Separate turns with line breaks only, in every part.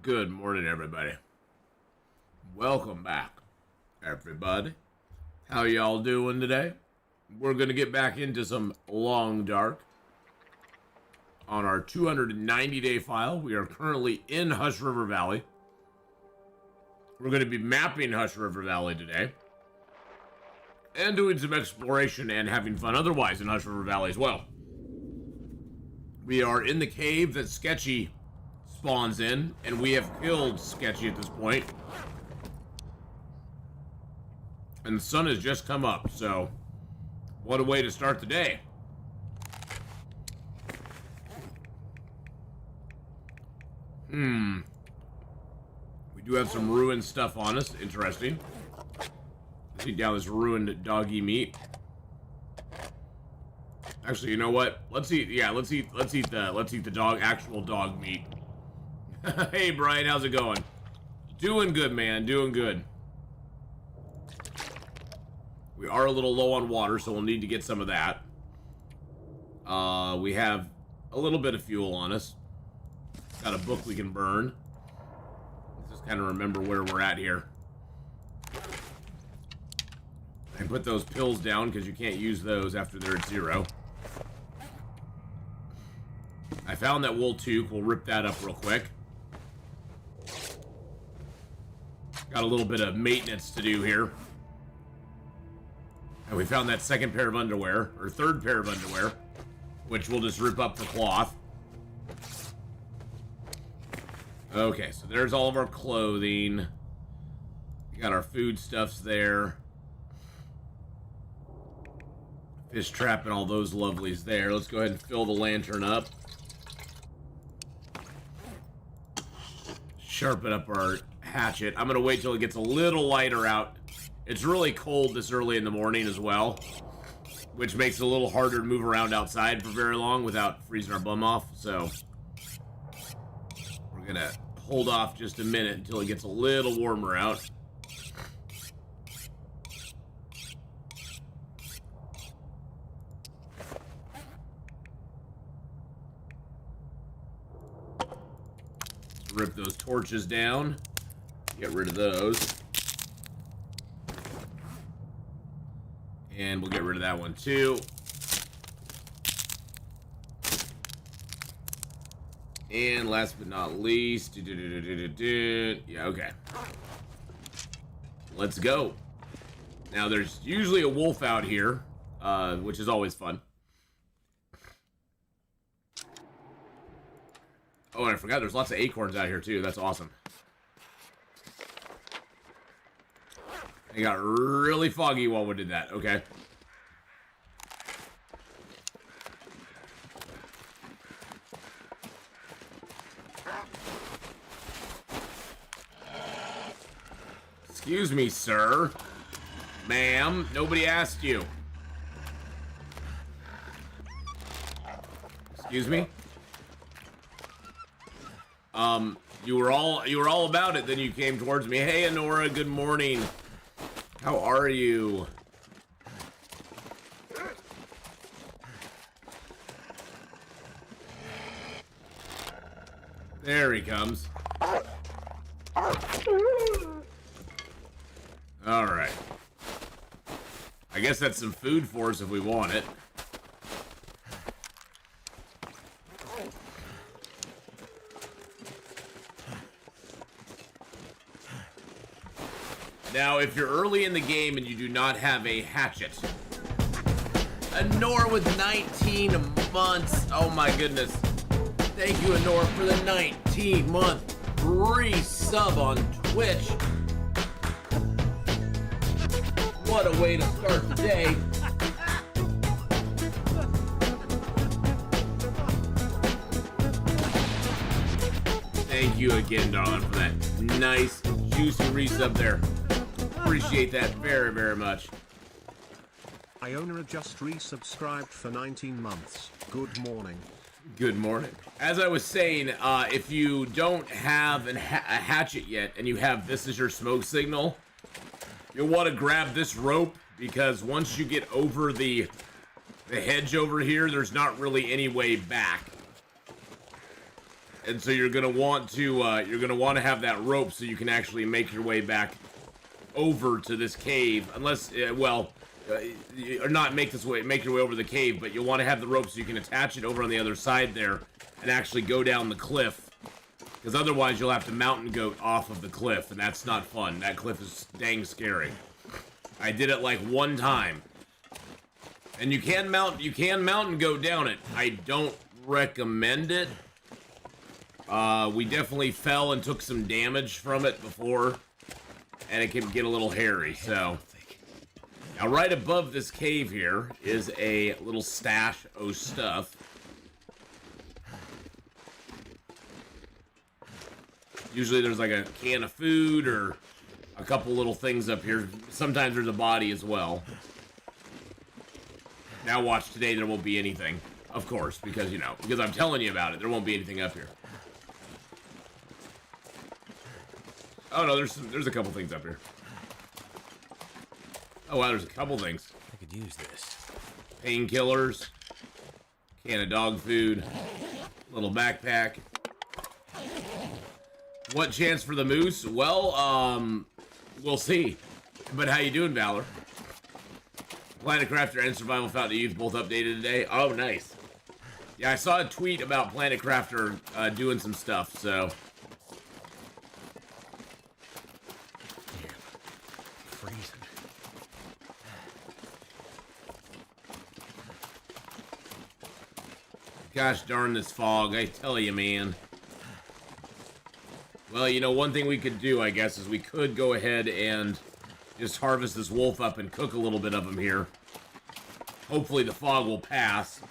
Good morning, everybody. Welcome back, everybody. How y'all doing today? We're going to get back into some Long Dark on our 290-day file. We are currently in Hush River Valley. We're going to be mapping Hush River Valley today and doing some exploration and having fun otherwise in Hush River Valley as well. We are in the cave that Sketchy spawns in, and we have killed Sketchy at this point. And the sun has just come up, so what a way to start the day. We do have some ruined stuff on us. Interesting. Let's eat down this ruined doggy meat. Actually, you know what? Let's eat the actual dog meat. Hey, Brian, how's it going? Doing good, man. Doing good. We are a little low on water, so we'll need to get some of that. We have a little bit of fuel on us. Got a book we can burn. Let's just kind of remember where we're at here. And put those pills down, because you can't use those after they're at 0. I found that wool toque. We'll rip that up real quick. Got a little bit of maintenance to do here. And we found that second pair of underwear, or third pair of underwear, which we'll just rip up the cloth. Okay, so there's all of our clothing. We got our foodstuffs there. Fish trap and all those lovelies there. Let's go ahead and fill the lantern up. Sharpen up our hatchet. I'm gonna wait till it gets a little lighter out. It's really cold this early in the morning as well, which makes it a little harder to move around outside for very long without freezing our bum off. So we're gonna hold off just a minute until it gets a little warmer out. Rip those torches down. Get rid of those. And we'll get rid of that one too. And last but not least, yeah, okay. Let's go. Now there's usually a wolf out here, which is always fun. Oh, and I forgot there's lots of acorns out here too. That's awesome. It got really foggy while we did that. Okay. Excuse me, sir. Ma'am, nobody asked you. Excuse me? You were all about it, then you came towards me. Hey, Honora, good morning. How are you? There he comes. Alright. I guess that's some food for us if we want it. Now, if you're early in the game and you do not have a hatchet, Honor with 19 months. Oh my goodness. Thank you, Honor, for the 19-month free sub on Twitch. What a way to start the day. Thank you again, darling, for that nice, juicy resub there. Appreciate that very, very much.
Iona just resubscribed for 19 months. Good morning.
Good morning. As I was saying, if you don't have a hatchet yet and you have this as your smoke signal, you'll want to grab this rope, because once you get over the hedge over here, there's not really any way back. And so you're gonna want to have that rope so you can actually make your way back over to this cave, unless or not make your way over the cave, but you'll want to have the rope so you can attach it over on the other side there and actually go down the cliff, because otherwise you'll have to mountain goat off of the cliff, and that's not fun. That cliff is dang scary. I did it like one time, and you can mountain goat down it. I don't recommend it. We definitely fell and took some damage from it before, and it can get a little hairy, so. Now, right above this cave here is a little stash of stuff. Usually there's like a can of food or a couple little things up here. Sometimes there's a body as well. Now watch, today there won't be anything. Of course, because, because I'm telling you about it, there won't be anything up here. Oh no, there's a couple things up here. Oh wow, there's a couple things.
I could use this.
Painkillers, can of dog food, little backpack. What chance for the moose? Well, we'll see. But how you doing, Valor? Planet Crafter and Survival Fountain of Youth both updated today. Oh, nice. Yeah, I saw a tweet about Planet Crafter doing some stuff, so. Gosh darn this fog, I tell you, man. Well, one thing we could do, I guess, is we could go ahead and just harvest this wolf up and cook a little bit of him here. Hopefully the fog will pass.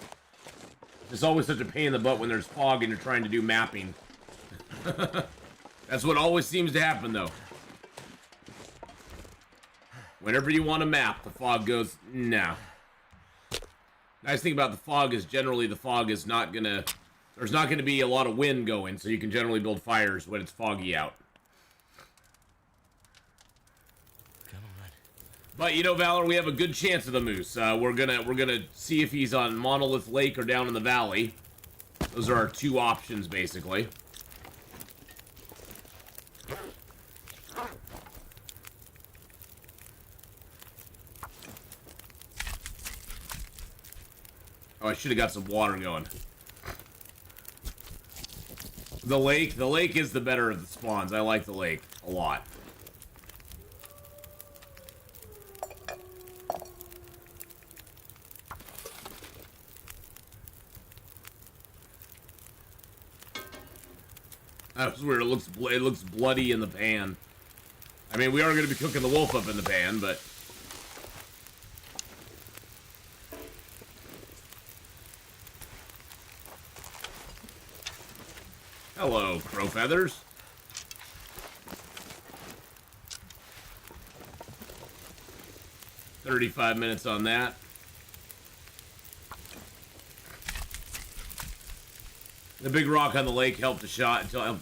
It's always such a pain in the butt when there's fog and you're trying to do mapping. That's what always seems to happen, though. Whenever you want to map, the fog goes, no. Nice thing about the fog is generally the fog is not gonna, there's not gonna be a lot of wind going, so you can generally build fires when it's foggy out.
Come on.
But Valor, we have a good chance of the moose. We're gonna see if he's on Monolith Lake or down in the valley. Those are our two options, basically. Oh, I should have got some water going. The lake is the better of the spawns. I like the lake a lot. That's weird. It looks bloody in the pan. I mean, we are going to be cooking the wolf up in the pan, but. Hello, crow feathers. $35 minutes on that. The big rock on the lake helped to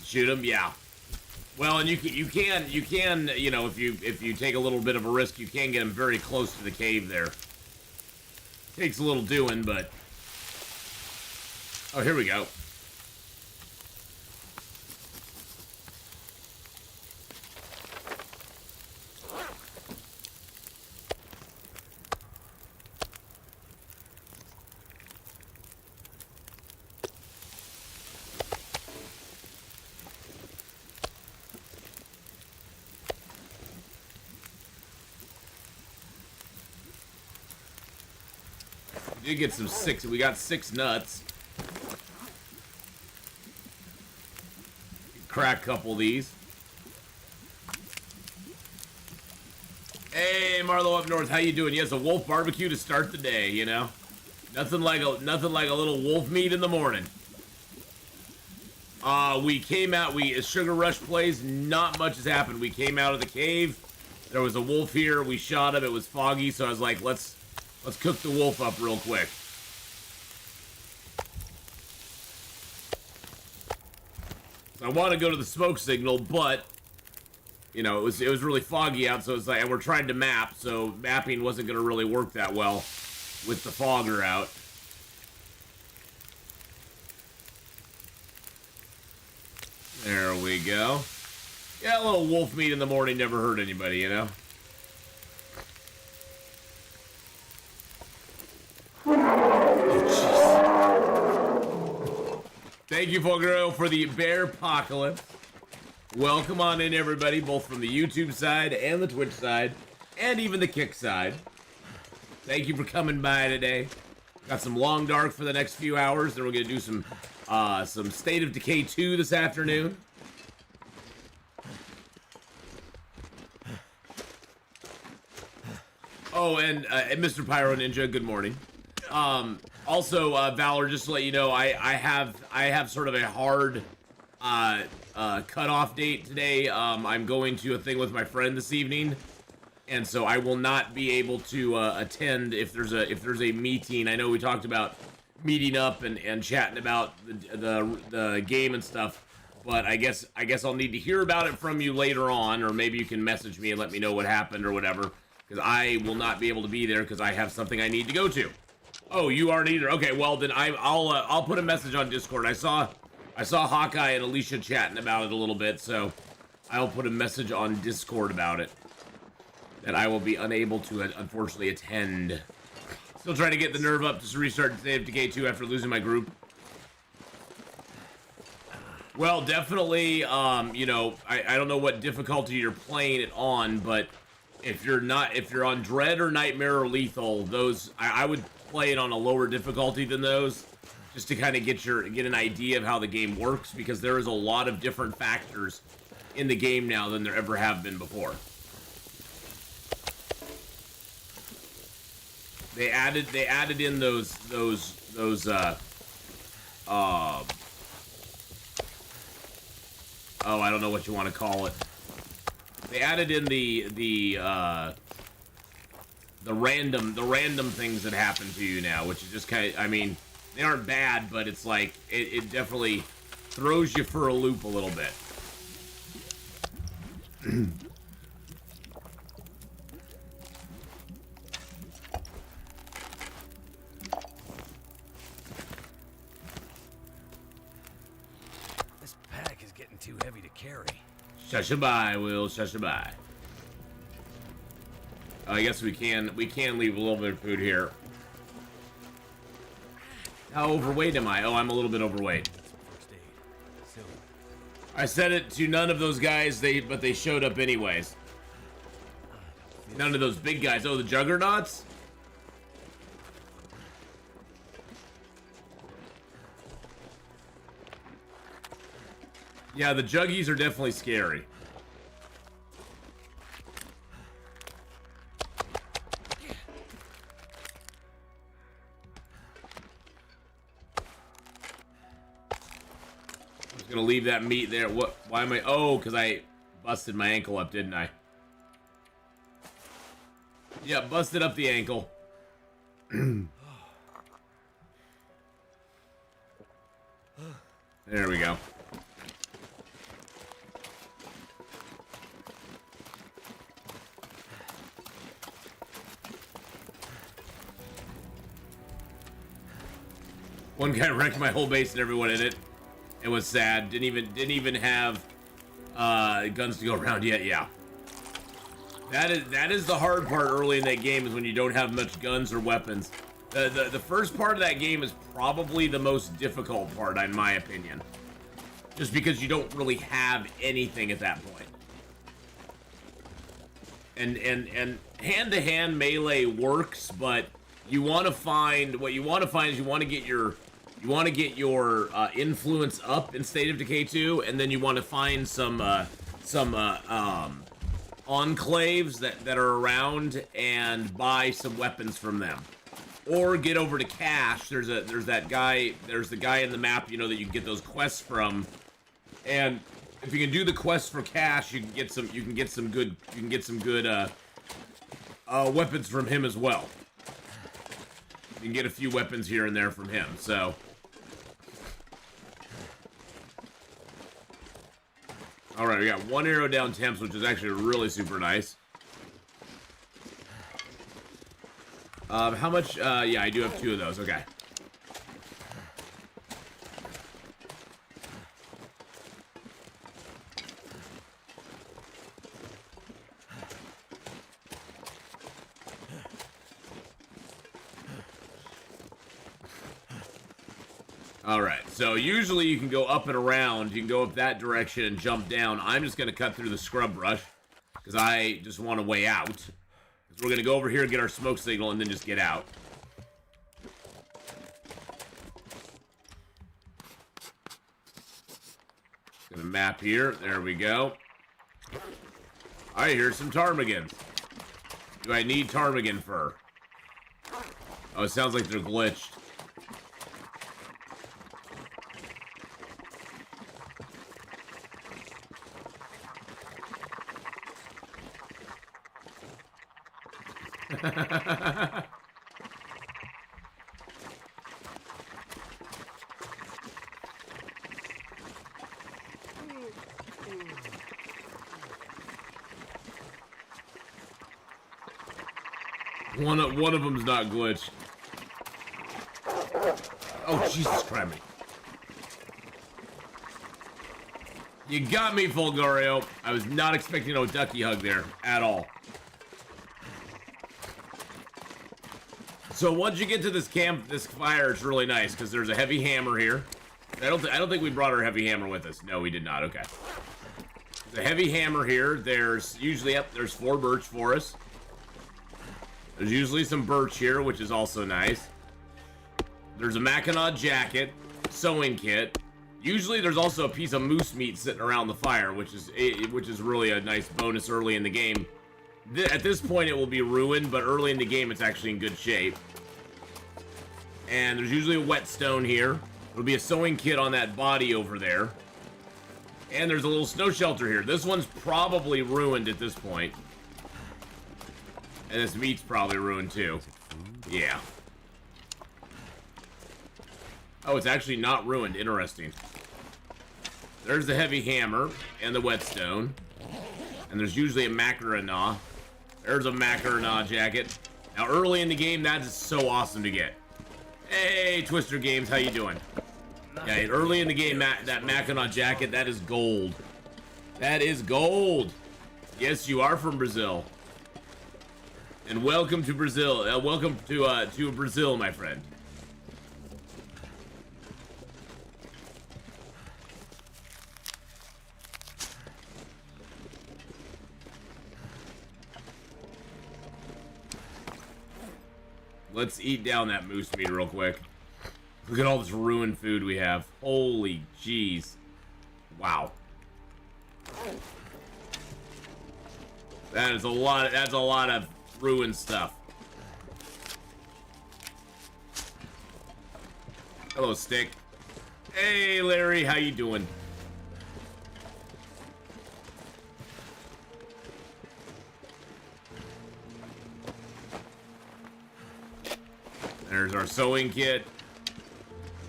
shoot him. Yeah. Well, and you can if you take a little bit of a risk, you can get him very close to the cave there. Takes a little doing, but. Oh, here we go. We did get we got 6 nuts. Crack a couple of these. Hey, Marlo up north, how you doing? Yes, a wolf barbecue to start the day, Nothing like a little wolf meat in the morning. We came out, as Sugar Rush plays, not much has happened. We came out of the cave. There was a wolf here. We shot him. It was foggy, so I was like, let's cook the wolf up real quick. So I want to go to the smoke signal, but it was really foggy out, so it's like, and we're trying to map, so mapping wasn't going to really work that well with the fogger out. There we go. Yeah, a little wolf meat in the morning never hurt anybody, you know? Thank you, Fogero, for the bear apocalypse. Welcome on in, everybody, both from the YouTube side and the Twitch side, and even the Kick side. Thank you for coming by today. Got some Long Dark for the next few hours, then we're gonna do some State of Decay 2 this afternoon. Oh, and Mr. Pyro Ninja, good morning. Also, Valor, just to let you know, I have sort of a hard cutoff date today. I'm going to a thing with my friend this evening, and so I will not be able to attend if there's a meeting. I know we talked about meeting up and chatting about the game and stuff, but I guess I'll need to hear about it from you later on, or maybe you can message me and let me know what happened or whatever, because I will not be able to be there because I have something I need to go to. Oh, you aren't either. Okay, well then I'll put a message on Discord. I saw Hawkeye and Alicia chatting about it a little bit, so I'll put a message on Discord about it. That I will be unable to unfortunately attend. Still trying to get the nerve up to restart State of Decay 2 after losing my group. Well, definitely, you know, I don't know what difficulty you're playing it on, but if you're on Dread or Nightmare or Lethal, those I would play it on a lower difficulty than those, just to kind of get an idea of how the game works, because there is a lot of different factors in the game now than there ever have been before. They added in those oh, I don't know what you want to call it. They added in the random things that happen to you now, which is just kind of, I mean, they aren't bad, but it's like it definitely throws you for a loop a little bit.
This pack is getting too heavy to carry.
Shushaby, Will, shushaby. I guess we can leave a little bit of food here. How overweight am I? Oh, I'm a little bit overweight.
First aid. So,
I said it to none of those guys, but they showed up anyways. None of those big guys. Oh, the Juggernauts? Yeah, the Juggies are definitely scary. Gonna leave that meat there. What? Why am I? Oh, because I busted my ankle up, didn't I? Yeah, busted up the ankle. There we go. One guy wrecked my whole base and everyone in it. It was sad. Didn't even have guns to go around yet. Yeah, that is the hard part early in that game, is when you don't have much guns or weapons. The first part of that game is probably the most difficult part, in my opinion, just because you don't really have anything at that point. And hand-to-hand melee works, but you want to find you want to get your influence up in State of Decay 2, and then you want to find some enclaves that are around and buy some weapons from them, or get over to Cache. There's the guy in the map, you know, that you can get those quests from, and if you can do the quest for Cache, you can get some good weapons from him as well. You can get a few weapons here and there from him, so. Alright, we got one arrow down temps, which is actually really super nice. How much? Yeah, I do have 2 of those, okay. Alright, so usually you can go up and around. You can go up that direction and jump down. I'm just going to cut through the scrub brush because I just want a way out. Because we're going to go over here and get our smoke signal and then just get out. Gonna map here. There we go. Alright, here's some ptarmigans. Do I need ptarmigan fur? Oh, it sounds like they're glitched. One of them's not glitched. Oh, Jesus Christ. You got me, Fulgario. I was not expecting no ducky hug there at all. So once you get to this camp, this fire, it's really nice because there's a heavy hammer here. I don't think we brought our heavy hammer with us. No, we did not. Okay. There's a heavy hammer here. There's usually there's 4 birch for us. There's usually some birch here, which is also nice. There's a Mackinac jacket, sewing kit. Usually there's also a piece of moose meat sitting around the fire, which is really a nice bonus early in the game. At this point it will be ruined, but early in the game it's actually in good shape. And there's usually a whetstone here. There'll be a sewing kit on that body over there. And there's a little snow shelter here. This one's probably ruined at this point. And this meat's probably ruined too. Yeah. Oh, it's actually not ruined. Interesting. There's the heavy hammer and the whetstone. And there's usually a Mackinac. There's a Mackinac jacket. Now, early in the game, that is so awesome to get. Hey, Twister Games, how you doing? Yeah, early in the game, that Mackinac jacket, that is gold. That is gold. Yes, you are from Brazil. And welcome to Brazil. Welcome to Brazil, my friend. Let's eat down that moose meat real quick. Look at all this ruined food we have. Holy jeez. Wow. That's a lot of ruined stuff. Hello, Stick. Hey, Larry, how you doing? There's our sewing kit.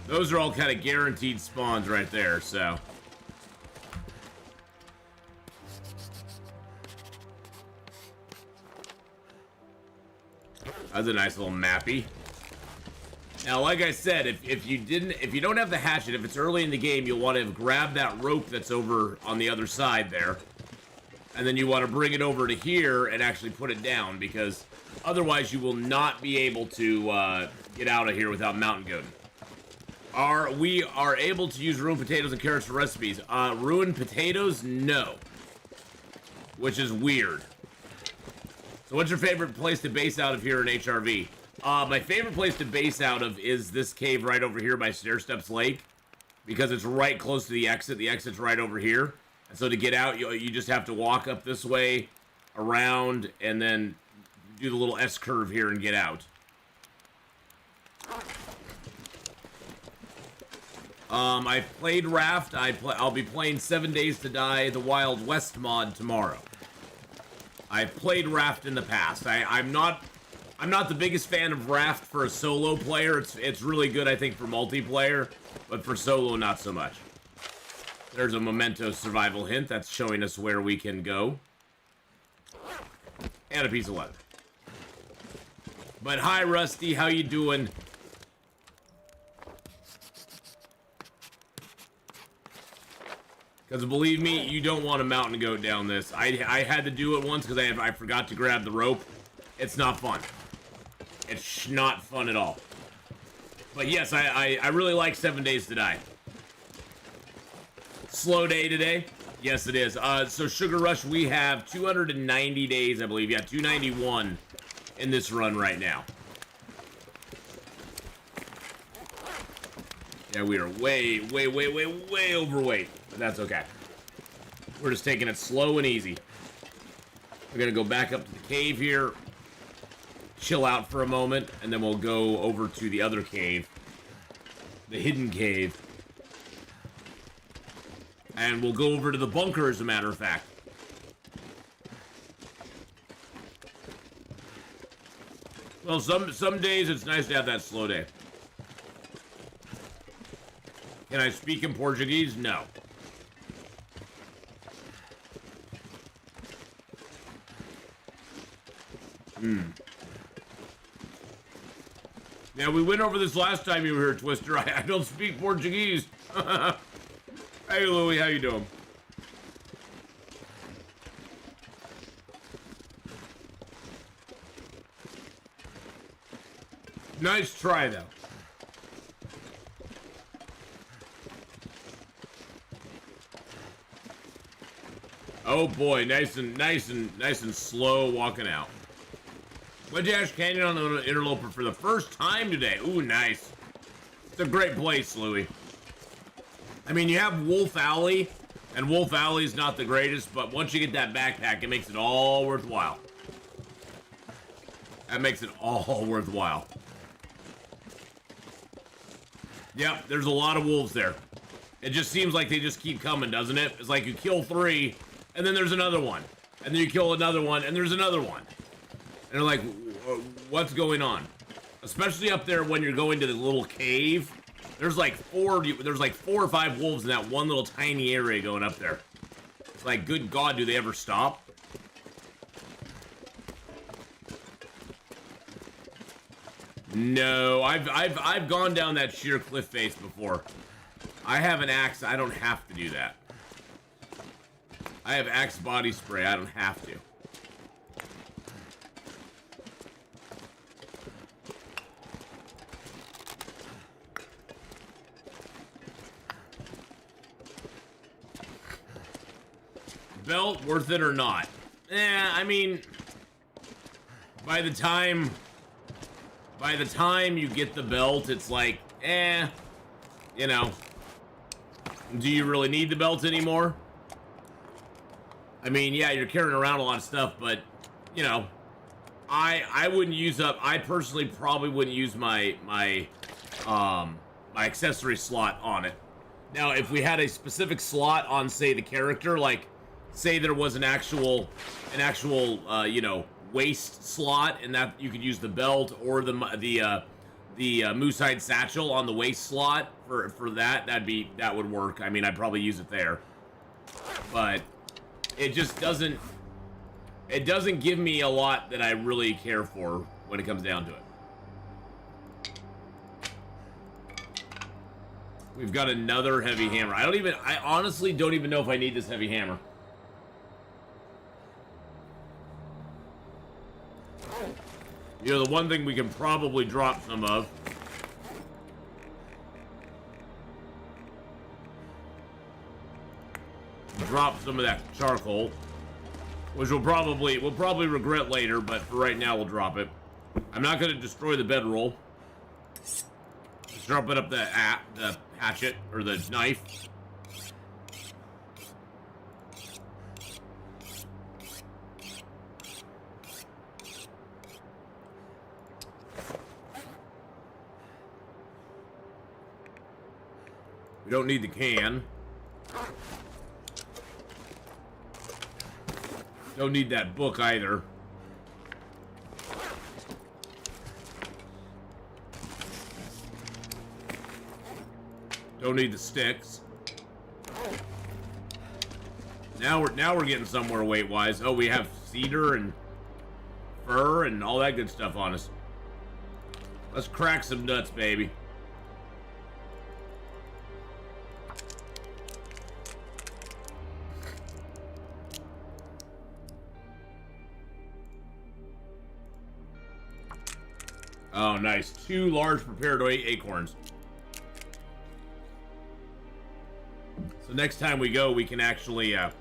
Those are all kind of guaranteed spawns right there, so. That's a nice little mappy. Now, like I said, if you don't have the hatchet, if it's early in the game, you'll want to grab that rope that's over on the other side there. And then you want to bring it over to here and actually put it down, because otherwise you will not be able to get out of here without mountain goating. We are able to use ruined potatoes and carrots for recipes. Ruined potatoes? No. Which is weird. So what's your favorite place to base out of here in HRV? My favorite place to base out of is this cave right over here by Stairsteps Lake, because it's right close to the exit. The exit's right over here. And so to get out, you just have to walk up this way, around, and then do the little S-curve here and get out. I played Raft. I'll be playing 7 Days to Die, the Wild West mod tomorrow. I've played Raft in the past. I'm not the biggest fan of Raft for a solo player. It's really good, I think, for multiplayer, but for solo, not so much. There's a Memento survival hint that's showing us where we can go. And a piece of leather. But hi, Rusty. How you doing? Because believe me, you don't want a mountain goat down this. I had to do it once because I forgot to grab the rope. It's not fun. It's not fun at all. But yes, I really like 7 Days to Die. Slow day today. Yes, it is. So Sugar Rush, we have 290 days, I believe. Yeah, 291 in this run right now. Yeah, we are way overweight. But that's okay. We're just taking it slow and easy. We're gonna go back up to the cave here, chill out for a moment, and then we'll go over to the other cave, the hidden cave. And we'll go over to the bunker, as a matter of fact. Well, some days it's nice to have that slow day. Can I speak in Portuguese? No. Yeah, we went over this last time you were here, Twister. I don't speak Portuguese. Hey, Louie, how you doing? Nice try, though. Oh boy, nice and slow walking out. Went to Ash Canyon on the Interloper for the first time today. Ooh, nice. It's a great place, Louie. I mean, you have Wolf Alley, and Wolf Alley's not the greatest, but once you get that backpack, it makes it all worthwhile. That makes it all worthwhile. Yep, there's a lot of wolves there. It just seems like they just keep coming, doesn't it? It's like you kill 3, and then there's another one. And then you kill another one, and there's another one. And they're like, what's going on? Especially up there when you're going to the little cave. There's like 4 or 5 wolves in that one little tiny area going up there. It's like, good God, do they ever stop? No, I've gone down that sheer cliff face before. I have an axe, I don't have to do that. I have axe body spray, I don't have to. Belt, worth it or not? I mean, by the time you get the belt, it's like, you know, do you really need the belt anymore? I mean, yeah, you're carrying around a lot of stuff, but, you know, I wouldn't use up, I personally probably wouldn't use my accessory slot on it. Now, if we had a specific slot on, say, the character, like, say there was an actual, you know, waist slot, and that you could use the belt or the moose-hide satchel on the waist slot for that. That would work. I mean, I'd probably use it there, but it just doesn't. It doesn't give me a lot that I really care for when it comes down to it. We've got another heavy hammer. I honestly don't even know if I need this heavy hammer. You know, the one thing we can probably drop some of. Drop some of that charcoal, which we'll probably regret later, but for right now we'll drop it. I'm not going to destroy the bedroll. Just drop it up the hatchet or the knife. We don't need the can. Don't need that book either. Don't need the sticks. Now we're getting somewhere weight-wise. Oh, we have cedar and fur and all that good stuff on us. Let's crack some nuts, baby. Oh, nice. 2 large prepared acorns. So next time we go, we can actually, yeah,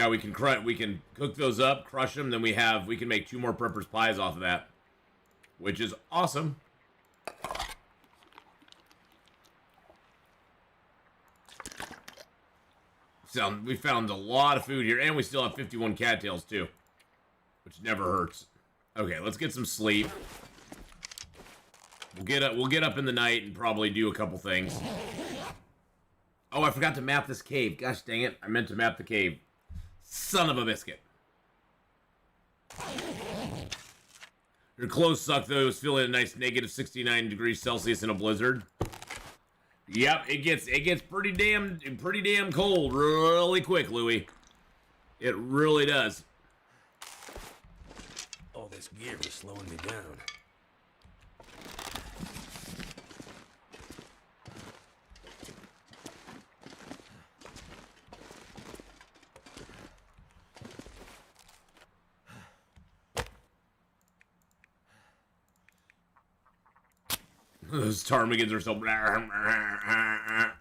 we can cook those up, crush them, then we can make 2 more prepper's pies off of that, which is awesome. So we found a lot of food here, and we still have 51 cattails too, which never hurts. Okay, let's get some sleep. We'll get up in the night and probably do a couple things. Oh, I forgot to map this cave. Gosh dang it. I meant to map the cave. Son of a biscuit. Your clothes suck, though. It was feeling a nice negative 69 degrees Celsius in a blizzard. Yep, it gets pretty damn cold really quick, Louie. It really does.
All this gear is slowing me down.
Those Tarmigans are so... I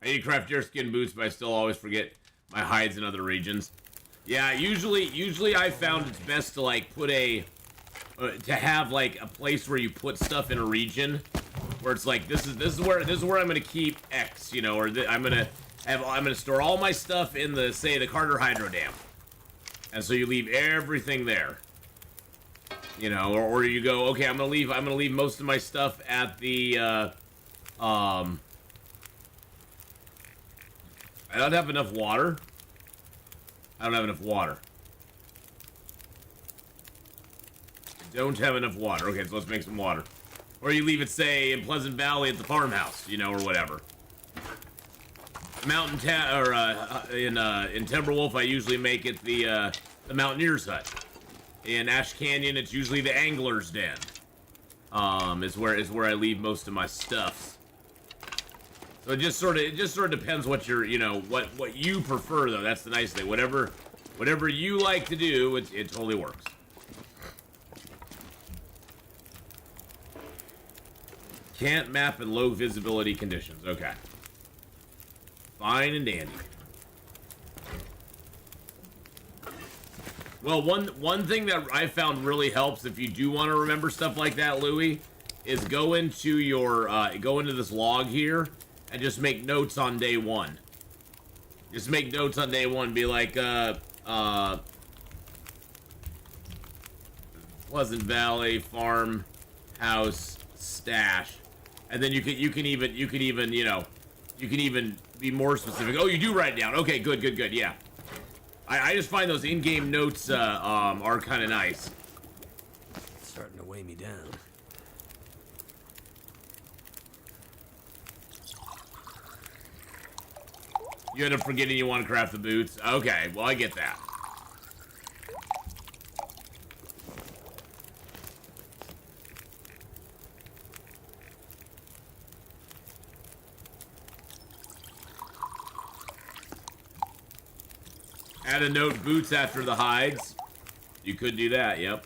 need to craft deerskin boots, but I still always forget my hides in other regions. Yeah, usually I found it's best to, like, put a... to have, like, a place where you put stuff in a region, where it's like, this is where I'm gonna keep X, you know, or I'm gonna store all my stuff in the, say, the Carter Hydro Dam. And so you leave everything there. You know, or you go, okay, I'm gonna leave most of my stuff at the I don't have enough water. I don't have enough water. Don't have enough water. Okay, so let's make some water. Or you leave it, say, in Pleasant Valley at the farmhouse, you know, or whatever. In Timberwolf, I usually make it the Mountaineer's hut. In Ash Canyon, it's usually the Angler's Den. Is where I leave most of my stuffs. So it just sort of depends what you're, you know, what you prefer, though. That's the nice thing. Whatever you like to do, it totally works. Can't map in low visibility conditions. Okay. Fine and dandy. Well, one thing that I found really helps if you do want to remember stuff like that, Louie, is go into this log here and just make notes on day 1. Just make notes on day 1. Be like, Pleasant Valley farmhouse stash, and then you can even be more specific. Oh, you do write it down. Okay, good, yeah. I just find those in-game notes are kind of nice.
It's starting to weigh me down.
You end up forgetting you want to craft the boots. Okay, well, I get that. Add a note, boots after the hides. You could do that, yep.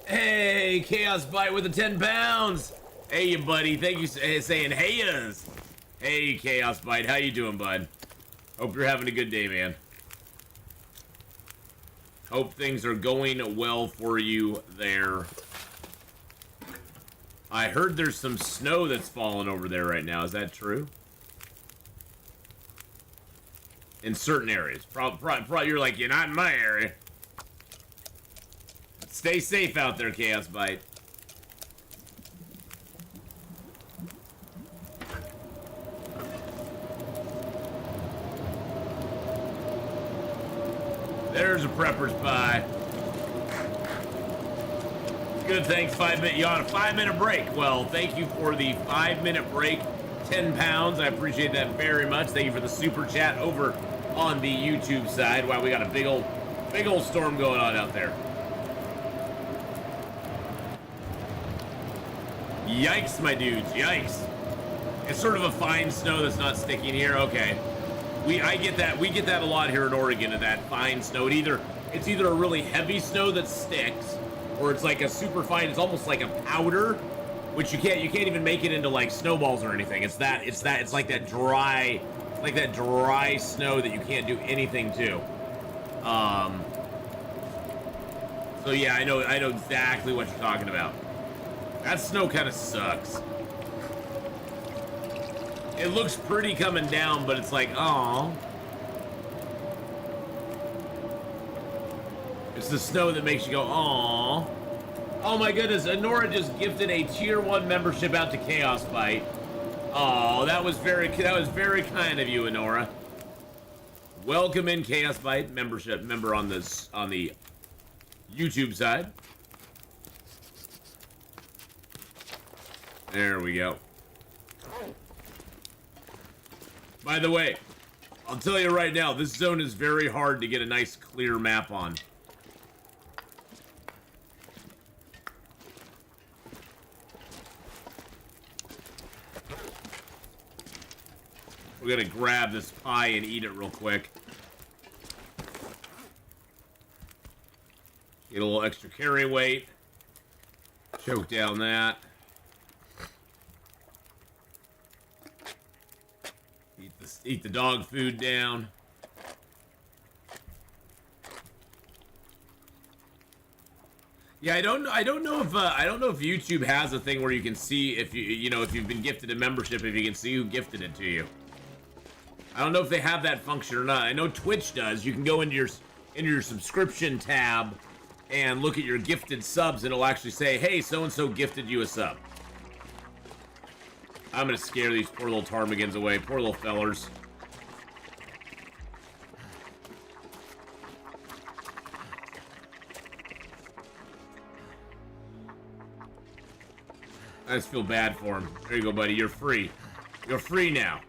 Hey, Chaos Bite with the 10 pounds. Hey, you buddy. Thank you saying hey-us. Hey, Chaos Bite. How you doing, bud? Hope you're having a good day, man. Hope things are going well for you there. I heard there's some snow that's falling over there right now. Is that true? In certain areas. Probably you're like, you're not in my area. Stay safe out there, Chaos Bite. There's a prepper's pie. Good, thanks. 5 minute. You on a 5-minute break. Well, thank you for the 5-minute break. 10 pounds. I appreciate that very much. Thank you for the super chat over on the YouTube side. Wow, we got a big old storm going on out there. Yikes, my dudes. Yikes. It's sort of a fine snow that's not sticking here. Okay. I get that. We get that a lot here in Oregon, of that fine snow. It's either a really heavy snow that sticks, or it's like a super fine. It's almost like a powder, which you can't even make it into like snowballs or anything. It's like that dry snow that you can't do anything to. So yeah, I know exactly what you're talking about. That snow kind of sucks. It looks pretty coming down, but it's like, oh. It's the snow that makes you go, oh. Oh my goodness, Honora just gifted a tier 1 membership out to Chaos Bite. Oh, that was very kind of you, Honora. Welcome in, Chaos Bite member on the YouTube side. There we go. By the way, I'll tell you right now, this zone is very hard to get a nice clear map on. We're gonna grab this pie and eat it real quick. Get a little extra carry weight. Choke down that. Eat the dog food down. Yeah, I don't know if YouTube has a thing where you can see if if you've been gifted a membership, if you can see who gifted it to you. I don't know if they have that function or not. I know Twitch does. You can go into your subscription tab and look at your gifted subs, and it'll actually say, "Hey, so and so gifted you a sub." I'm gonna scare these poor little Tarmigans away. Poor little fellers. I just feel bad for him. There you go, buddy. You're free. You're free now.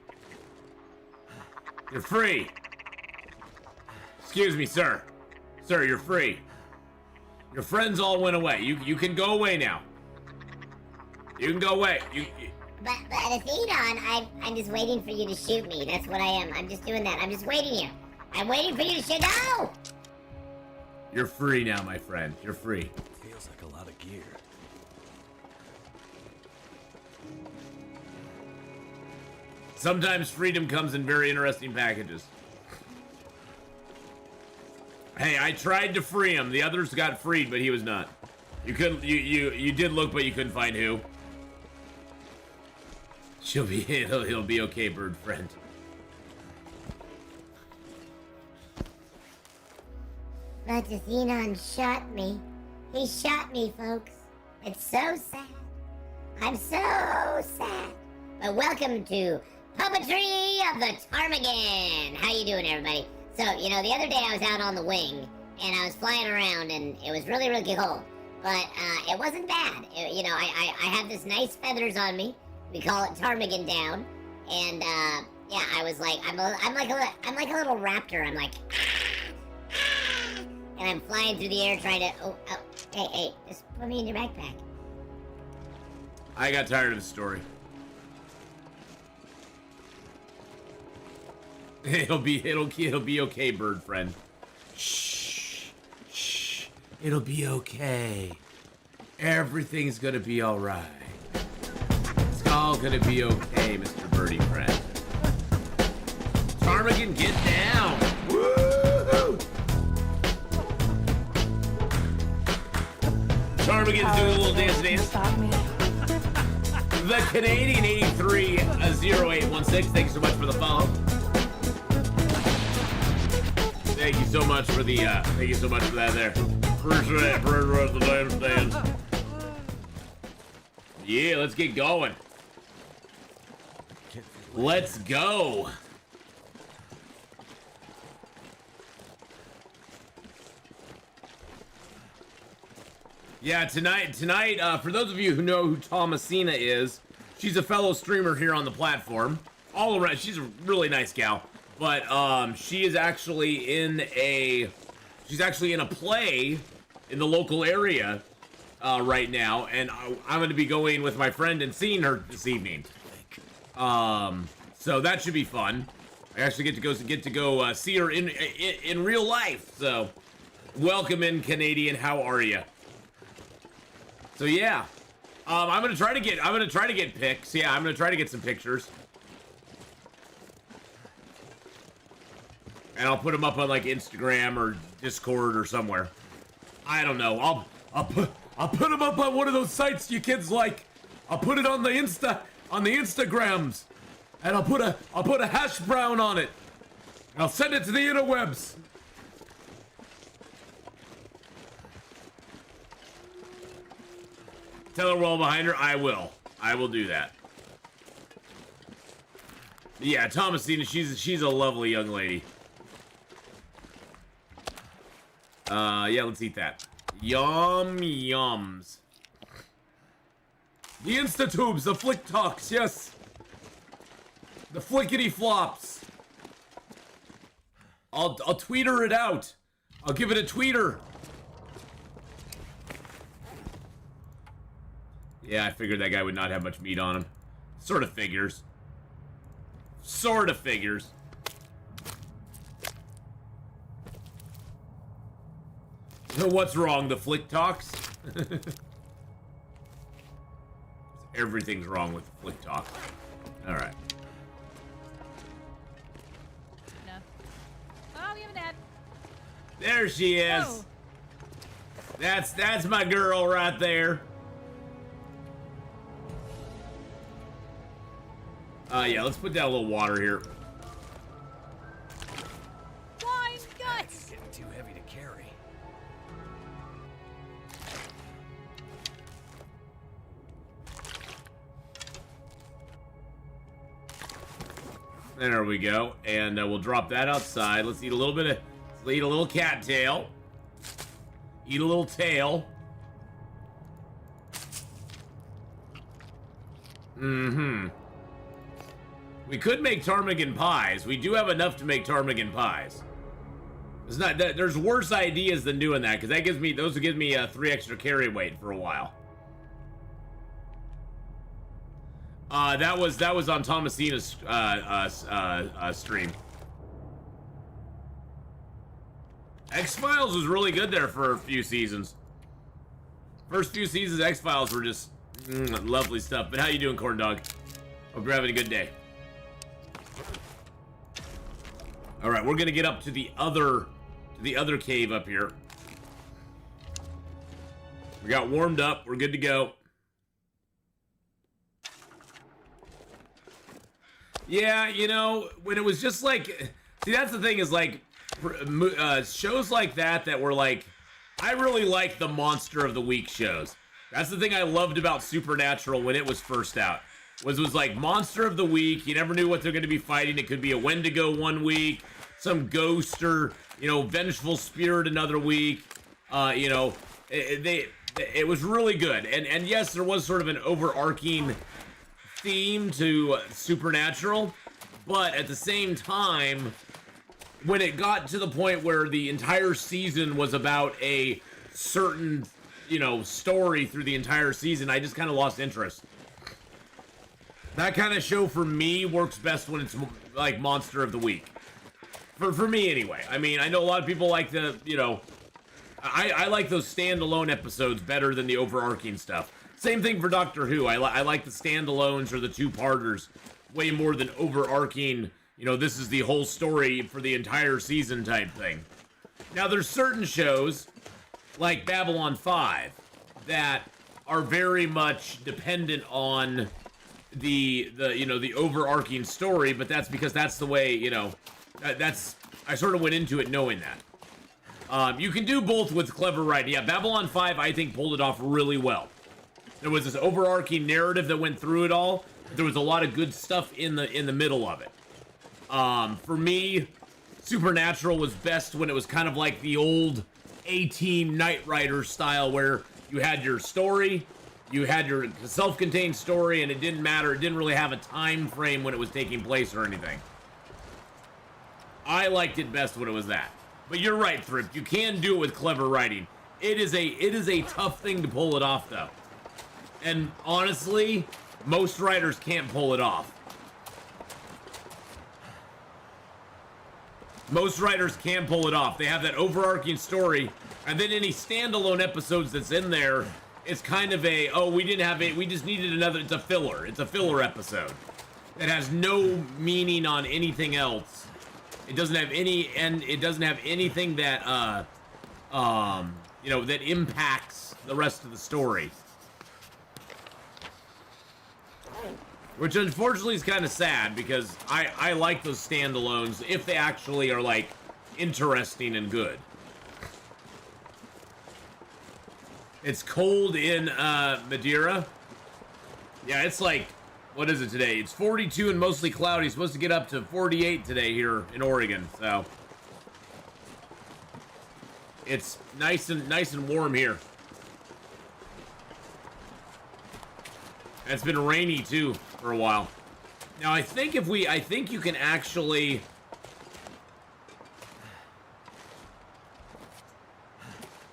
You're free. Excuse me, sir. Sir, you're free. Your friends all went away. You can go away now. You can go away.
But Atheenon, I'm just waiting for you to shoot me. That's what I am. I'm just doing that. I'm just waiting here. I'm waiting for you to shoot. No!
You're free now, my friend. You're free.
Feels like a lot of gear.
Sometimes freedom comes in very interesting packages. Hey, I tried to free him. The others got freed, but he was not. You couldn't. You did look, but you couldn't find who. He'll be okay, bird friend.
But Atheenon shot me. He shot me, folks. It's so sad. I'm so sad. But welcome to Puppetry of the Tarmigan. How you doing, everybody? So, the other day I was out on the wing, and I was flying around, and it was really, really cold. But it wasn't bad. I have this nice feathers on me. We call it Tarmigan down. And, yeah, I was like, I'm like a little raptor. I'm like, and I'm flying through the air trying to, hey, just put me in your backpack.
I got tired of the story. It'll be okay, bird friend. Shh. It'll be okay. Everything's gonna be all right. It's all gonna be okay, Mr. Birdie friend. Tarmigan, get down. Woo! Tarmigan's doing a little dance.
Stop me.
The Canadian 830816. Thank you so much for the follow. Thank you so much for that there. Appreciate the dance. Yeah, let's get going. Let's go. Yeah, tonight, for those of you who know who Thomasina is, she's a fellow streamer here on the platform. All around, she's a really nice gal. But she is actually in a play in the local area right now, and I'm going to be going with my friend and seeing her this evening. So that should be fun. I actually get to go see her in real life. So, welcome in, Canadian. How are you? So yeah, I'm gonna try to get pics. Yeah, I'm gonna try to get some pictures, and I'll put them up on like Instagram or Discord or somewhere. I don't know. I'll put them up on one of those sites you kids like. I'll put it on the Instagrams, and I'll put a hash brown on it. I'll send it to the interwebs. Tell her we're all behind her. I will do that. Yeah, Thomasina, she's a lovely young lady. Yeah, let's eat that. Yum yums. The Instatubes, the Flick Talks, yes. The Flickety Flops. I'll tweeter it out. I'll give it a tweeter. Yeah, I figured that guy would not have much meat on him. Sort of figures. Sort of figures. So what's wrong? The Flick Talks? Everything's wrong with the Flick Talk. Alright.
No. Oh, we have an ad.
There she is.
Oh.
That's my girl right there. Yeah, let's put down a little water here.
Wine
It's
guts!
getting too heavy to carry.
There we go. And we'll drop that outside. Let's eat a little cattail. Eat a little tail. Mm-hmm. We could make ptarmigan pies. We do have enough to make ptarmigan pies. It's not that there's worse ideas than doing that, because those will give me 3 extra carry weight for a while. That was on Thomasina's stream. X-Files was really good there for a few seasons. First few seasons of X-Files were just lovely stuff. But how you doing, Corn Dog? Hope you're having a good day. All right, we're gonna get up to the other cave up here. We got warmed up. We're good to go. Yeah, you know, when it was just like, see, that's the thing is like, shows like that were like, I really like the Monster of the Week shows. That's the thing I loved about Supernatural when it was first out. Was like Monster of the Week. You never knew what they're going to be fighting. It could be a Wendigo one week, some ghost, or, you know, vengeful spirit another week. You know, it was really good. And yes, there was sort of an overarching theme to Supernatural, but at the same time, when it got to the point where the entire season was about a certain, you know, story through the entire season, I just kind of lost interest. That kind of show for me works best when it's like Monster of the Week. For me anyway. I mean, I know a lot of people like the, you know, I like those standalone episodes better than the overarching stuff. Same thing for Doctor Who. I like the standalones or the two-parters way more than overarching, you know, this is the whole story for the entire season type thing. Now, there's certain shows, like Babylon 5, that are very much dependent on the you know, the overarching story, but that's because that's the way, you know, I sort of went into it knowing that. You can do both with clever writing. Yeah, Babylon 5, I think, pulled it off really well. There was this overarching narrative that went through it all. There was a lot of good stuff in the middle of it. For me, Supernatural was best when it was kind of like the old A-Team Knight Rider style, where you had your story, you had your self-contained story, and it didn't matter. It didn't really have a time frame when it was taking place or anything. I liked it best when it was that. But you're right, Thrift. You can do it with clever writing. It is a tough thing to pull it off, though. And honestly, most writers can't pull it off. Most writers can pull it off. They have that overarching story, and then any standalone episodes that's in there, it's kind of a, oh, we didn't have it, we just needed another, it's a filler. It's a filler episode. It has no meaning on anything else. It doesn't have any, and it doesn't have anything that, you know, that impacts the rest of the story. Which unfortunately is kind of sad, because I like those standalones if they actually are, like, interesting and good. It's cold in Madeira. Yeah, it's like, what is it today? It's 42 and mostly cloudy. It's supposed to get up to 48 today here in Oregon, so it's nice and warm here. And it's been rainy too for a while. Now I think you can actually,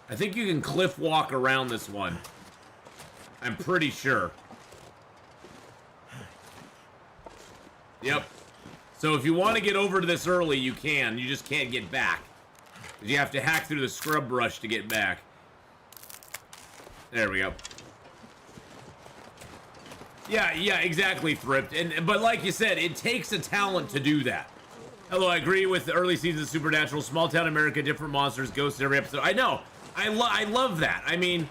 I think you can cliff walk around this one. I'm pretty sure. Yep. So if you want to get over to this early, you can. You just can't get back. You have to hack through the scrub brush to get back. There we go. Yeah, exactly, Thrift. But like you said, it takes a talent to do that. Hello, I agree with the early seasons of Supernatural. Small town America, different monsters, ghosts in every episode. I know. I love that. I mean,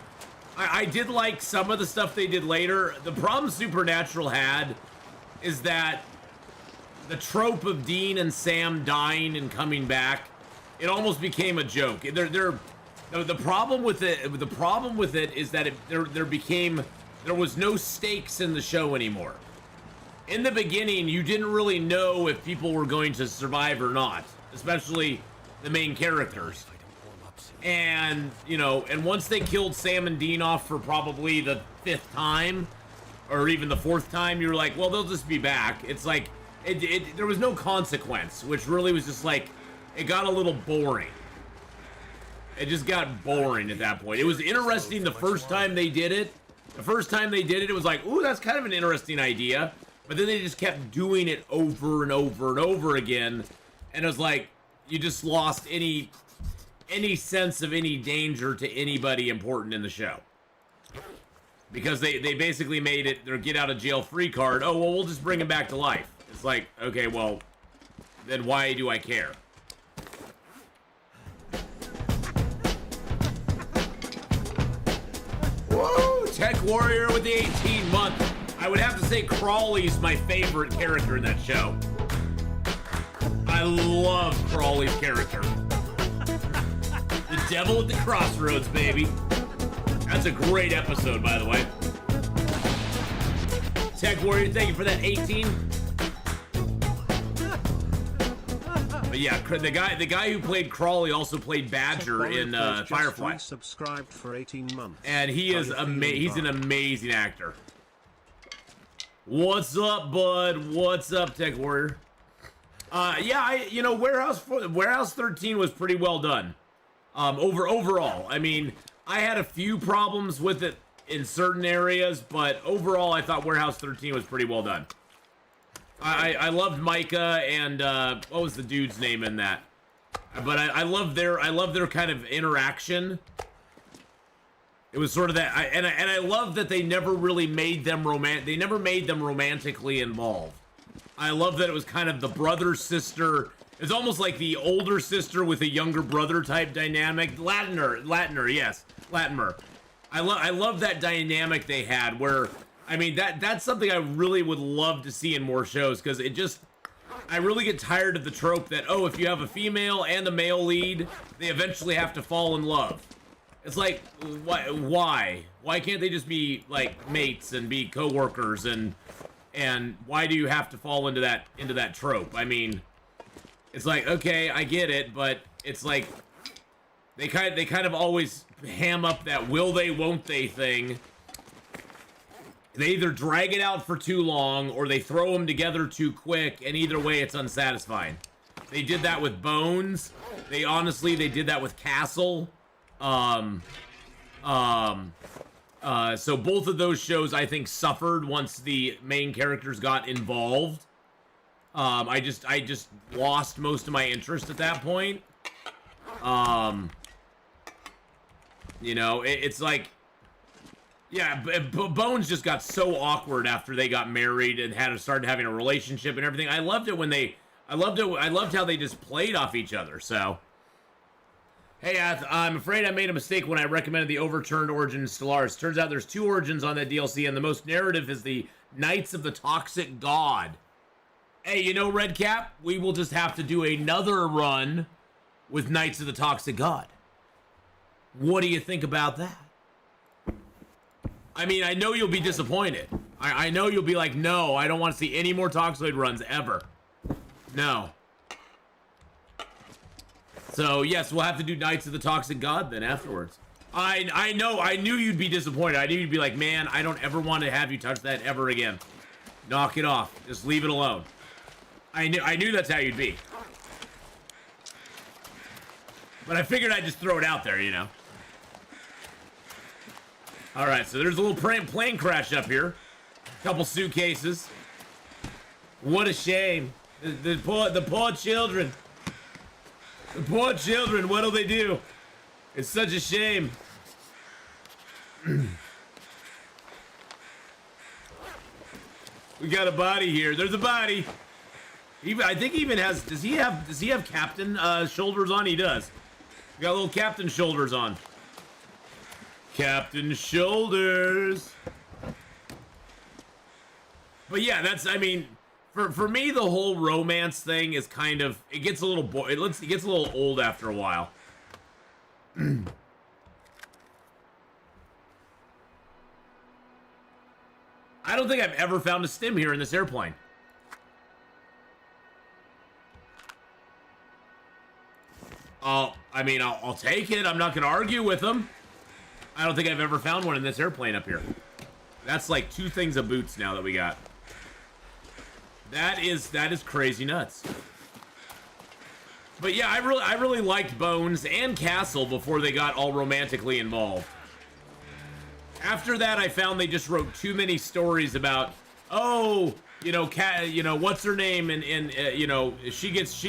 I did like some of the stuff they did later. The problem Supernatural had is that the trope of Dean and Sam dying and coming back, it almost became a joke. The problem with it. The problem with it is that there was no stakes in the show anymore. In the beginning, you didn't really know if people were going to survive or not, especially the main characters. And, you know, and once they killed Sam and Dean off for probably the 5th time, or even the 4th time, you were like, well, they'll just be back. It's like, there was no consequence, which really was just like, it got a little boring. It just got boring at that point. It was interesting the first time they did it. The first time they did it, it was like, ooh, that's kind of an interesting idea. But then they just kept doing it over and over and over again. And it was like, you just lost any sense of any danger to anybody important in the show. Because they basically made it their get out of jail free card. Oh, well, we'll just bring him back to life. It's like, okay, well, then why do I care? Woo! Tech Warrior with the 18-month. I would have to say Crawley's my favorite character in that show. I love Crawley's character. The devil at the crossroads, baby. That's a great episode, by the way. Tech Warrior, thank you for that 18. But yeah, the guy who played Crawley also played Badger in Firefly.
Subscribed for 18 months.
And he is he's an amazing actor. What's up, bud? What's up, Tech Warrior? Yeah, you know, Warehouse 13 was pretty well done. Overall, I mean, I had a few problems with it in certain areas, but overall, I thought Warehouse 13 was pretty well done. I loved Micah and what was the dude's name in that? But I love their kind of interaction. It was sort of that, and I love that they never really made them They never made them romantically involved. I love that it was kind of the brother sister. It's almost like the older sister with a younger brother type dynamic. Latimer, yes, Latimer. I love that dynamic they had where, I mean, that's something I really would love to see in more shows, because I really get tired of the trope that, oh, if you have a female and a male lead, they eventually have to fall in love. It's like, why? Why can't they just be like mates and be co-workers, and why do you have to fall into that trope? I mean, it's like, okay, I get it, but it's like they kind of always ham up that will they, won't they thing. They either drag it out for too long or they throw them together too quick, and either way, it's unsatisfying. They did that with Bones. They did that with Castle. So both of those shows, I think, suffered once the main characters got involved. I just lost most of my interest at that point. You know, it's like, yeah, Bones just got so awkward after they got married and started having a relationship and everything. I loved it when I loved how they just played off each other. So, hey, I'm afraid I made a mistake when I recommended the overturned Origin Stellaris. Turns out there's 2 Origins on that DLC, and the most narrative is the Knights of the Toxic God. Hey, you know, Redcap, we will just have to do another run with Knights of the Toxic God. What do you think about that? I mean, I know you'll be disappointed. I know you'll be like, no, I don't want to see any more Toxoid runs ever. No. So, yes, we'll have to do Knights of the Toxic God then afterwards. I know, I knew you'd be disappointed. I knew you'd be like, man, I don't ever want to have you touch that ever again. Knock it off. Just leave it alone. I knew that's how you'd be. But I figured I'd just throw it out there, you know. Alright, so there's a little plane crash up here. Couple suitcases. What a shame. The poor children. The poor children, what'll they do? It's such a shame. We got a body here. There's a body. I think he even has. Does he have captain shoulders on? He does. We got little captain shoulders on. Captain shoulders. But yeah, that's. I mean, for me, the whole romance thing is kind of. It gets a little it gets a little old after a while. I don't think I've ever found a stim here in this airplane. I mean, I'll take it. I'm not going to argue with them. I don't think I've ever found one in this airplane up here. That's like 2 things of boots now that we got. That is crazy nuts. But yeah, I really liked Bones and Castle before they got all romantically involved. After that, I found they just wrote too many stories about, oh, you know, what's her name, and you know, she gets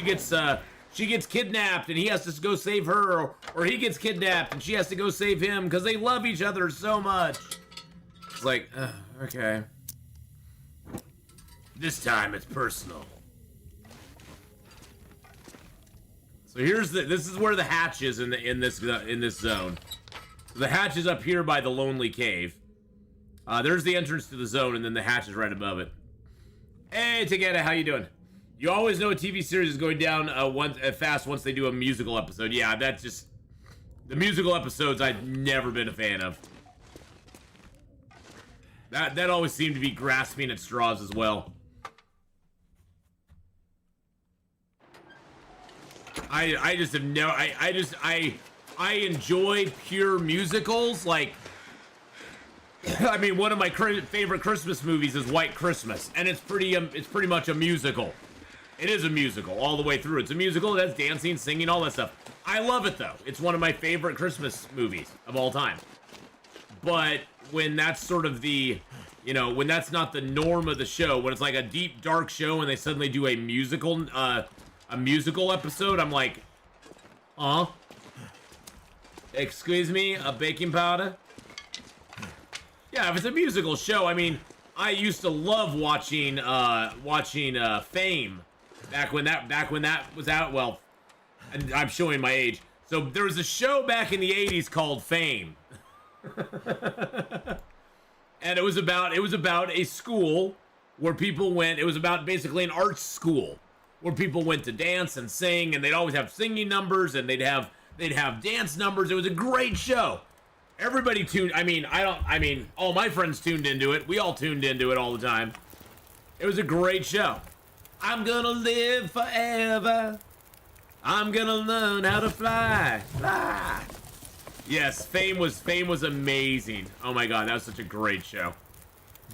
kidnapped and he has to go save her, or he gets kidnapped and she has to go save him because they love each other so much. It's like, okay. This time it's personal. So this is where the hatch is in this zone. So the hatch is up here by the Lonely Cave. There's the entrance to the zone, and then the hatch is right above it. Hey, Takeda, how you doing? You always know a TV series is going down fast once they do a musical episode. Yeah, that's just... The musical episodes I've never been a fan of. That always seemed to be grasping at straws as well. I just have no... I enjoy pure musicals, like... I mean, one of my favorite Christmas movies is White Christmas, and it's pretty much a musical. It is a musical all the way through. It's a musical. It has dancing, singing, all that stuff. I love it, though. It's one of my favorite Christmas movies of all time. But when that's sort of the, you know, when that's not the norm of the show, when it's like a deep, dark show and they suddenly do a musical episode, I'm like, excuse me, a baking powder? Yeah, if it's a musical show, I mean, I used to love watching Fame. Back when that was out. Well, I'm showing my age. So there was a show back in the 80s called Fame. And it was about a school where people went. It was about basically an arts school where people went to dance and sing, and they'd always have singing numbers, and they'd have dance numbers. It was a great show. Everybody tuned. I mean, all my friends tuned into it. We all tuned into it all the time. It was a great show. I'm gonna live forever. I'm gonna learn how to fly. Fly. Yes, Fame was amazing. Oh my god, that was such a great show.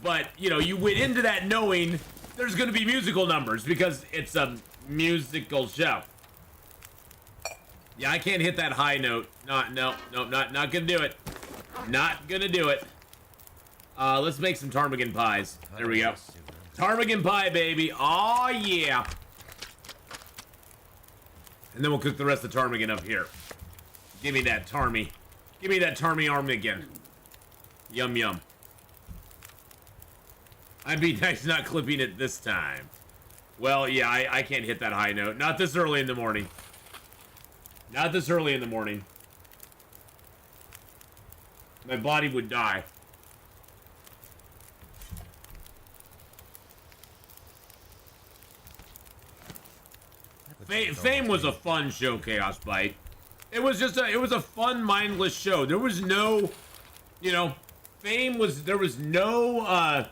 But, you know, you went into that knowing there's gonna be musical numbers because it's a musical show. Yeah, I can't hit that high note. Not gonna do it. Not gonna do it. Let's make some ptarmigan pies. There we go. Tarmigan pie, baby. Aw, yeah. And then we'll cook the rest of the ptarmigan up here. Give me that tarmy. Give me that tarmy armigan. Yum, yum. I'd be nice not clipping it this time. Well, yeah, I can't hit that high note. Not this early in the morning. Not this early in the morning. My body would die. Fame was a fun show, Chaos Bite. It was a fun, mindless show. There was no, you know, there was no,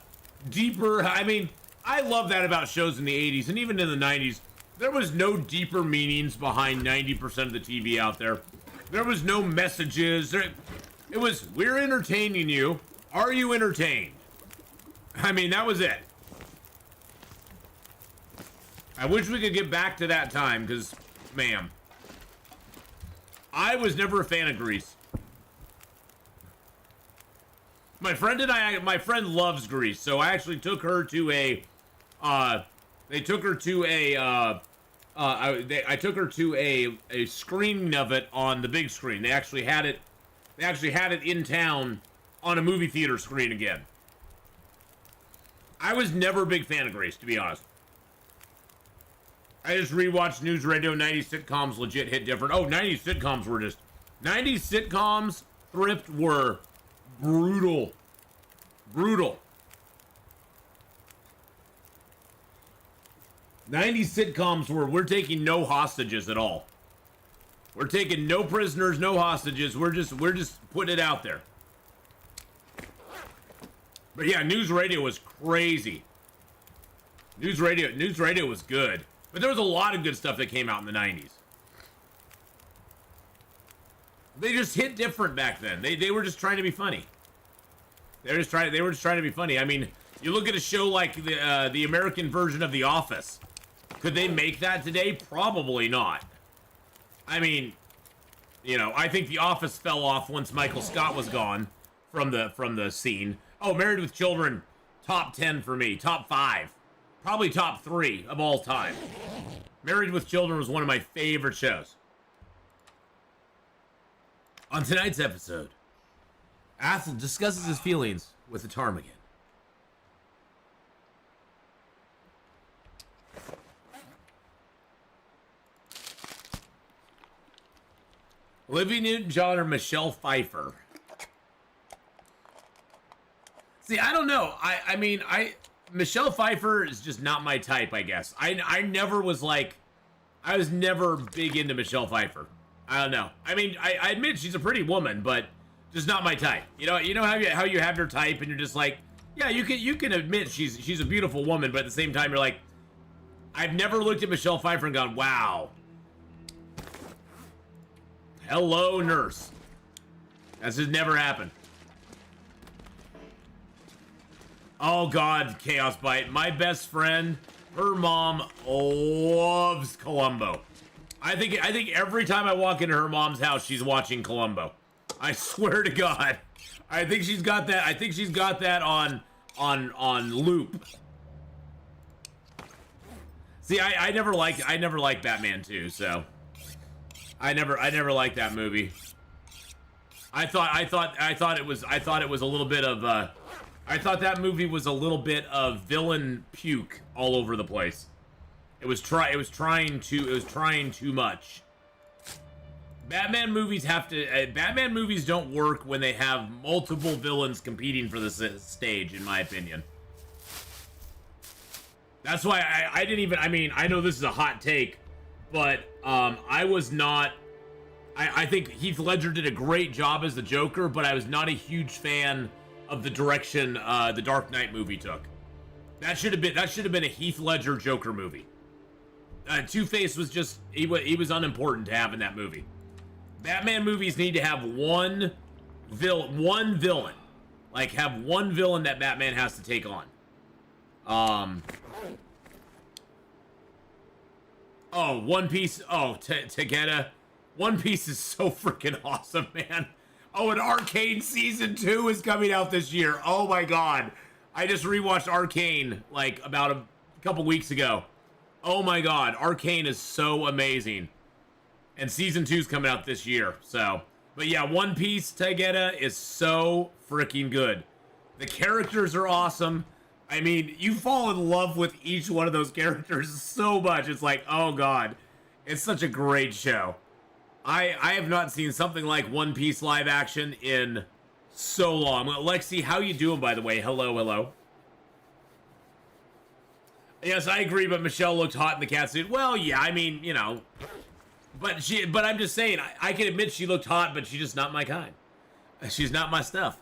deeper, I mean, I love that about shows in the 80s and even in the 90s. There was no deeper meanings behind 90% of the TV out there. There was no messages. It was, we're entertaining you. Are you entertained? I mean, that was it. I wish we could get back to that time, because, ma'am, I was never a fan of Grease. My friend loves Grease, so I actually took her to a, I took her to a screening of it on the big screen. They actually had it in town on a movie theater screen again. I was never a big fan of Grease, to be honest. I just rewatched News Radio. 90s sitcoms legit hit different. Oh, 90s sitcoms were just... 90s sitcoms, Thrift, were brutal. Brutal. 90s sitcoms were, we're taking no hostages at all. We're taking no prisoners, no hostages. We're just putting it out there. But yeah, News Radio was crazy. News Radio was good. But there was a lot of good stuff that came out in the 90s. They just hit different back then. They were just trying to be funny. They were just trying to be funny. I mean, you look at a show like the American version of The Office. Could they make that today? Probably not. I mean, you know, I think The Office fell off once Michael Scott was gone from the scene. Oh, Married with Children, top 10 for me, top 5. Probably top 3 of all time. Married with Children was one of my favorite shows. On tonight's episode, Athel discusses his feelings with the ptarmigan. Olivia Newton-John or Michelle Pfeiffer? See, I don't know. I mean, Michelle Pfeiffer is just not my type, I guess. I never was like, I was never big into Michelle Pfeiffer. I don't know. I mean, I admit she's a pretty woman, but just not my type. You know how you have your type, and you're just like, yeah, you can admit she's a beautiful woman, but at the same time, you're like, I've never looked at Michelle Pfeiffer and gone, wow. Hello, nurse. That's just never happened. Oh God, Chaos Bite. My best friend, her mom loves Columbo. I think every time I walk into her mom's house, she's watching Columbo. I swear to God. I think she's got that on loop. See, I never liked Batman 2, so I never liked that movie. I thought it was a little bit of I thought that movie was a little bit of villain puke all over the place. It was trying too much. Batman movies Batman movies don't work when they have multiple villains competing for the stage, in my opinion. That's why I didn't even, I mean, I know this is a hot take, but I was not, I think Heath Ledger did a great job as the Joker, but I was not a huge fan of the direction the Dark Knight movie took. That should have been a Heath Ledger Joker movie. Two-Face was just, he was unimportant to have in that movie. Batman movies need to have one villain. Like, have one villain that Batman has to take on. Oh, One Piece. Oh, Tegeta. One Piece is so freaking awesome, man. Oh, and Arcane Season 2 is coming out this year. Oh my God. I just rewatched Arcane like about a couple weeks ago. Oh my god, Arcane is so amazing. And season 2's coming out this year, so. But yeah, One Piece, Taigeta, is so freaking good. The characters are awesome. I mean, you fall in love with each one of those characters so much. It's like, oh god. It's such a great show. I have not seen something like One Piece live action in so long. Lexi, how you doing, by the way? Hello, hello. Yes, I agree, but Michelle looked hot in the cat suit. Well, yeah, I mean, you know. But I'm just saying, I can admit she looked hot, but she's just not my kind. She's not my stuff.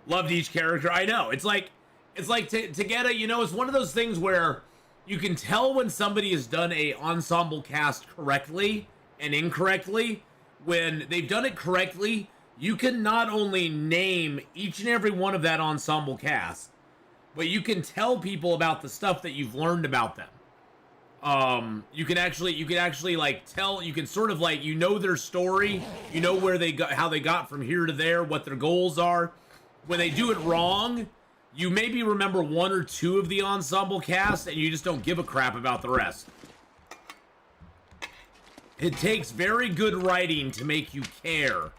Loved each character. I know. It's like Taigeta, you know, it's one of those things where you can tell when somebody has done a ensemble cast correctly and incorrectly. When they've done it correctly, you can not only name each and every one of that ensemble cast, but you can tell people about the stuff that you've learned about them. You can actually like tell, you can sort of like, you know their story, you know where they got, how they got from here to there, what their goals are. When they do it wrong, you maybe remember one or two of the ensemble cast and you just don't give a crap about the rest. It takes very good writing to make you care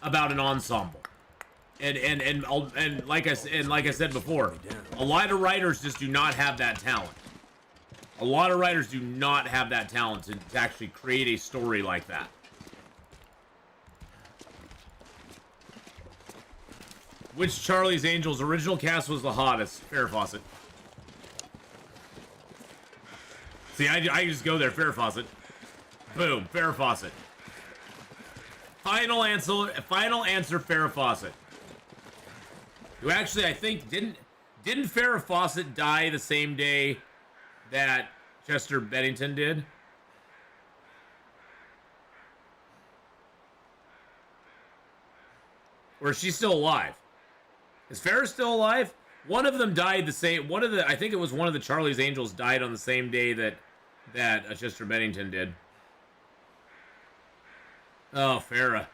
about an ensemble. And like I said before, a lot of writers just do not have that talent. A lot of writers do not have that talent to actually create a story like that. Which Charlie's Angels original cast was the hottest? Farrah Fawcett. See, I just go there, Farrah Fawcett. Boom, Farrah Fawcett. Final answer, Farrah Fawcett. Who actually, I think, didn't Farrah Fawcett die the same day that Chester Bennington did? Or is she still alive? Is Farrah still alive? One of them died the same. I think it was one of the Charlie's Angels died on the same day that Chester Bennington did. Oh, Farrah.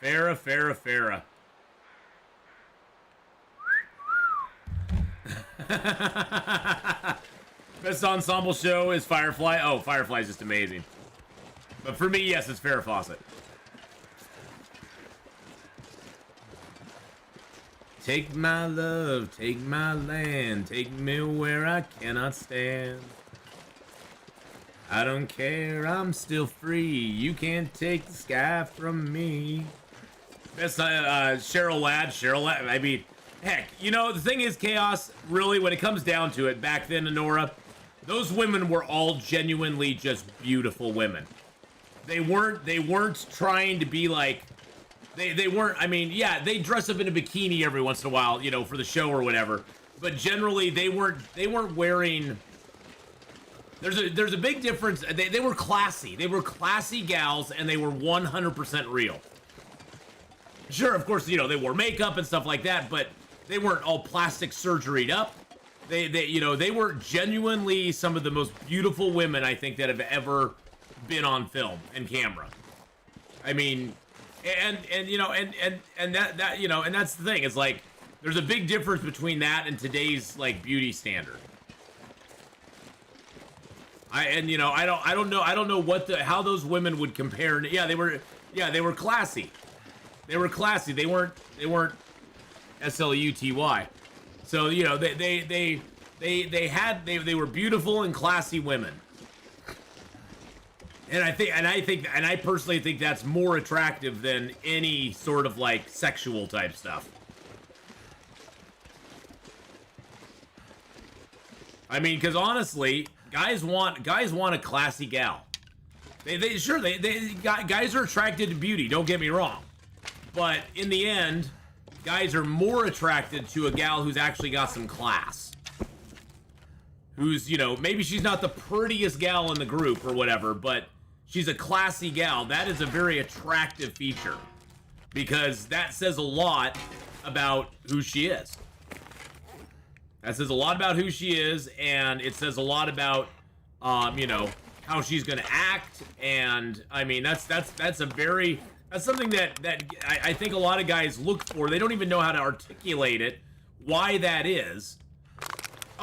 Farrah. Best ensemble show is Firefly. Oh, Firefly's just amazing. But for me, yes, it's Farrah Fawcett. Take my love, take my land, take me where I cannot stand. I don't care, I'm still free. You can't take the sky from me. Best Cheryl Ladd. I mean, heck, you know, the thing is, Chaos, really, when it comes down to it, back then, Honora, those women were all genuinely just beautiful women. They weren't trying to be like, they weren't, I mean, yeah, they dress up in a bikini every once in a while, you know, for the show or whatever. But generally, they weren't wearing, there's a big difference. They were classy. They were classy gals, and they were 100% real. Sure, of course, you know, they wore makeup and stuff like that, but they weren't all plastic surgeryed up. They were genuinely some of the most beautiful women I think that have ever been on film and camera. I mean, and you know, and that you know, and that's the thing. It's like there's a big difference between that and today's like beauty standard. I don't know how those women would compare. Yeah, they were classy. They were classy. They weren't sluty. So, you know, they were beautiful and classy women. And I personally think that's more attractive than any sort of like sexual type stuff. I mean, because honestly, guys want a classy gal. Guys are attracted to beauty. Don't get me wrong, but in the end, guys are more attracted to a gal who's actually got some class. Who's, you know, maybe she's not the prettiest gal in the group or whatever, but she's a classy gal. That is a very attractive feature because that says a lot about who she is. That says a lot about who she is, and it says a lot about, you know, how she's gonna act. And I mean, that's something that I think a lot of guys look for. They don't even know how to articulate it, why that is,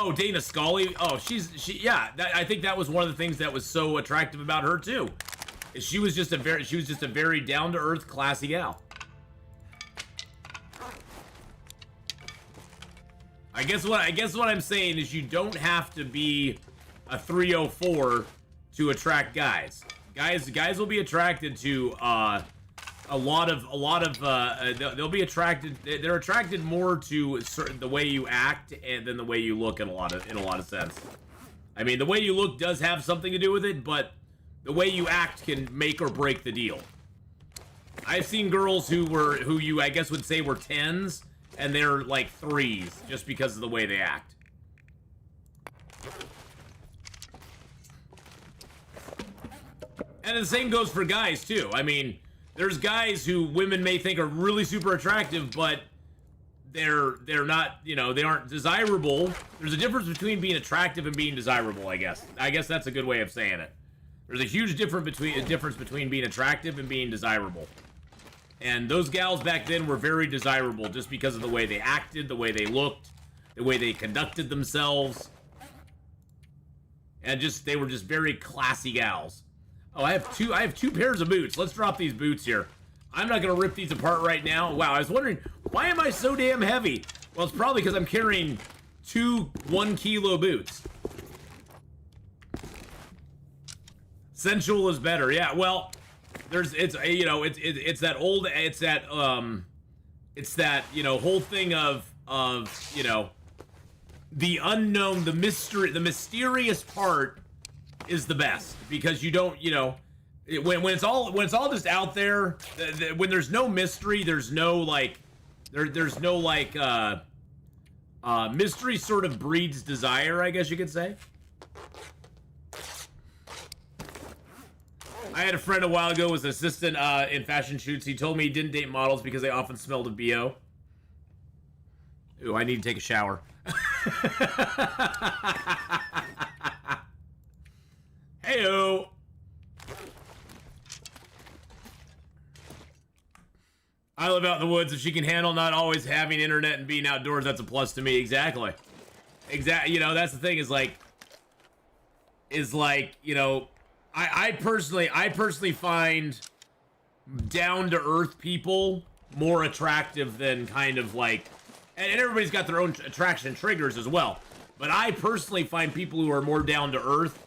Oh, Dana Scully. Oh, yeah. I think that was one of the things that was so attractive about her too. She was just a very down to earth, classy gal. I guess what I'm saying is you don't have to be a 304 to attract guys. Guys will be attracted to they'll be attracted. They're attracted more to the way you act than the way you look in a lot of sense. I mean, the way you look does have something to do with it, but the way you act can make or break the deal. I've seen girls who you I guess would say were 10s, and they're like 3s just because of the way they act. And the same goes for guys too. I mean, there's guys who women may think are really super attractive, but they're not, you know, they aren't desirable. There's a difference between being attractive and being desirable, I guess. I guess that's a good way of saying it. There's a huge difference between being attractive and being desirable. And those gals back then were very desirable just because of the way they acted, the way they looked, the way they conducted themselves. And they were just very classy gals. Oh, I have two pairs of boots. Let's drop these boots here. I'm not gonna rip these apart right now. Wow, I was wondering, why am I so damn heavy? Well, it's probably because I'm carrying 2 1-kilo boots. Sensual is better. Yeah, well, it's that whole thing of the unknown, the mystery, the mysterious part is the best, because you don't, when it's all just out there, when there's no mystery, there's no mystery sort of breeds desire, I guess you could say. I had a friend a while ago who was an assistant in fashion shoots. He told me he didn't date models because they often smelled of BO. Ooh, I need to take a shower. Heyo. I live out in the woods. If she can handle not always having internet and being outdoors, that's a plus to me. Exactly. That's the thing. I personally find down to earth people more attractive than kind of like, and everybody's got their own attraction triggers as well. But I personally find people who are more down to earth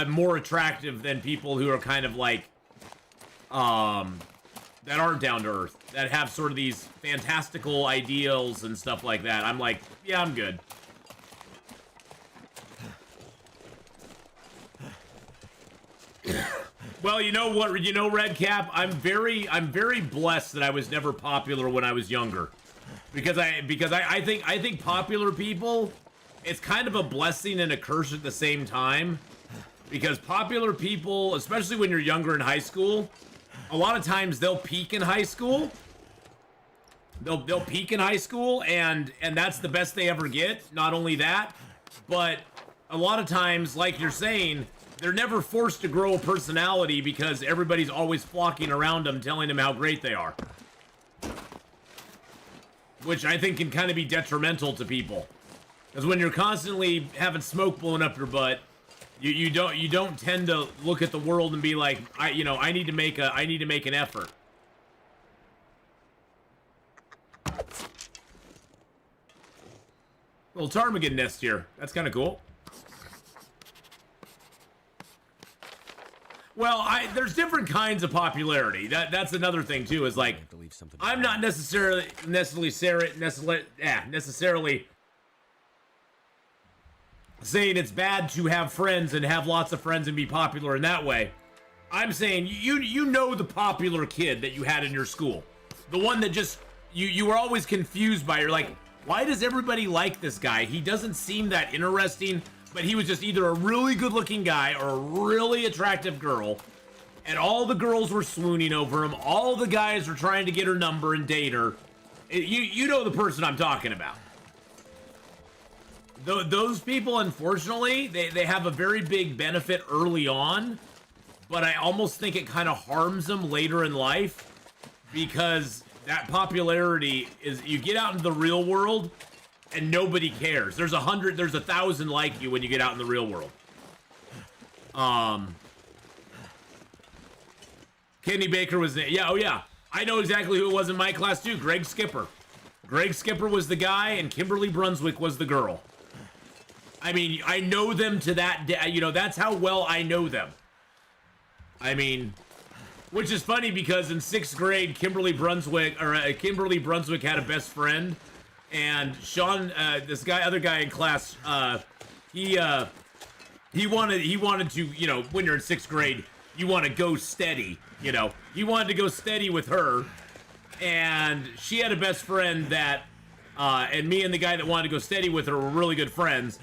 more attractive than people who are kind of like, that aren't down to earth, that have sort of these fantastical ideals and stuff like that. I'm like, yeah, I'm good. Well, you know what? Red Cap, I'm very blessed that I was never popular when I was younger, because I think popular people, it's kind of a blessing and a curse at the same time, because popular people, especially when you're younger in high school, a lot of times they'll peak in high school. They'll peak in high school, and that's the best they ever get. Not only that, but a lot of times, like you're saying, they're never forced to grow a personality because everybody's always flocking around them, telling them how great they are. Which I think can kind of be detrimental to people. Because when you're constantly having smoke blowing up your butt, you don't tend to look at the world and be like, I need to make an effort. Little ptarmigan nest here. That's kind of cool. Well, there's different kinds of popularity. That's another thing too. Is like, I'm not necessarily saying it's bad to have friends and have lots of friends and be popular in that way. I'm saying you know the popular kid that you had in your school, the one that just you were always confused by. You're like, why does everybody like this guy? He doesn't seem that interesting. But he was just either a really good-looking guy or a really attractive girl, and all the girls were swooning over him. All the guys were trying to get her number and date her. You know the person I'm talking about. Those people, unfortunately, they have a very big benefit early on, but I almost think it kind of harms them later in life, because that popularity is, you get out into the real world, and nobody cares. There's 100, there's 1,000 like you when you get out in the real world. Kenny Baker was, yeah, oh yeah. I know exactly who it was in my class too, Greg Skipper. Greg Skipper was the guy, and Kimberly Brunswick was the girl. I mean, I know them to that day, you know, that's how well I know them. I mean, which is funny because in 6th grade, Kimberly Brunswick had a best friend, and Sean, this guy, other guy in class, he wanted to, you know, when you're in 6th grade, you want to go steady, you know. He wanted to go steady with her, and she had a best friend that, and me and the guy that wanted to go steady with her were really good friends,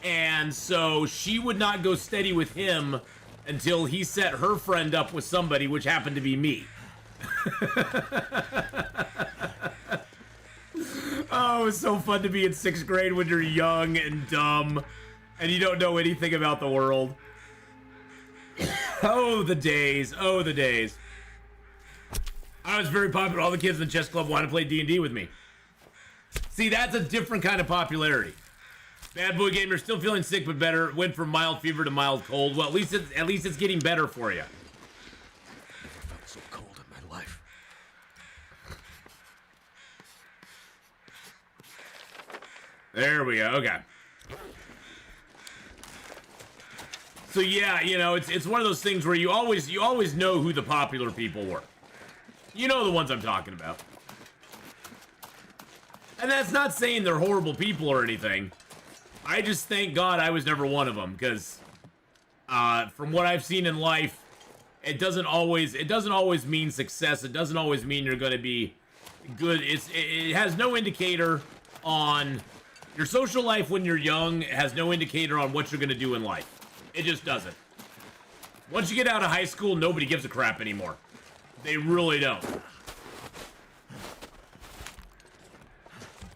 and so she would not go steady with him until he set her friend up with somebody, which happened to be me. Oh, it was so fun to be in 6th grade when you're young and dumb, and you don't know anything about the world. Oh, the days. Oh, the days. I was very popular. All the kids in the chess club wanted to play D&D with me. See, that's a different kind of popularity. Bad Boy Gamer still feeling sick but better. Went from mild fever to mild cold. Well, at least it's getting better for you.
I felt so cold in my life.
There we go. Okay. So yeah, you know, it's one of those things where you always know who the popular people were. You know the ones I'm talking about. And that's not saying they're horrible people or anything. I just thank God I was never one of them, because from what I've seen in life, it doesn't always mean success. It doesn't always mean you're going to be good. It has no indicator on your social life when you're young. It has no indicator on what you're going to do in life. It just doesn't. Once you get out of high school, nobody gives a crap anymore. They really don't.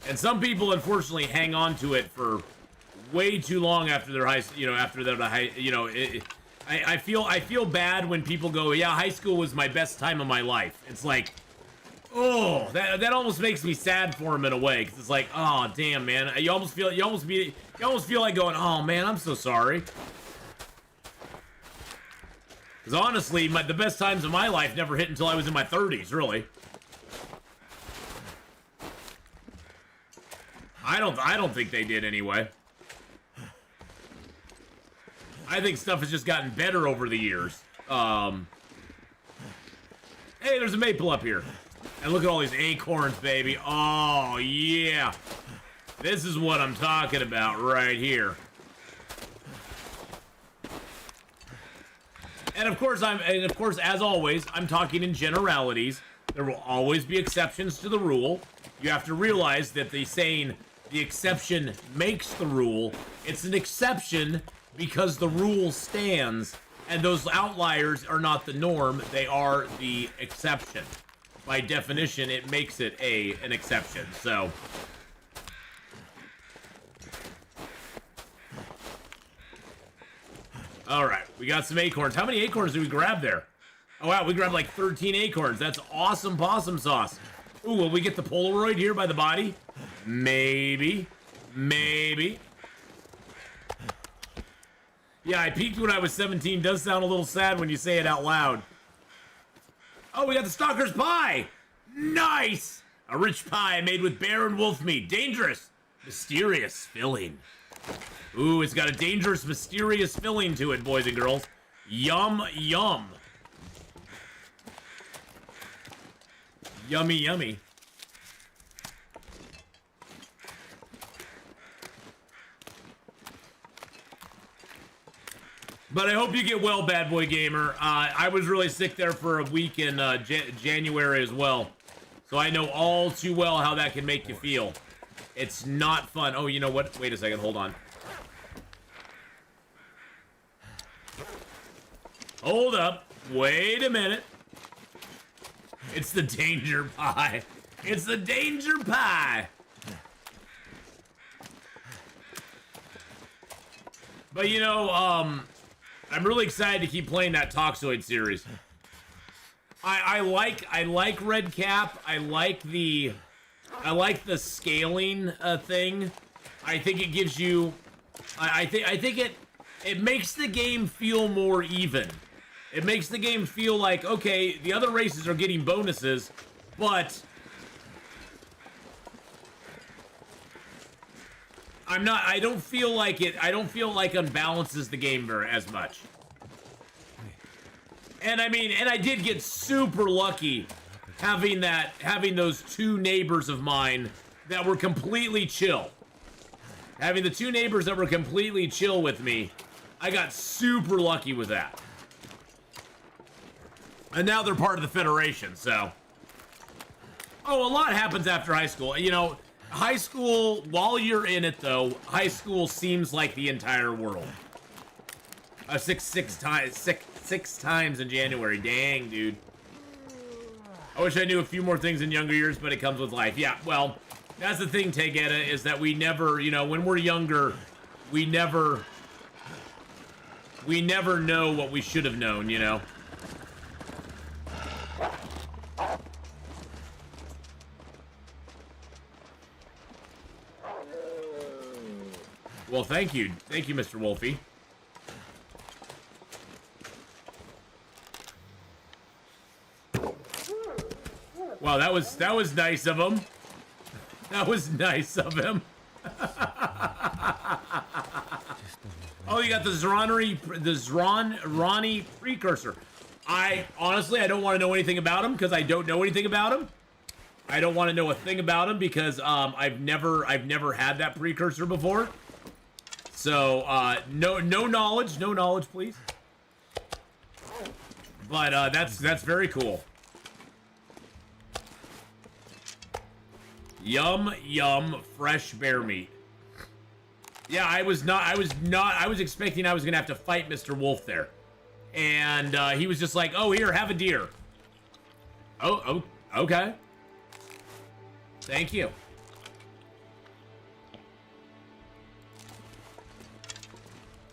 And some people, unfortunately, hang on to it for way too long after their I feel bad when people go, yeah, high school was my best time of my life. It's like, oh, that almost makes me sad for them in a way, because it's like, oh, damn, man. You almost feel like going, oh, man, I'm so sorry. Because honestly, the best times of my life never hit until I was in my 30s, really. I don't think they did anyway. I think stuff has just gotten better over the years. Hey, there's a maple up here. And look at all these acorns, baby. Oh, yeah. This is what I'm talking about right here. And of course, as always, I'm talking in generalities. There will always be exceptions to the rule. You have to realize that the saying, the exception makes the rule. It's an exception because the rule stands, and those outliers are not the norm, they are the exception. By definition, it makes it an exception, so. Alright, we got some acorns. How many acorns did we grab there? Oh wow, we grabbed like 13 acorns. That's awesome possum sauce. Ooh, will we get the Polaroid here by the body? Maybe. Maybe. Yeah, I peaked when I was 17. Does sound a little sad when you say it out loud. Oh, we got the Stalker's pie! Nice! A rich pie made with bear and wolf meat. Dangerous. Mysterious filling. Ooh, it's got a dangerous, mysterious filling to it, boys and girls. Yum, yum. Yummy, yummy. But I hope you get well, Bad Boy Gamer. I was really sick there for a week in January as well. So I know all too well how that can make you feel. It's not fun. Oh, you know what? Wait a second. Hold on. Hold up. Wait a minute. It's the danger pie. It's the danger pie. But you know, I'm really excited to keep playing that Toxoid series. I like Red Cap. I like the I like the scaling thing. I think it gives you... I think it makes the game feel more even. It makes the game feel like, okay, the other races are getting bonuses, but I don't feel like unbalances the game as much. And I mean, and I did get super lucky having those two neighbors of mine that were completely chill. Having the two neighbors that were completely chill with me, I got super lucky with that. And now they're part of the Federation, so. Oh, a lot happens after high school. You know, high school, while you're in it, though, high school seems like the entire world. Six times in January. Dang, dude. I wish I knew a few more things in younger years, but it comes with life. Yeah, well, that's the thing, Tegeta, is that we never, you know, when we're younger, we never know what we should have known, you know? Well, thank you. Thank you, Mr. Wolfie. Wow, that was nice of him. That was nice of him. Oh, you got the Ronnie precursor. I honestly don't want to know anything about him because I don't know anything about him. I don't want to know a thing about him because I've never had that precursor before. So no knowledge, please. But that's very cool. Yum, fresh bear meat. Yeah, I was expecting I was gonna have to fight Mr. Wolf there. And he was just like, oh, here, have a deer. Oh, okay. Thank you.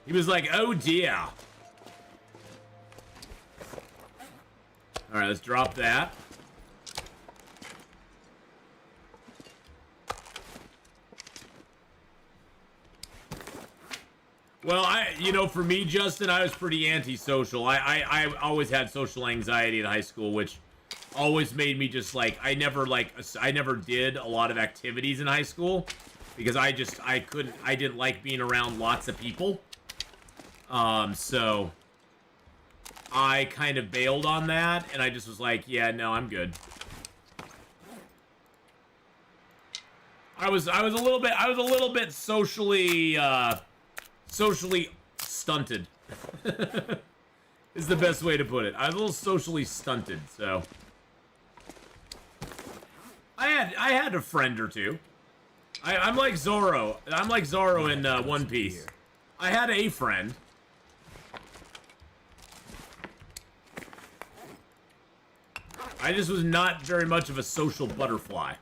He was like, oh dear. Alright, let's drop that. Well, for me, Justin, I was pretty antisocial. I always had social anxiety in high school, which always made me just like, I never did a lot of activities in high school because I didn't like being around lots of people. So I kind of bailed on that, and I just was like, yeah, no, I'm good. I was a little bit socially stunted. Is the best way to put it. I was a little socially stunted, so I had a friend or two. I'm like Zoro. I'm like Zoro in One Piece. I had a friend. I just was not very much of a social butterfly.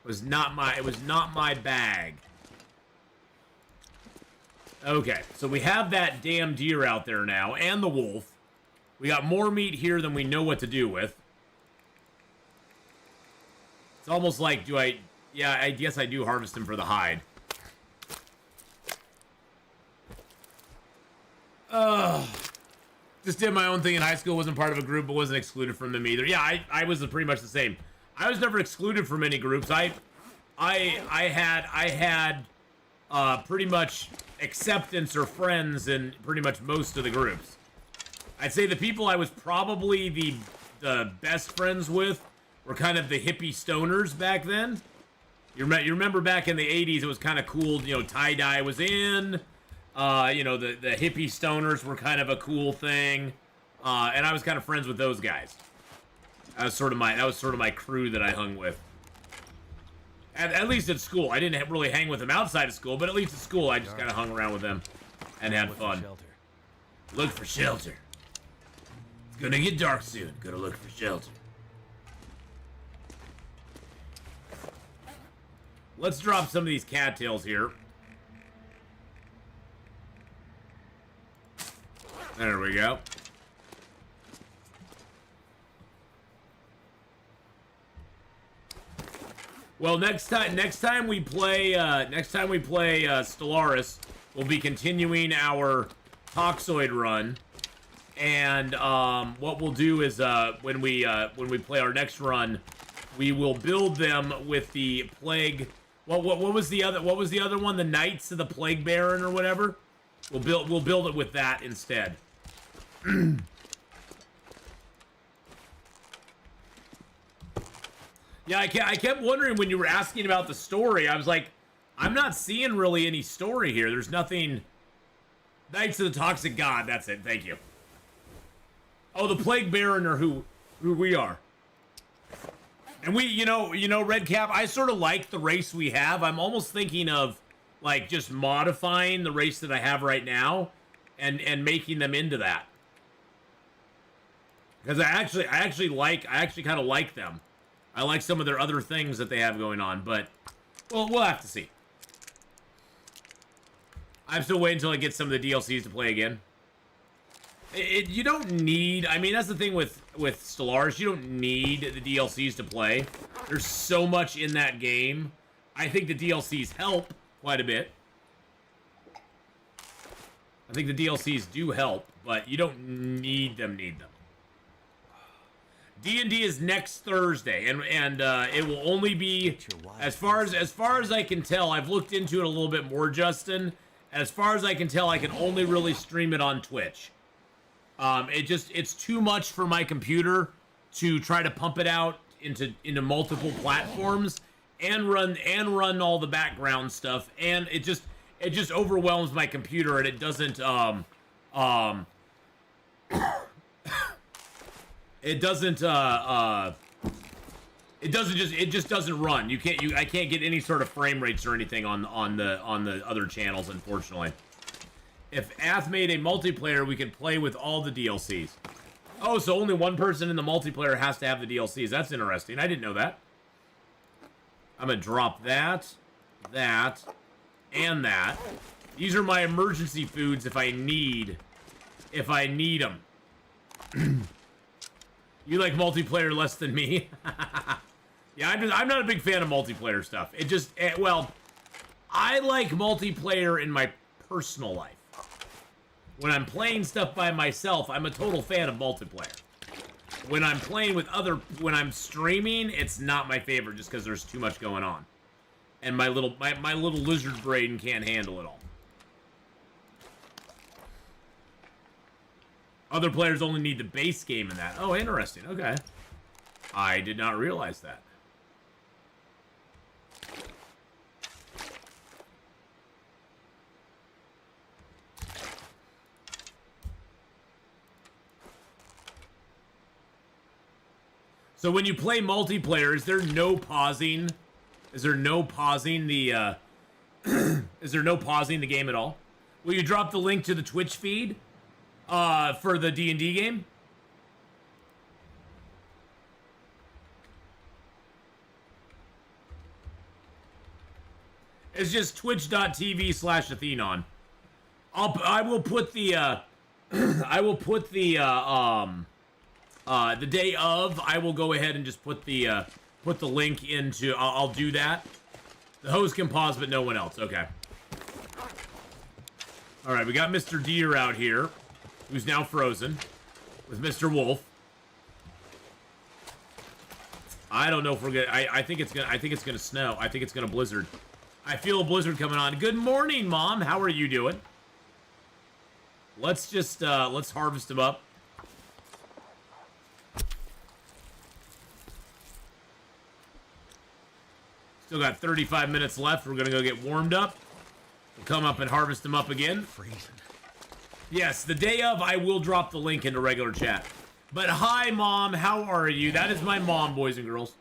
It was not my bag. Okay, so we have that damn deer out there now, and the wolf. We got more meat here than we know what to do with. It's almost like, yeah, I guess I do harvest him for the hide. Just did my own thing in high school, wasn't part of a group, but wasn't excluded from them either. Yeah, I was pretty much the same. I was never excluded from any groups. I had pretty much acceptance or friends in pretty much most of the groups. I'd say the people I was probably the best friends with were kind of the hippie stoners back then. You remember back in the 80s, it was kind of cool, you know, tie-dye was in. The hippie stoners were kind of a cool thing. And I was kind of friends with those guys. That was sort of my crew that I hung with. At least at school. I didn't really hang with them outside of school, but at least at school I just kind of hung around with them and had fun. Look for shelter. It's gonna get dark soon. Gotta look for shelter. Let's drop some of these cattails here. There we go. Well, next time we play Stellaris, we'll be continuing our Toxoid run, and what we'll do is when we play our next run, we will build them with the plague. What was the other one? The Knights of the Plague Baron or whatever. We'll build it with that instead. Yeah, I kept wondering when you were asking about the story. I was like, I'm not seeing really any story here. There's nothing. Knights of the Toxic God. That's it. Thank you. Oh, the Plague Baron are who we are. And we, you know, Red Cap, I sort of like the race we have. I'm almost thinking of, like, just modifying the race that I have right now and making them into that. Because I actually kind of like them. I like some of their other things that they have going on, but, well, we'll have to see. I'm still waiting until I get some of the DLCs to play again. You don't need, I mean, that's the thing with Stellaris, you don't need the DLCs to play. There's so much in that game. I think the DLCs help quite a bit. I think the DLCs do help, but you don't need them. D&D is next Thursday, and it will only be, as far as I can tell, I've looked into it a little bit more, Justin. As far as I can tell, I can only really stream it on Twitch. It's too much for my computer to try to pump it out into multiple platforms and run all the background stuff, and it just overwhelms my computer, and it doesn't it just doesn't run. I can't get any sort of frame rates or anything on the other channels, unfortunately. If Ath made a multiplayer, we could play with all the DLCs. Oh, so only one person in the multiplayer has to have the DLCs. That's interesting. I didn't know that. I'm gonna drop that, and that. These are my emergency foods if I need them. You like multiplayer less than me? Yeah, I'm not a big fan of multiplayer stuff. Well, I like multiplayer in my personal life. When I'm playing stuff by myself, I'm a total fan of multiplayer. When I'm playing with when I'm streaming, it's not my favorite just because there's too much going on. And my little lizard brain can't handle it all. Other players only need the base game in that. Oh, interesting. Okay. I did not realize that. So when you play multiplayer, is there no pausing? Is there no pausing the is there no pausing the game at all? Will you drop the link to the Twitch feed for the D&D game? It's just twitch.tv/Atheenon. I will put the the day of, I will go ahead and just put the link into, I'll do that. The host can pause, but no one else. Okay. All right, we got Mr. Deer out here, who's now frozen, with Mr. Wolf. I don't know if we're gonna. I think it's gonna snow. I think it's gonna blizzard. I feel a blizzard coming on. Good morning, Mom. How are you doing? Let's just let's harvest them up. Still got 35 minutes left. We're gonna go get warmed up. We'll come up and harvest them up again.
Freezing.
Yes, the day of, I will drop the link into regular chat. But hi, Mom. How are you? That is my mom, boys and girls.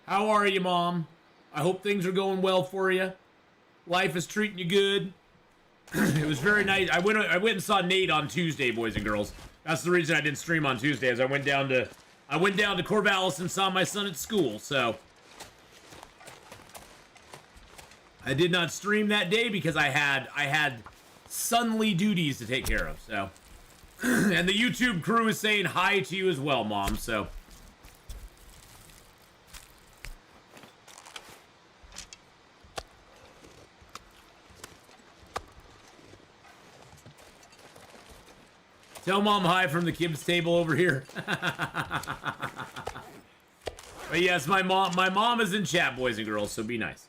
How are you, Mom? I hope things are going well for you. Life is treating you good. It was very nice. I went and saw Nate on Tuesday, boys and girls. That's the reason I didn't stream on Tuesday, as I went down to Corvallis and saw my son at school. So I did not stream that day because I had sonly duties to take care of. So, and the YouTube crew is saying hi to you as well, Mom. So. Tell mom hi from the kids table over here. But yes, my mom is in chat, boys and girls, so be nice.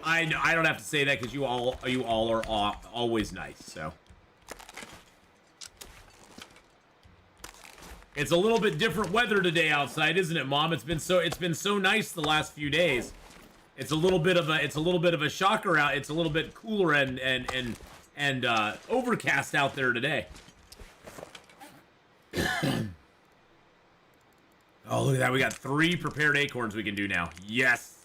I don't have to say that because you all are always nice, so. It's a little bit different weather today outside, isn't it, Mom? It's been so nice the last few days. It's a little bit of a shocker out. It's a little bit cooler and overcast out there today. Oh, look at that. We got 3 prepared acorns we can do now. Yes.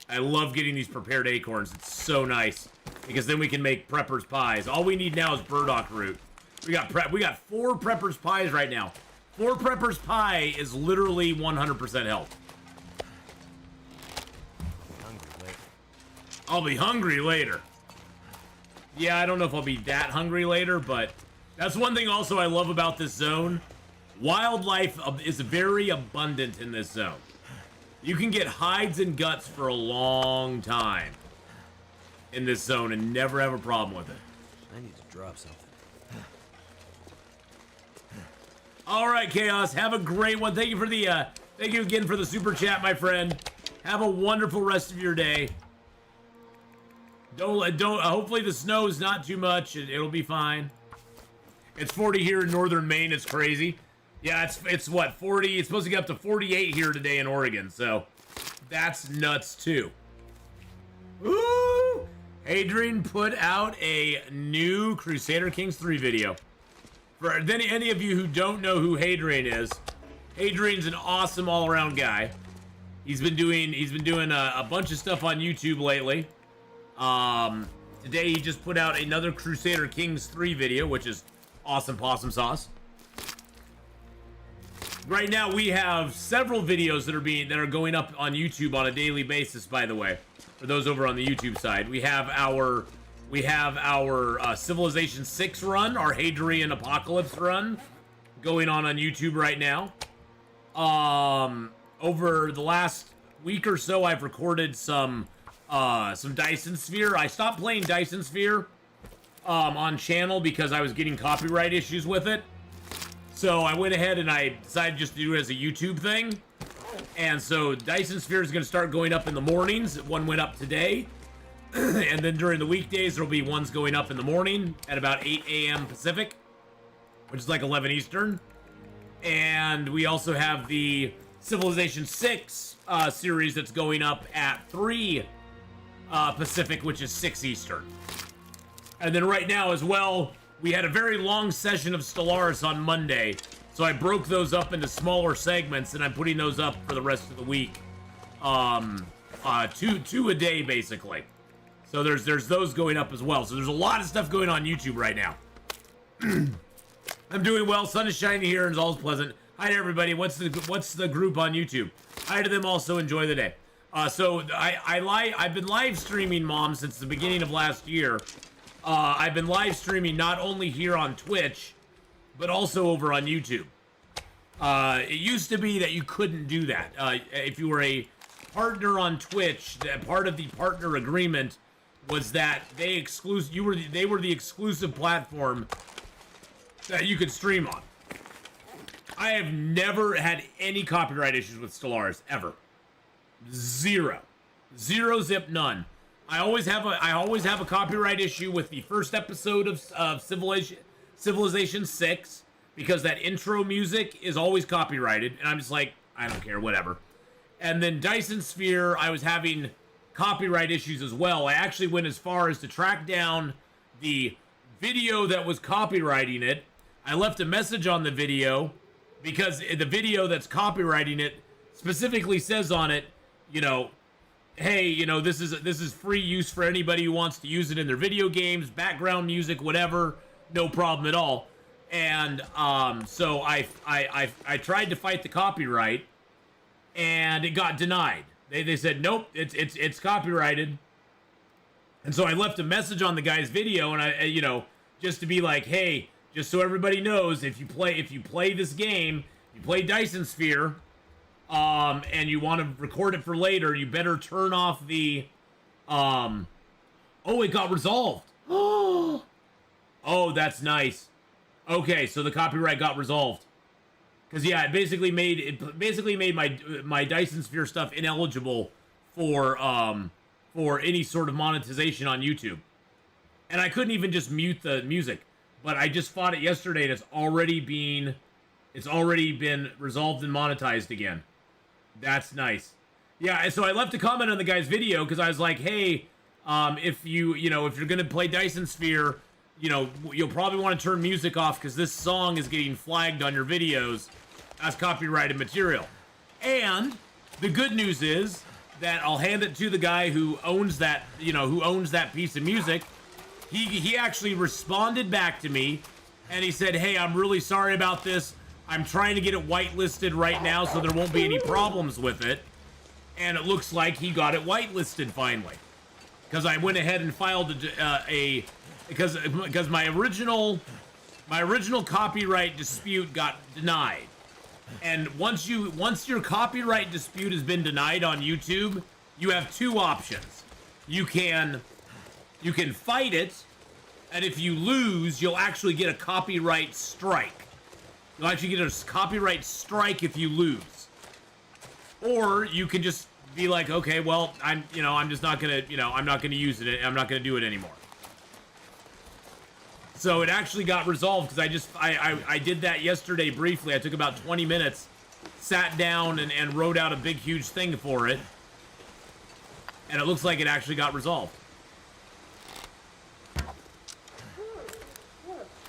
I love getting these prepared acorns. It's so nice. Because then we can make prepper's pies. All we need now is burdock root. We got 4 prepper's pies right now. 4 prepper's pie is literally 100% health. I'll be hungry later. Yeah, I don't know if I'll be that hungry later, but that's one thing also I love about this zone. Wildlife is very abundant in this zone. You can get hides and guts for a long time in this zone and never have a problem with it.
I need to drop something.
All right, Chaos, have a great one. Thank you again for the super chat, my friend. Have a wonderful rest of your day. Hopefully the snow is not too much. It'll be fine. It's 40 here in northern Maine. It's crazy. Yeah, it's what, 40? It's supposed to get up to 48 here today in Oregon, so that's nuts too. Woo! Hadrian put out a new Crusader Kings 3 video. For any of you who don't know who Hadrian is, Hadrian's an awesome all-around guy. He's been doing a bunch of stuff on YouTube lately. Today he just put out another Crusader Kings 3 video, which is awesome possum sauce. Right now we have several videos that are going up on YouTube on a daily basis, by the way. For those over on the YouTube side, we have our Civilization 6 run, our Hadrian Apocalypse run, going on YouTube right now. Over the last week or so, I've recorded some Dyson Sphere. I stopped playing Dyson Sphere on channel because I was getting copyright issues with it. So I went ahead and I decided just to do it as a YouTube thing. And so Dyson Sphere is going to start going up in the mornings. One went up today. And then during the weekdays, there'll be ones going up in the morning at about 8 a.m. Pacific, which is like 11 Eastern. And we also have the Civilization 6 series that's going up at 3 Pacific, which is 6 Eastern. And then right now as well, we had a very long session of Stellaris on Monday, so I broke those up into smaller segments, and I'm putting those up for the rest of the week. Two a day, basically. So there's those going up as well. So there's a lot of stuff going on YouTube right now. I'm doing well. Sun is shining here, and it's always pleasant. Hi to everybody. What's the group on YouTube? Hi to them also. Enjoy the day. So I've been live streaming, Mom, since the beginning of last year. I've been live streaming not only here on Twitch, but also over on YouTube. It used to be that you couldn't do that. If you were a partner on Twitch, that part of the partner agreement was that they were the exclusive platform that you could stream on. I have never had any copyright issues with Stellaris ever. Zero, zip, none. I always have a copyright issue with the first episode of Civilization 6 because that intro music is always copyrighted, and I'm just like, I don't care, whatever. And then Dyson Sphere, I was having copyright issues as well. I actually went as far as to track down the video that was copywriting it. I left a message on the video because the video that's copywriting it specifically says on it, you know, hey, you know, this is free use for anybody who wants to use it in their video games, background music, whatever, no problem at all. And so I tried to fight the copyright, and it got denied. They said nope, it's copyrighted. And so I left a message on the guy's video, and I, you know, just to be like, hey, just so everybody knows, if you play this game, you play Dyson Sphere, and you want to record it for later, you better turn off the, oh, it got resolved. Oh, that's nice. Okay, so the copyright got resolved. Because yeah, it basically made my Dyson Sphere stuff ineligible for any sort of monetization on YouTube. And I couldn't even just mute the music. But I just fought it yesterday, and it's already been resolved and monetized again. That's nice. Yeah, so I left a comment on the guy's video because I was like, hey, if you're gonna play Dyson Sphere, you'll probably want to turn music off because this song is getting flagged on your videos as copyrighted material. And the good news is that I'll hand it to the guy who owns that, piece of music. He actually responded back to me, and he said, hey, I'm really sorry about this. I'm trying to get it whitelisted right now so there won't be any problems with it. And it looks like he got it whitelisted finally. Because I went ahead and filed because my original copyright dispute got denied. And once your copyright dispute has been denied on YouTube, you have two options. You can fight it, and if you lose, you'll actually get a copyright strike. You'll actually get a copyright strike if you lose. Or you can just be like, okay, well, I'm just not gonna, I'm not gonna use it. I'm not gonna do it anymore. So it actually got resolved because I did that yesterday briefly. I took about 20 minutes, sat down and wrote out a big, huge thing for it. And it looks like it actually got resolved.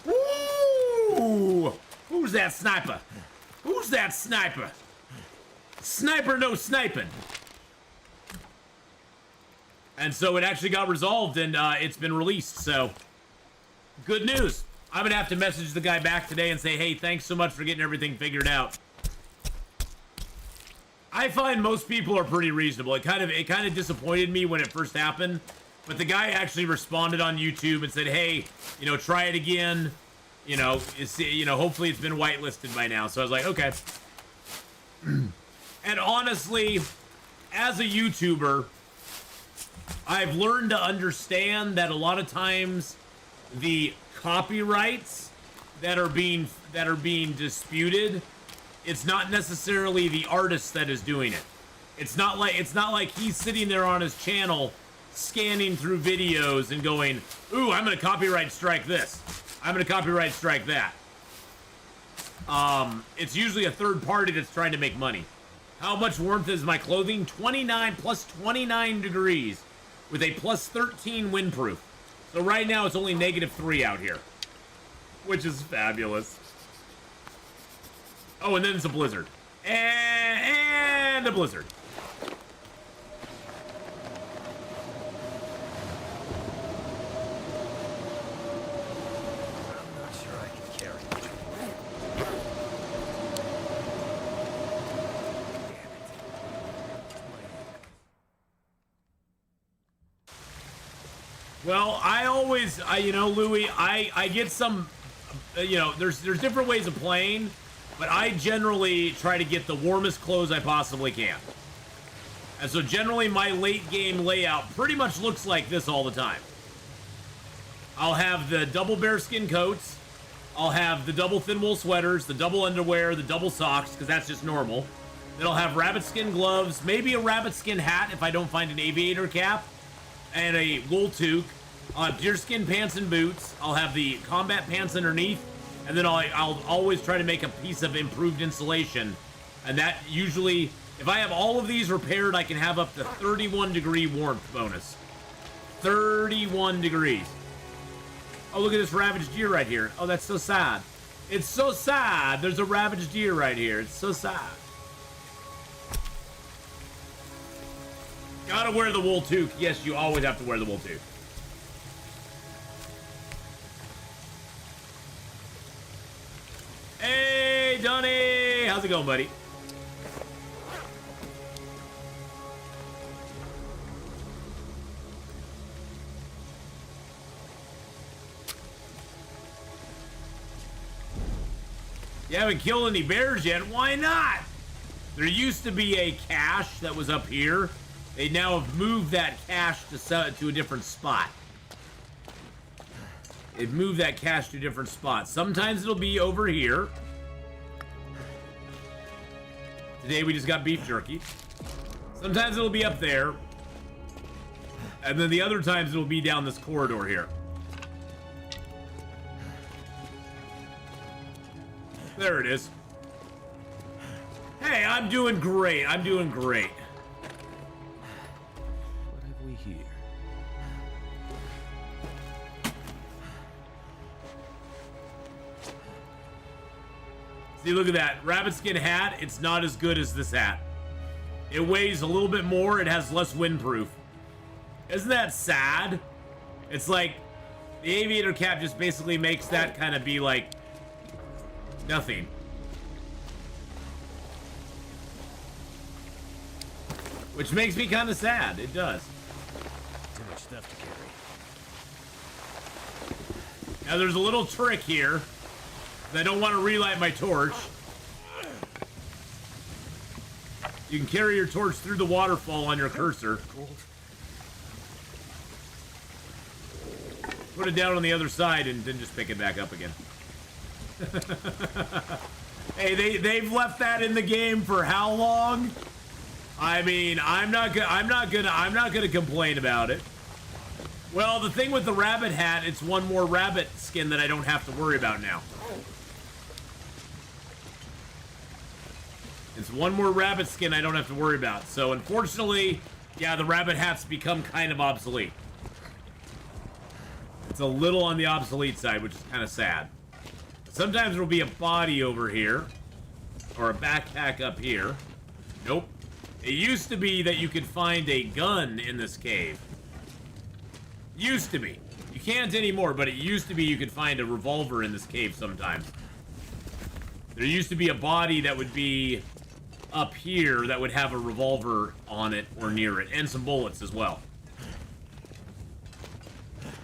Ooh! Who's that sniper? Who's that sniper? Sniper no sniping. And so it actually got resolved, and it's been released, so good news. I'm gonna have to message the guy back today and say, hey, thanks so much for getting everything figured out. I find most people are pretty reasonable. It kind of disappointed me when it first happened, but the guy actually responded on YouTube and said, hey, try it again. Hopefully it's been whitelisted by now. So I was like, okay. And honestly, as a YouTuber, I've learned to understand that a lot of times the copyrights that are being disputed, it's not necessarily the artist that is doing it. It's not like he's sitting there on his channel scanning through videos and going, ooh, I'm gonna copyright strike this. I'm gonna copyright strike that. It's usually a third party that's trying to make money. How much warmth is my clothing? 29 plus 29 degrees with a plus 13 windproof. So right now it's only -3 out here, which is fabulous. Oh, and then it's a blizzard. And a blizzard.
I'm not sure I can carry it.
Well, Louis, I get some, there's different ways of playing, but I generally try to get the warmest clothes I possibly can. And so generally my late game layout pretty much looks like this all the time. I'll have the double bearskin coats, I'll have the double thin wool sweaters, the double underwear, the double socks, because that's just normal. Then I'll have rabbit skin gloves, maybe a rabbit skin hat if I don't find an aviator cap, and a wool toque. I'll have deerskin pants and boots. I'll have the combat pants underneath, and then I'll always try to make a piece of improved insulation. And that usually, if I have all of these repaired, I can have up to 31 degree warmth bonus. 31 degrees. Oh, look at this ravaged deer right here. Oh, that's so sad. It's so sad. There's a ravaged deer right here. It's so sad. Gotta wear the wool toque. Yes, you always have to wear the wool toque. Hey, Donnie! How's it going, buddy? You haven't killed any bears yet? Why not? There used to be a cache that was up here. They now have moved that cache to a different spot. it moved that cache to different spots. Sometimes it'll be over here. Today we just got beef jerky. Sometimes it'll be up there. And then the other times it'll be down this corridor here. There it is. Hey, I'm doing great. I'm doing great.
What have we here?
See, look at that. Rabbit skin hat. It's not as good as this hat. It weighs a little bit more. It has less windproof. Isn't that sad? It's like the aviator cap just basically makes that kind of be like nothing. Which makes me kind of sad. It does.
Too much stuff to carry.
Now there's a little trick here. I don't want to relight my torch. You can carry your torch through the waterfall on your cursor. Put it down on the other side and then just pick it back up again. Hey, they've left that in the game for how long? I mean, I'm not gonna complain about it. Well, the thing with the rabbit hat, it's one more rabbit skin that I don't have to worry about now. It's one more rabbit skin I don't have to worry about. So unfortunately, yeah, the rabbit hat's become kind of obsolete. It's a little on the obsolete side, which is kind of sad. Sometimes there'll be a body over here, or a backpack up here. Nope. It used to be that you could find a gun in this cave. Used to be. You can't anymore, but it used to be you could find a revolver in this cave sometimes. There used to be a body that would be up here that would have a revolver on it or near it, and some bullets as well.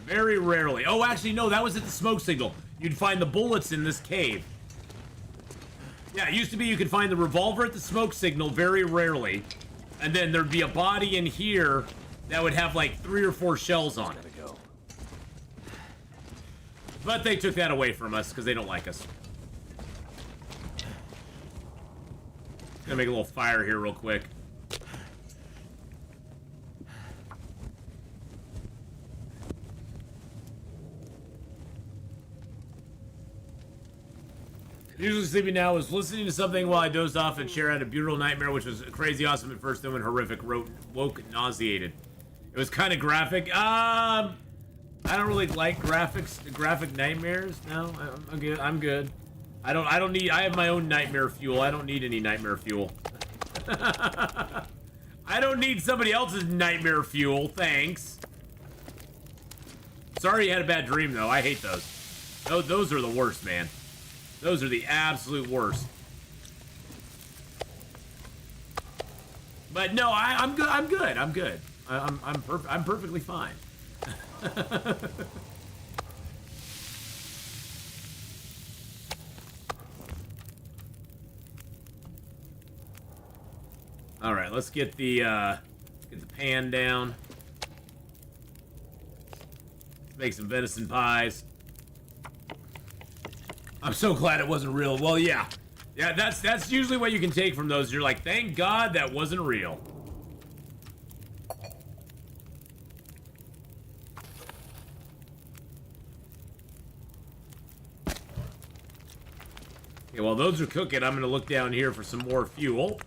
Very rarely. Oh, actually, no, that was at the smoke signal. You'd find the bullets in this cave. Yeah, it used to be you could find the revolver at the smoke signal very rarely, and then there'd be a body in here that would have like 3 or 4 shells on it.
Gotta go.
But they took that away from us because they don't like us. Gonna make a little fire here real quick. Usually sleeping now. Was listening to something while I dozed off and Cher had a beautiful nightmare, which was crazy awesome at first, then when horrific, woke nauseated. It was kind of graphic. I don't really like graphic nightmares. No, I'm good. I'm good. I don't need. I have my own nightmare fuel. I don't need any nightmare fuel. I don't need somebody else's nightmare fuel. Thanks. Sorry you had a bad dream though. I hate those. Those are the worst, man. Those are the absolute worst. But no, I'm good. I'm good. I'm good. I'm perfectly fine. All right, let's get the pan down. Let's make some venison pies. I'm so glad it wasn't real. Well, yeah. Yeah, that's usually what you can take from those. You're like, thank God that wasn't real. Okay, while those are cooking, I'm going to look down here for some more fuel.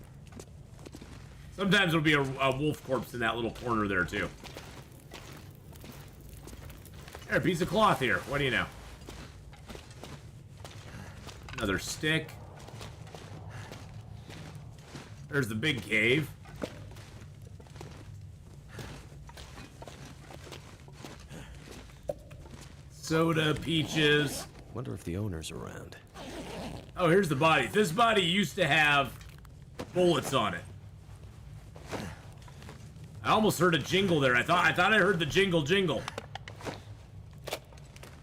Sometimes there'll be a wolf corpse in that little corner there, too. There, a piece of cloth here. What do you know? Another stick. There's the big cave. Soda, peaches.
Wonder if the owner's around.
Oh, here's the body. This body used to have bullets on it. I almost heard a jingle there. I thought I heard the jingle.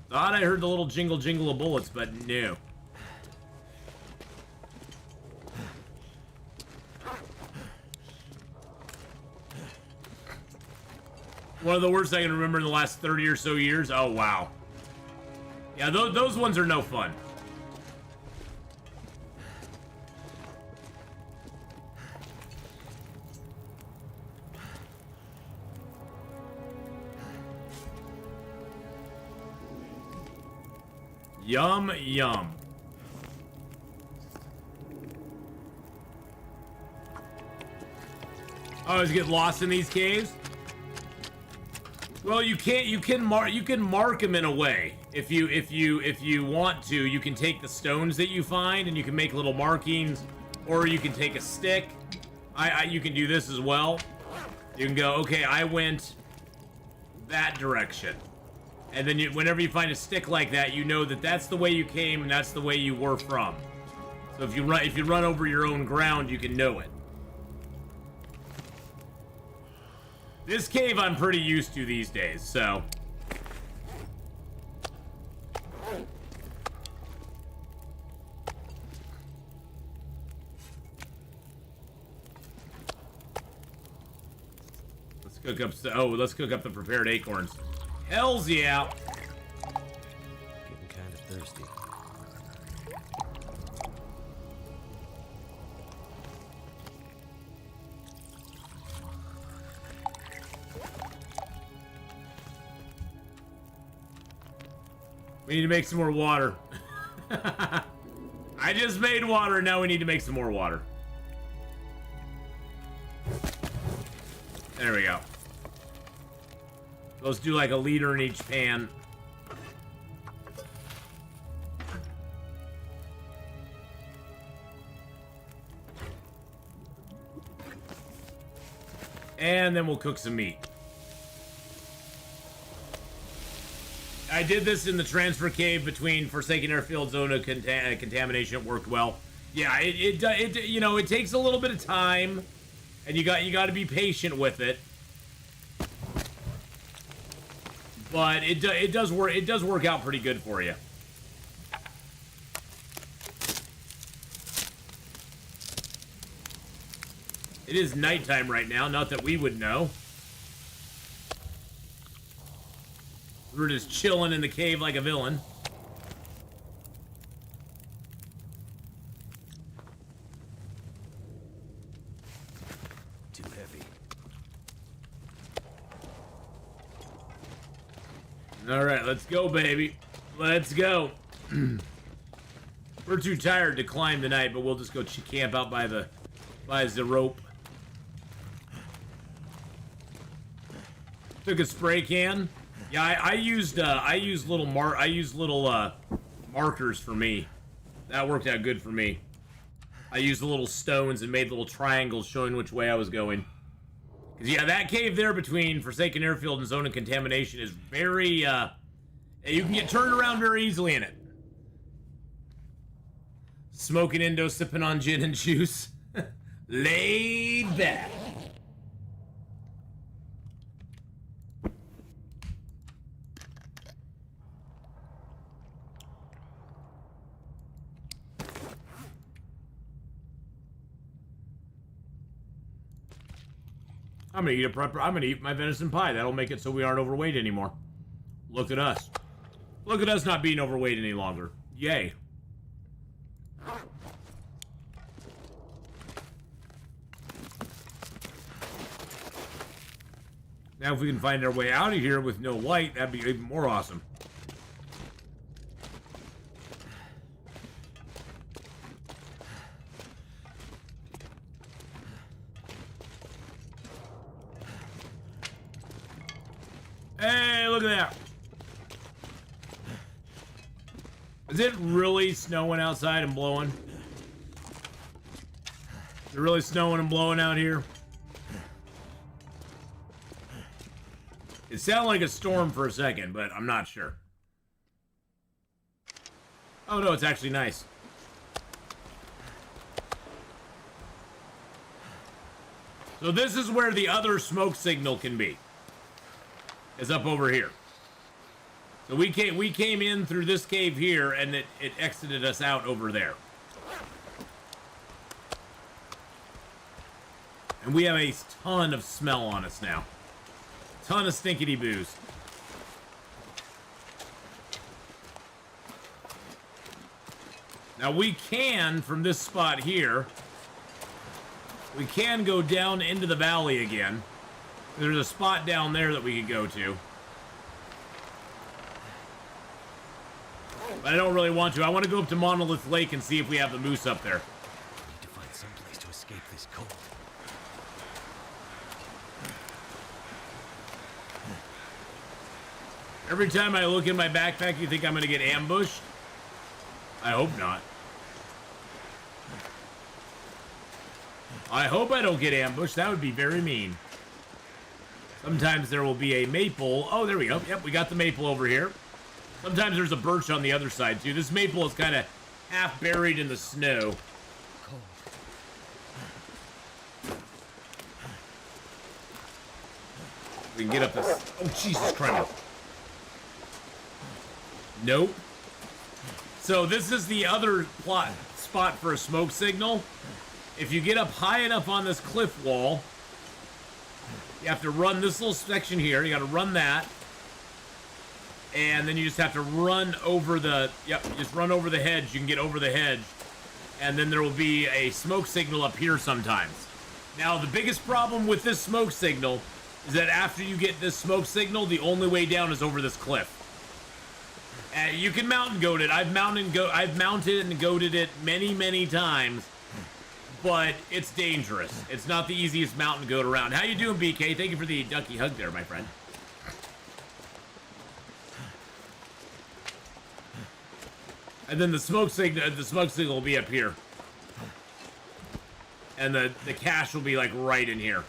Thought I heard the little jingle of bullets, but no. One of the worst I can remember in the last 30 or so years. Oh, wow. Yeah, those ones are no fun. Yum, yum. Oh, does it get lost in these caves? Well, you can mark them in a way. If you want to, you can take the stones that you find and you can make little markings, or you can take a stick. You can do this as well. You can go, okay, I went that direction. And then whenever you find a stick like that, you know that that's the way you came and that's the way you were from. So if you run over your own ground, you can know it. This cave I'm pretty used to these days, so. Let's cook up the prepared acorns. Hells yeah.
Getting kind of thirsty.
We need to make some more water. I just made water, now we need to make some more water. There we go. Let's do like a liter in each pan. And then we'll cook some meat. I did this in the transfer cave between Forsaken Airfield Zone of Contamination. It worked well. Yeah, it takes a little bit of time, and you got to be patient with it. But it does work. It does work out pretty good for you. It is nighttime right now. Not that we would know. We're just chilling in the cave like a villain.
Too heavy.
All right, let's go, baby. Let's go. We're too tired to climb tonight, but we'll just go camp out by the rope. Took a spray can. Yeah, I used little markers for me. That worked out good for me. I used the little stones and made little triangles showing which way I was going. Cause yeah, that cave there between Forsaken Airfield and Zone of Contamination is very you can get turned around very easily in it. Smoking Indo, sipping on gin and juice. Laid back. I'm gonna eat my venison pie. That'll make it so we aren't overweight anymore. Look at us. Look at us not being overweight any longer. Yay. Now if we can find our way out of here with no light, that'd be even more awesome. Hey, look at that. Is it really snowing outside and blowing? Is it really snowing and blowing out here? It sounded like a storm for a second, but I'm not sure. Oh no, it's actually nice. So this is where the other smoke signal can be. Is up over here. So we came in through this cave here, and it exited us out over there. And we have a ton of smell on us now. Ton of stinkity boos. Now we can, from this spot here, we can go down into the valley again. There's a spot down there that we could go to. But I don't really want to. I want to go up to Monolith Lake and see if we have the moose up there.
Need to find some place to escape this cold.
Every time I look in my backpack, you think I'm going to get ambushed? I hope not. I hope I don't get ambushed. That would be very mean. Sometimes there will be a maple. Oh, there we go. Yep, we got the maple over here. Sometimes there's a birch on the other side, too. This maple is kind of half buried in the snow.
Cold.
We can get up this. Oh, Jesus Christ. Nope. So this is the other spot for a smoke signal. If you get up high enough on this cliff wall, you have to run this little section here. You got to run that. And then you just have to run over the, yep, just run over the hedge. You can get over the hedge. And then there will be a smoke signal up here sometimes. Now, the biggest problem with this smoke signal is that after you get this smoke signal, the only way down is over this cliff. You can mountain goat it. I've mounted and goated it many, many times. But it's dangerous. It's not the easiest mountain goat around. How you doing, BK? Thank you for the ducky hug there, my friend. And then the smoke signal will be up here. And the cache will be like right in here.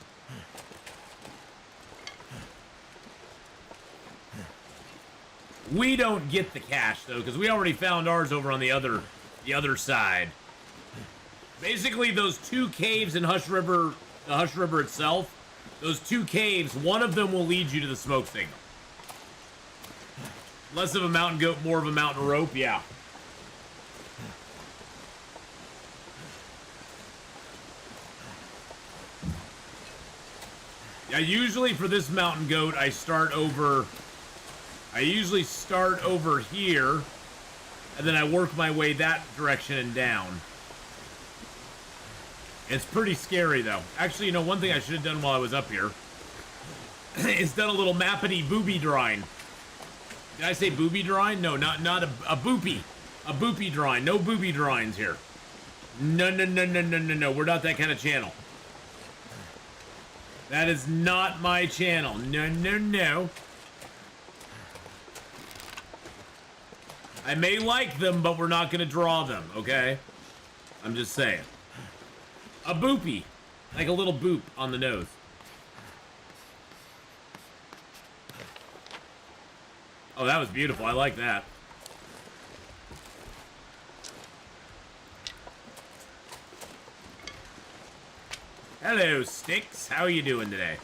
We don't get the cache though, because we already found ours over on the other side. Basically, those two caves in Hush River, the Hush River itself, those two caves, one of them will lead you to the smoke signal. Less of a mountain goat, more of a mountain rope, yeah. Yeah, usually for this mountain goat, I usually start over here, and then I work my way that direction and down. It's pretty scary, though. Actually, you know, one thing I should have done while I was up here is done a little mappity booby drawing. Did I say booby drawing? No, not a boopy. A boopy drawing. No booby drawings here. No. We're not that kind of channel. That is not my channel. No. I may like them, but we're not going to draw them, okay? I'm just saying. A boopy. Like a little boop on the nose. Oh, that was beautiful. I like that. Hello, Sticks. How are you doing today?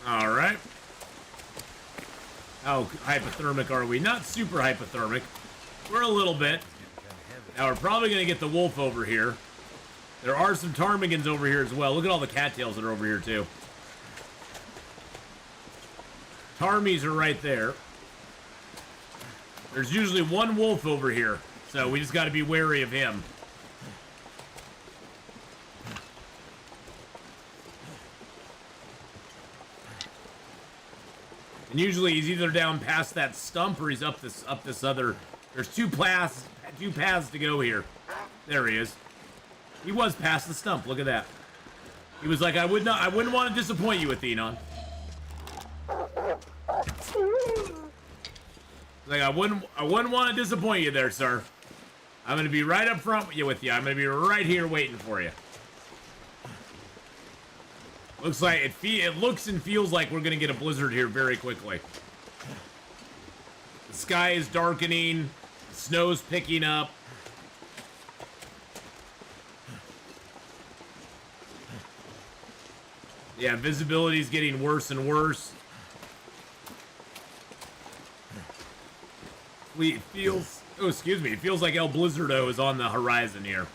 All right. How hypothermic are we? Not super hypothermic. We're a little bit. Now we're probably going to get the wolf over here. There are some ptarmigans over here as well. Look at all the cattails that are over here too. Tarmies are right there. There's usually one wolf over here, so we just got to be wary of him. And usually he's either down past that stump or he's up this other. There's two paths to go here. There he is. He was past the stump. Look at that. He was like, I wouldn't want to disappoint you, Atheenon. Like I wouldn't want to disappoint you there, sir. I'm gonna be right up front with you. I'm gonna be right here waiting for you. Looks like it looks and feels like we're gonna get a blizzard here very quickly. The sky is darkening, the snow's picking up. Yeah, visibility's getting worse and worse. It feels... Oh, excuse me. It feels like El Blizzardo is on the horizon here.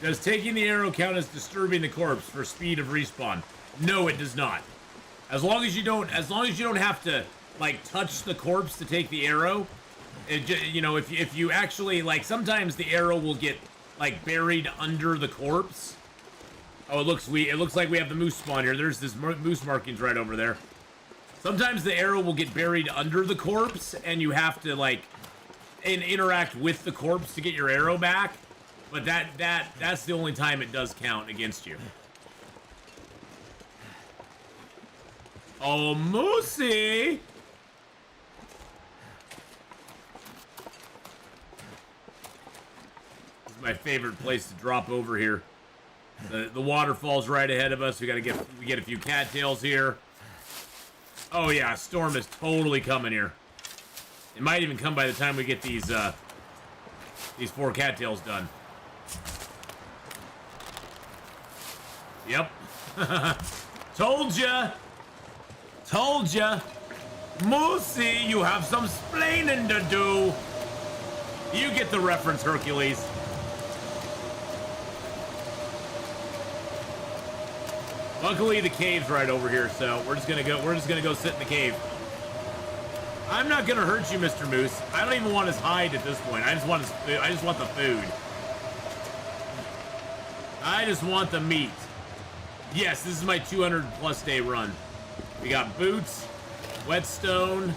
Does taking the arrow count as disturbing the corpse for speed of respawn? No, it does not. As long as you don't have to like touch the corpse to take the arrow, you know, if you actually like, sometimes the arrow will get like buried under the corpse. Oh, it looks like we have the moose spawn here. There's this moose markings right over there. Sometimes the arrow will get buried under the corpse, and you have to like interact with the corpse to get your arrow back. But that's the only time it does count against you. Oh, Moosey! This is my favorite place to drop over here. The waterfall's right ahead of us. We get a few cattails here. Oh yeah, a storm is totally coming here. It might even come by the time we get these 4 cattails done. Yep. Told ya! Told ya! Moosey, you have some splaining to do! You get the reference, Hercules. Luckily, the cave's right over here, so we're just gonna go sit in the cave. I'm not gonna hurt you, Mr. Moose. I don't even want his hide at this point. I just want the food. I just want the meat. Yes, this is my 200+ day run. We got boots, whetstone,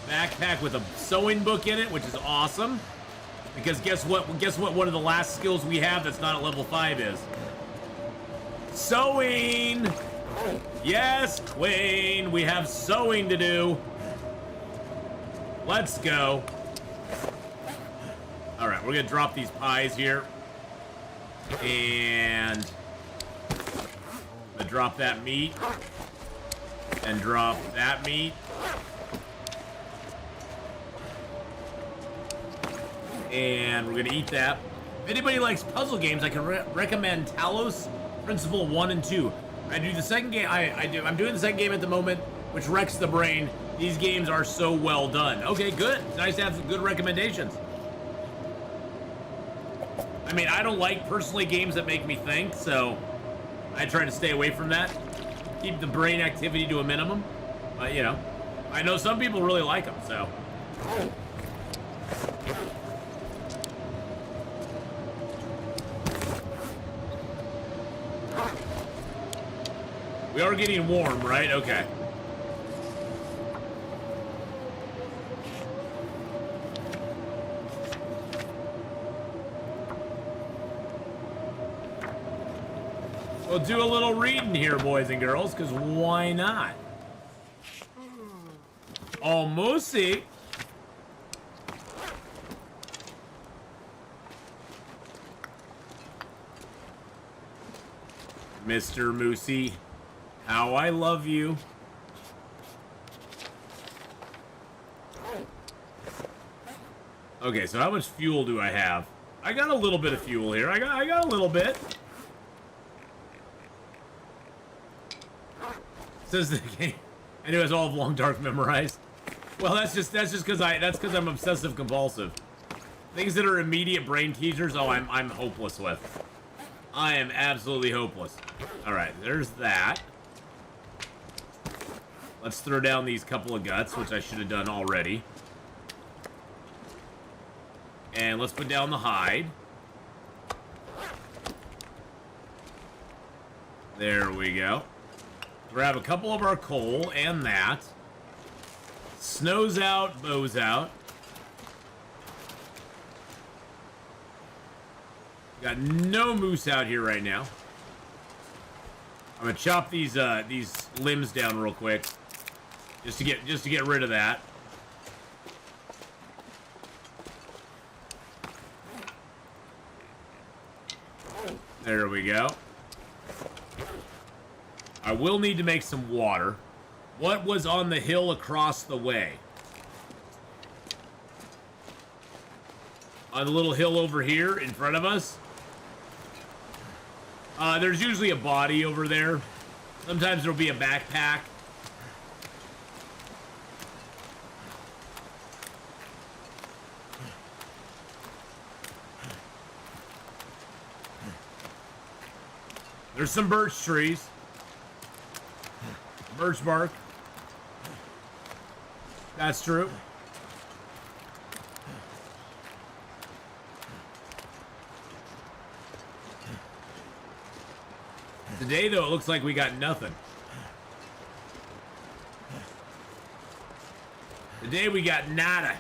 backpack with a sewing book in it, which is awesome. Because guess what? Guess what? One of the last skills we have that's not at level 5 is sewing. Yes, Queen, we have sewing to do. Let's go. All right, we're gonna drop these pies here, and I'm gonna drop that meat, and drop that meat, and we're gonna eat that. If anybody likes puzzle games, I can recommend Talos Principle 1 and 2. I do the second game. I'm doing the second game at the moment, which wrecks the brain. These games are so well done. Okay, good. It's nice to have some good recommendations. I mean, I don't like personally games that make me think, so I try to stay away from that. Keep the brain activity to a minimum. But you know, I know some people really like them, so. We are getting warm, right? Okay. We'll do a little reading here, boys and girls, because why not? Oh, Moosey. Mr. Moosey. How I love you. Okay, so how much fuel do I have? I got a little bit of fuel here. I got a little bit. Says the game. I knew it was all of Long Dark memorized. Well, that's just because I'm obsessive compulsive. Things that are immediate brain teasers, oh, I'm hopeless with. I am absolutely hopeless. All right, there's that. Let's throw down these couple of guts, which I should have done already. And let's put down the hide. There we go. Grab a couple of our coal and that. Snow's out, bow's out. Got no moose out here right now. I'm gonna chop these limbs down real quick. Just to get rid of that. There we go. I will need to make some water. What was on the hill across the way? On the little hill over here in front of us? There's usually a body over there. Sometimes there'll be a backpack. There's some birch trees. Birch bark. That's true. Today, though, it looks like we got nothing. Today, we got nada.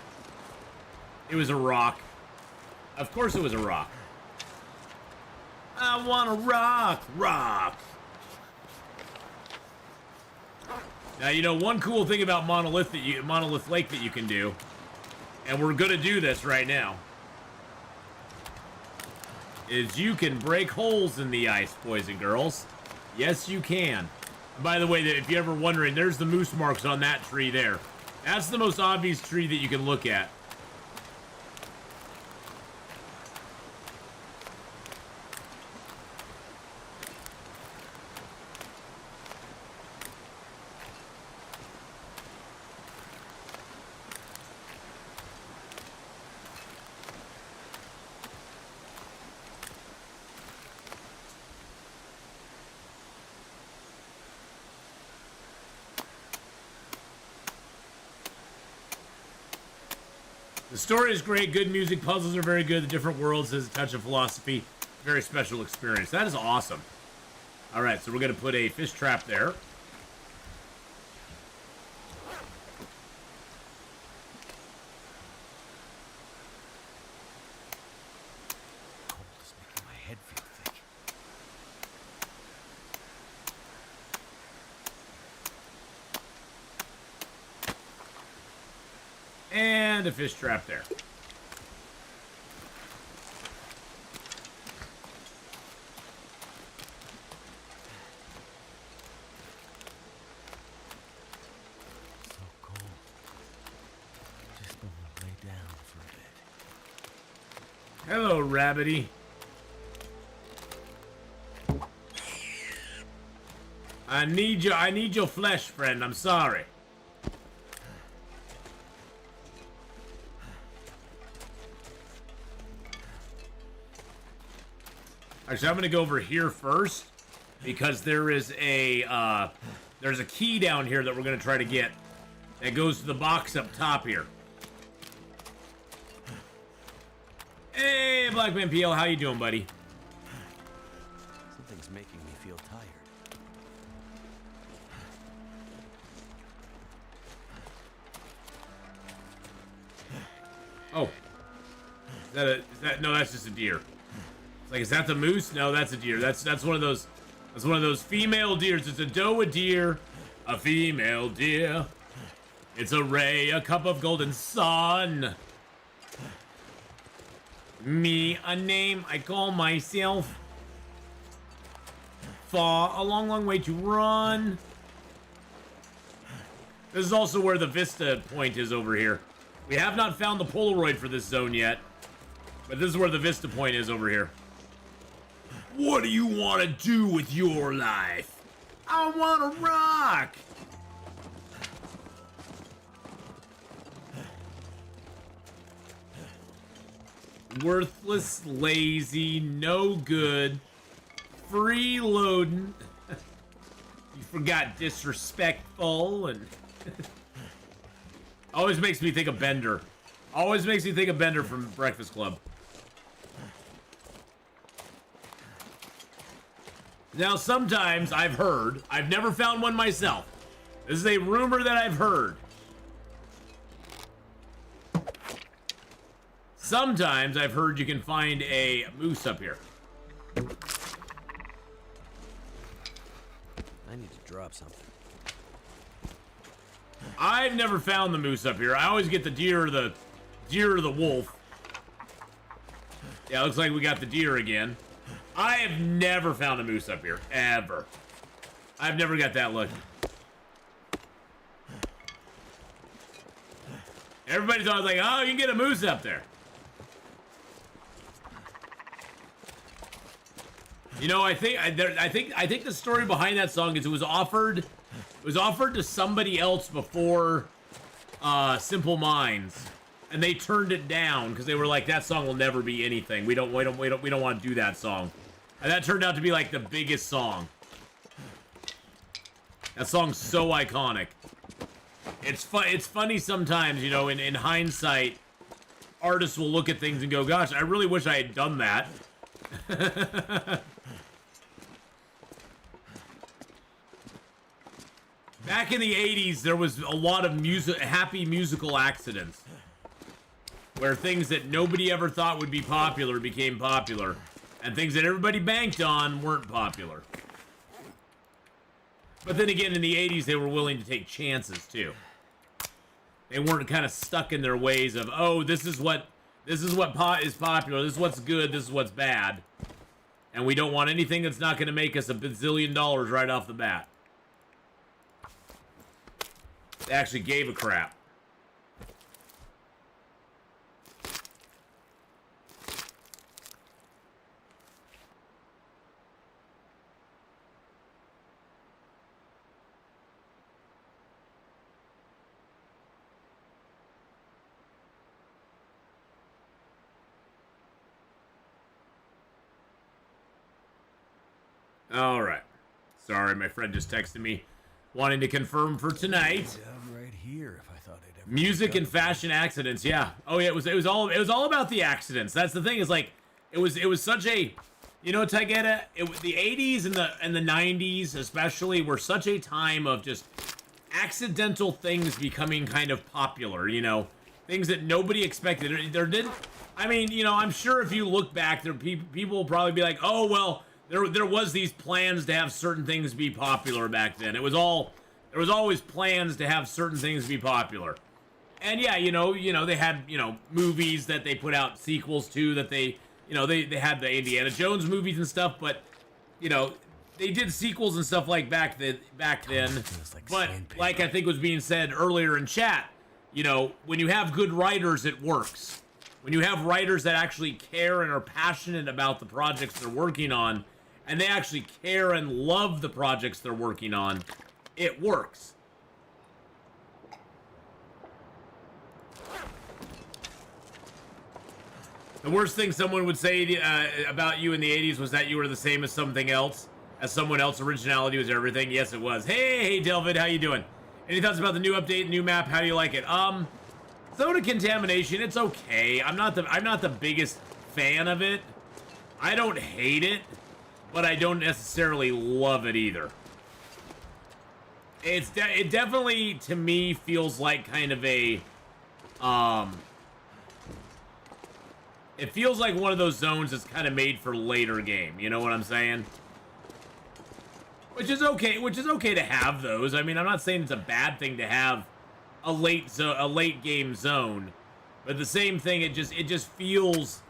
It was a rock. Of course it was a rock. I want a rock. Rock. Now, you know, one cool thing about Monolith Lake that you can do, and we're going to do this right now, is you can break holes in the ice, boys and girls. Yes, you can. By the way, if you're ever wondering, there's the moose marks on that tree there. That's the most obvious tree that you can look at. The story is great, good music, puzzles are very good, the different worlds has a touch of philosophy, very special experience. That is awesome. Alright, so we're going to put a fish trap there.
Cold is making my head feel thick.
And a fish trap there.
So cold. Just gonna lay down for a bit.
Hello, Rabbity. I need your flesh, friend. I'm sorry. Actually, I'm gonna go over here first because there's a key down here that we're gonna try to get that goes to the box up top here. Hey, Blackman PL, how you doing, buddy?
Something's making me feel tired.
Oh, no, that's just a deer. It's like, is that the moose? No, that's a deer. That's one of those. That's one of those female deers. It's a doe, a deer, a female deer. It's a ray, a cup of golden sun. Me, a name I call myself. Far, a long, long way to run. This is also where the Vista point is over here. We have not found the Polaroid for this zone yet, but this is where the Vista point is over here. What do you want to do with your life? I want to rock. Worthless, lazy, no good, freeloading. You forgot disrespectful and always makes me think of Bender. Always makes me think of Bender from Breakfast Club. Now, sometimes I've heard, I've never found one myself. This is a rumor that I've heard. Sometimes I've heard you can find a moose up here.
I need to drop something.
I've never found the moose up here. I always get the deer or the wolf. Yeah, looks like we got the deer again. I have never found a moose up here, ever. I've never got that lucky. Everybody's always like, oh, you can get a moose up there. You know, I think the story behind that song is it was offered to somebody else before Simple Minds, and they turned it down because they were like, that song will never be anything. We don't want to do that song. And that turned out to be like the biggest song. That song's so iconic. It's funny sometimes, you know, in hindsight, artists will look at things and go, gosh, I really wish I had done that. Back in the 80s, there was a lot of happy musical accidents. Where things that nobody ever thought would be popular became popular. And things that everybody banked on weren't popular. But then again, in the 80s, they were willing to take chances, too. They weren't kind of stuck in their ways of, oh, this is what is popular, this is what's good, this is what's bad. And we don't want anything that's not going to make us $1 bazillion right off the bat. They actually gave a crap. All right. Sorry, my friend just texted me wanting to confirm for tonight.
Right here, if I thought I'd ever
Music and fashion accidents, yeah. Oh yeah, it was all about the accidents. That's the thing, is like it was such a, you know, Taigeta, the 80s and the 90s especially were such a time of just accidental things becoming kind of popular, you know. Things that nobody expected. I mean, you know, I'm sure if you look back, people will probably be like, "Oh, well, there was these plans to have certain things be popular back then." There was always plans to have certain things be popular. And yeah, you know, they had, you know, movies that they put out sequels to, that they had the Indiana Jones movies and stuff, but, you know, they did sequels and stuff like back then. But like I think was being said earlier in chat, you know, when you have good writers, it works. When you have writers that actually care and are passionate about the projects they're working on, and they actually care and love the projects they're working on, it works. The worst thing someone would say about you in the 80s was that you were the same as something else. As someone else, originality was everything. Yes, it was. Hey, Delvid, how you doing? Any thoughts about the new update, new map? How do you like it? Zone of Contamination, it's okay. I'm not the biggest fan of it. I don't hate it, but I don't necessarily love it either. It definitely, to me, feels like kind of a, it feels like one of those zones that's kind of made for later game. You know what I'm saying? Which is okay to have those. I mean, I'm not saying it's a bad thing to have a late game zone, but the same thing, it just feels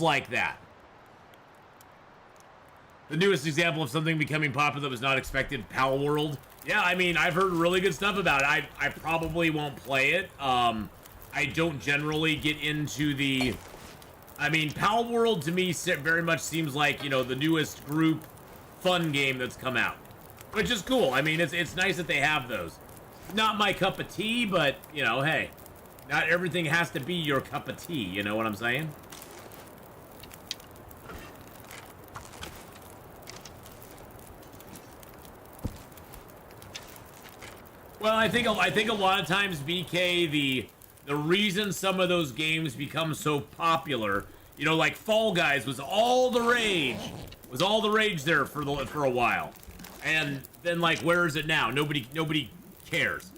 like that. The newest example of something becoming popular that was not expected, Pal World. Yeah, I mean, I've heard really good stuff about it. I probably won't play it. I don't generally get into the, I mean, Pal World to me very much seems like, you know, the newest group fun game that's come out, which is cool. I mean, it's nice that they have those. Not my cup of tea, but, you know, hey, not everything has to be your cup of tea, you know what I'm saying? Well, I think a lot of times, BK, the reason some of those games become so popular, you know, like Fall Guys was all the rage. Was all the rage there for a while. And then, like, where is it now? Nobody cares.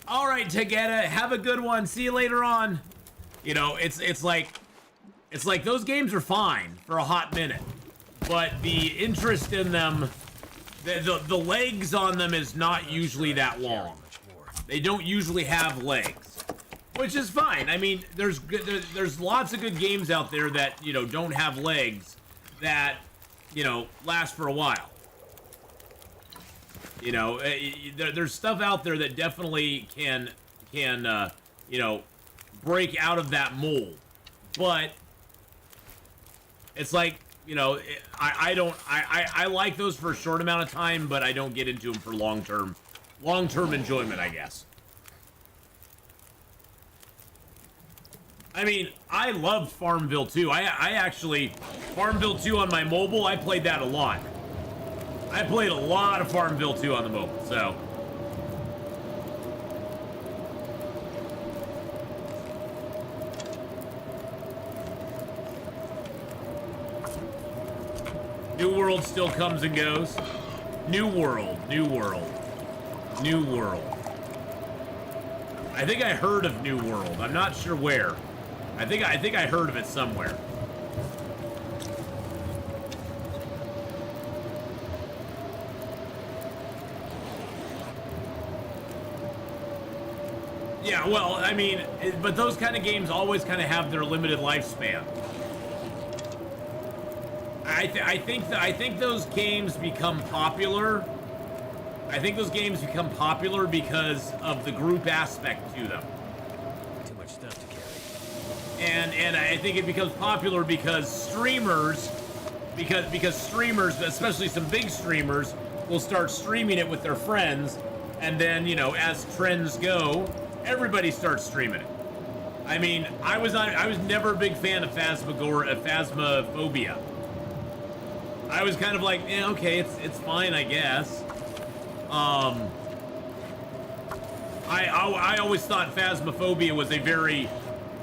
All right, Taigeta, have a good one. See you later on. You know, it's like those games are fine for a hot minute, but the interest in them, the legs on them is not usually that long. They don't usually have legs, which is fine. I mean, there's lots of good games out there that, you know, don't have legs that, you know, last for a while. You know, there's stuff out there that definitely can you know, break out of that mold. But it's like, you know, I like those for a short amount of time, but I don't get into them for long-term enjoyment, I guess. I mean, I loved Farmville 2. I actually, Farmville 2 on my mobile, I played that a lot. I played a lot of Farmville 2 on the mobile, so. New World still comes and goes. New World, New World, New World. I think I heard of New World. I'm not sure where. I think I heard of it somewhere. Yeah, well, I mean, but those kind of games always kind of have their limited lifespan. I think those games become popular. I think those games become popular because of the group aspect to them.
Too much stuff to carry.
And I think it becomes popular because streamers, because streamers, especially some big streamers, will start streaming it with their friends, and then, you know, as trends go, everybody starts streaming it. I mean, I was never a big fan of Phasmophobia. I was kind of like, yeah, okay, it's fine, I guess. I always thought Phasmophobia was a very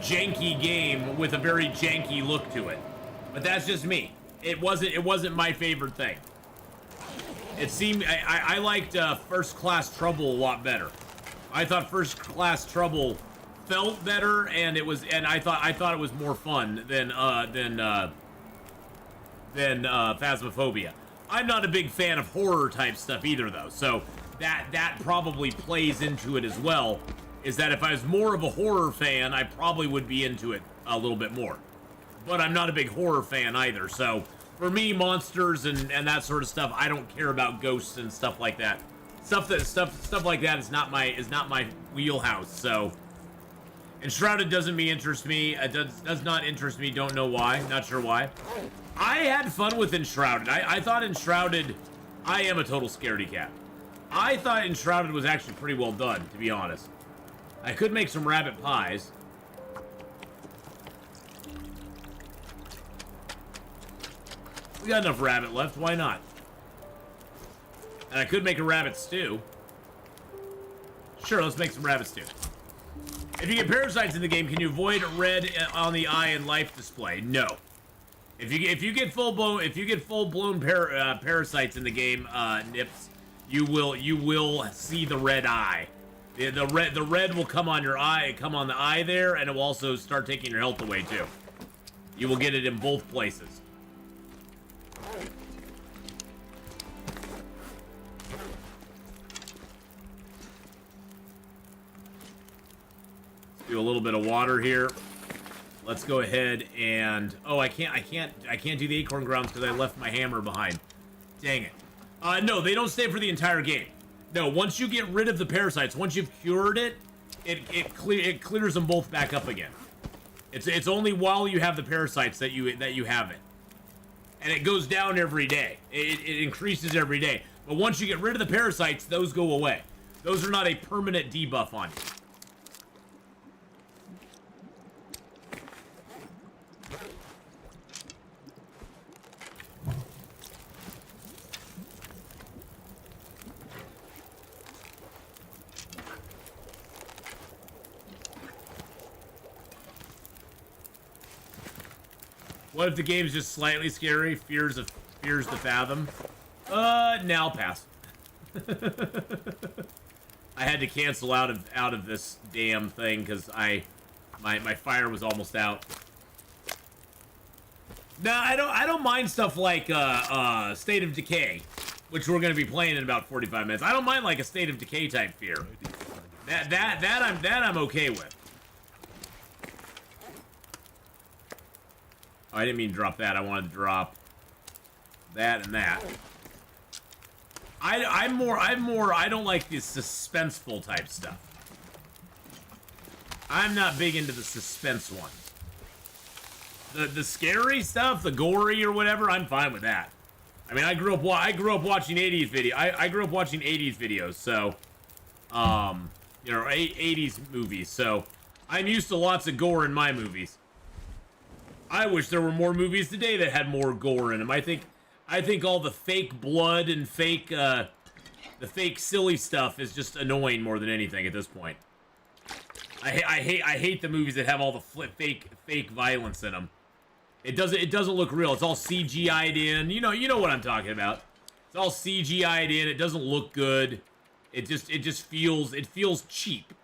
janky game with a very janky look to it, but that's just me. It wasn't my favorite thing. It seemed I liked First Class Trouble a lot better. I thought First Class Trouble felt better, and I thought it was more fun than Phasmophobia. I'm not a big fan of horror type stuff either, though, so that probably plays into it as well, is that if I was more of a horror fan, I probably would be into it a little bit more. But I'm not a big horror fan either, so for me, monsters and that sort of stuff, I don't care about ghosts and stuff like that. Stuff like that is not my wheelhouse, so Enshrouded doesn't interest me. It does not interest me, don't know why, not sure why. I had fun with Enshrouded. I thought Enshrouded, I am a total scaredy cat. I thought Enshrouded was actually pretty well done, to be honest. I could make some rabbit pies. We got enough rabbit left, why not? And I could make a rabbit stew. Sure, let's make some rabbit stew. If you get parasites in the game, can you avoid red on the eye and life display? No. If you get full blown parasites in the game, Nips, you will see the red eye. The red will come on your eye, come on the eye there, and it will also start taking your health away too. You will get it in both places. Do a little bit of water here. Let's go ahead and I can't do the acorn grounds because I left my hammer behind. Dang it. No, they don't stay for the entire game. No, once you get rid of the parasites, once you've cured it, it clears them both back up again. It's only while you have the parasites that you have it, and it goes down every day. It increases every day. But once you get rid of the parasites, those go away. Those are not a permanent debuff on you. What if the game's just slightly scary? Fears to fathom. No, I'll pass. I had to cancel out of this damn thing because my fire was almost out. No, I don't mind stuff like State of Decay, which we're gonna be playing in about 45 minutes. I don't mind like a State of Decay type fear. That I'm okay with. Oh, I didn't mean to drop that. I wanted to drop that and that. I don't like this suspenseful type stuff. I'm not big into the suspense one. The scary stuff, the gory or whatever, I'm fine with that. I mean, I grew up watching 80s video. I grew up watching 80s videos, so you know, 80s movies. So I'm used to lots of gore in my movies. I wish there were more movies today that had more gore in them. I think all the fake blood and the fake silly stuff is just annoying more than anything at this point. I hate the movies that have all the fake violence in them. It doesn't look real. It's all CGI'd in. You know what I'm talking about. It's all CGI'd in. It doesn't look good. It just feels cheap.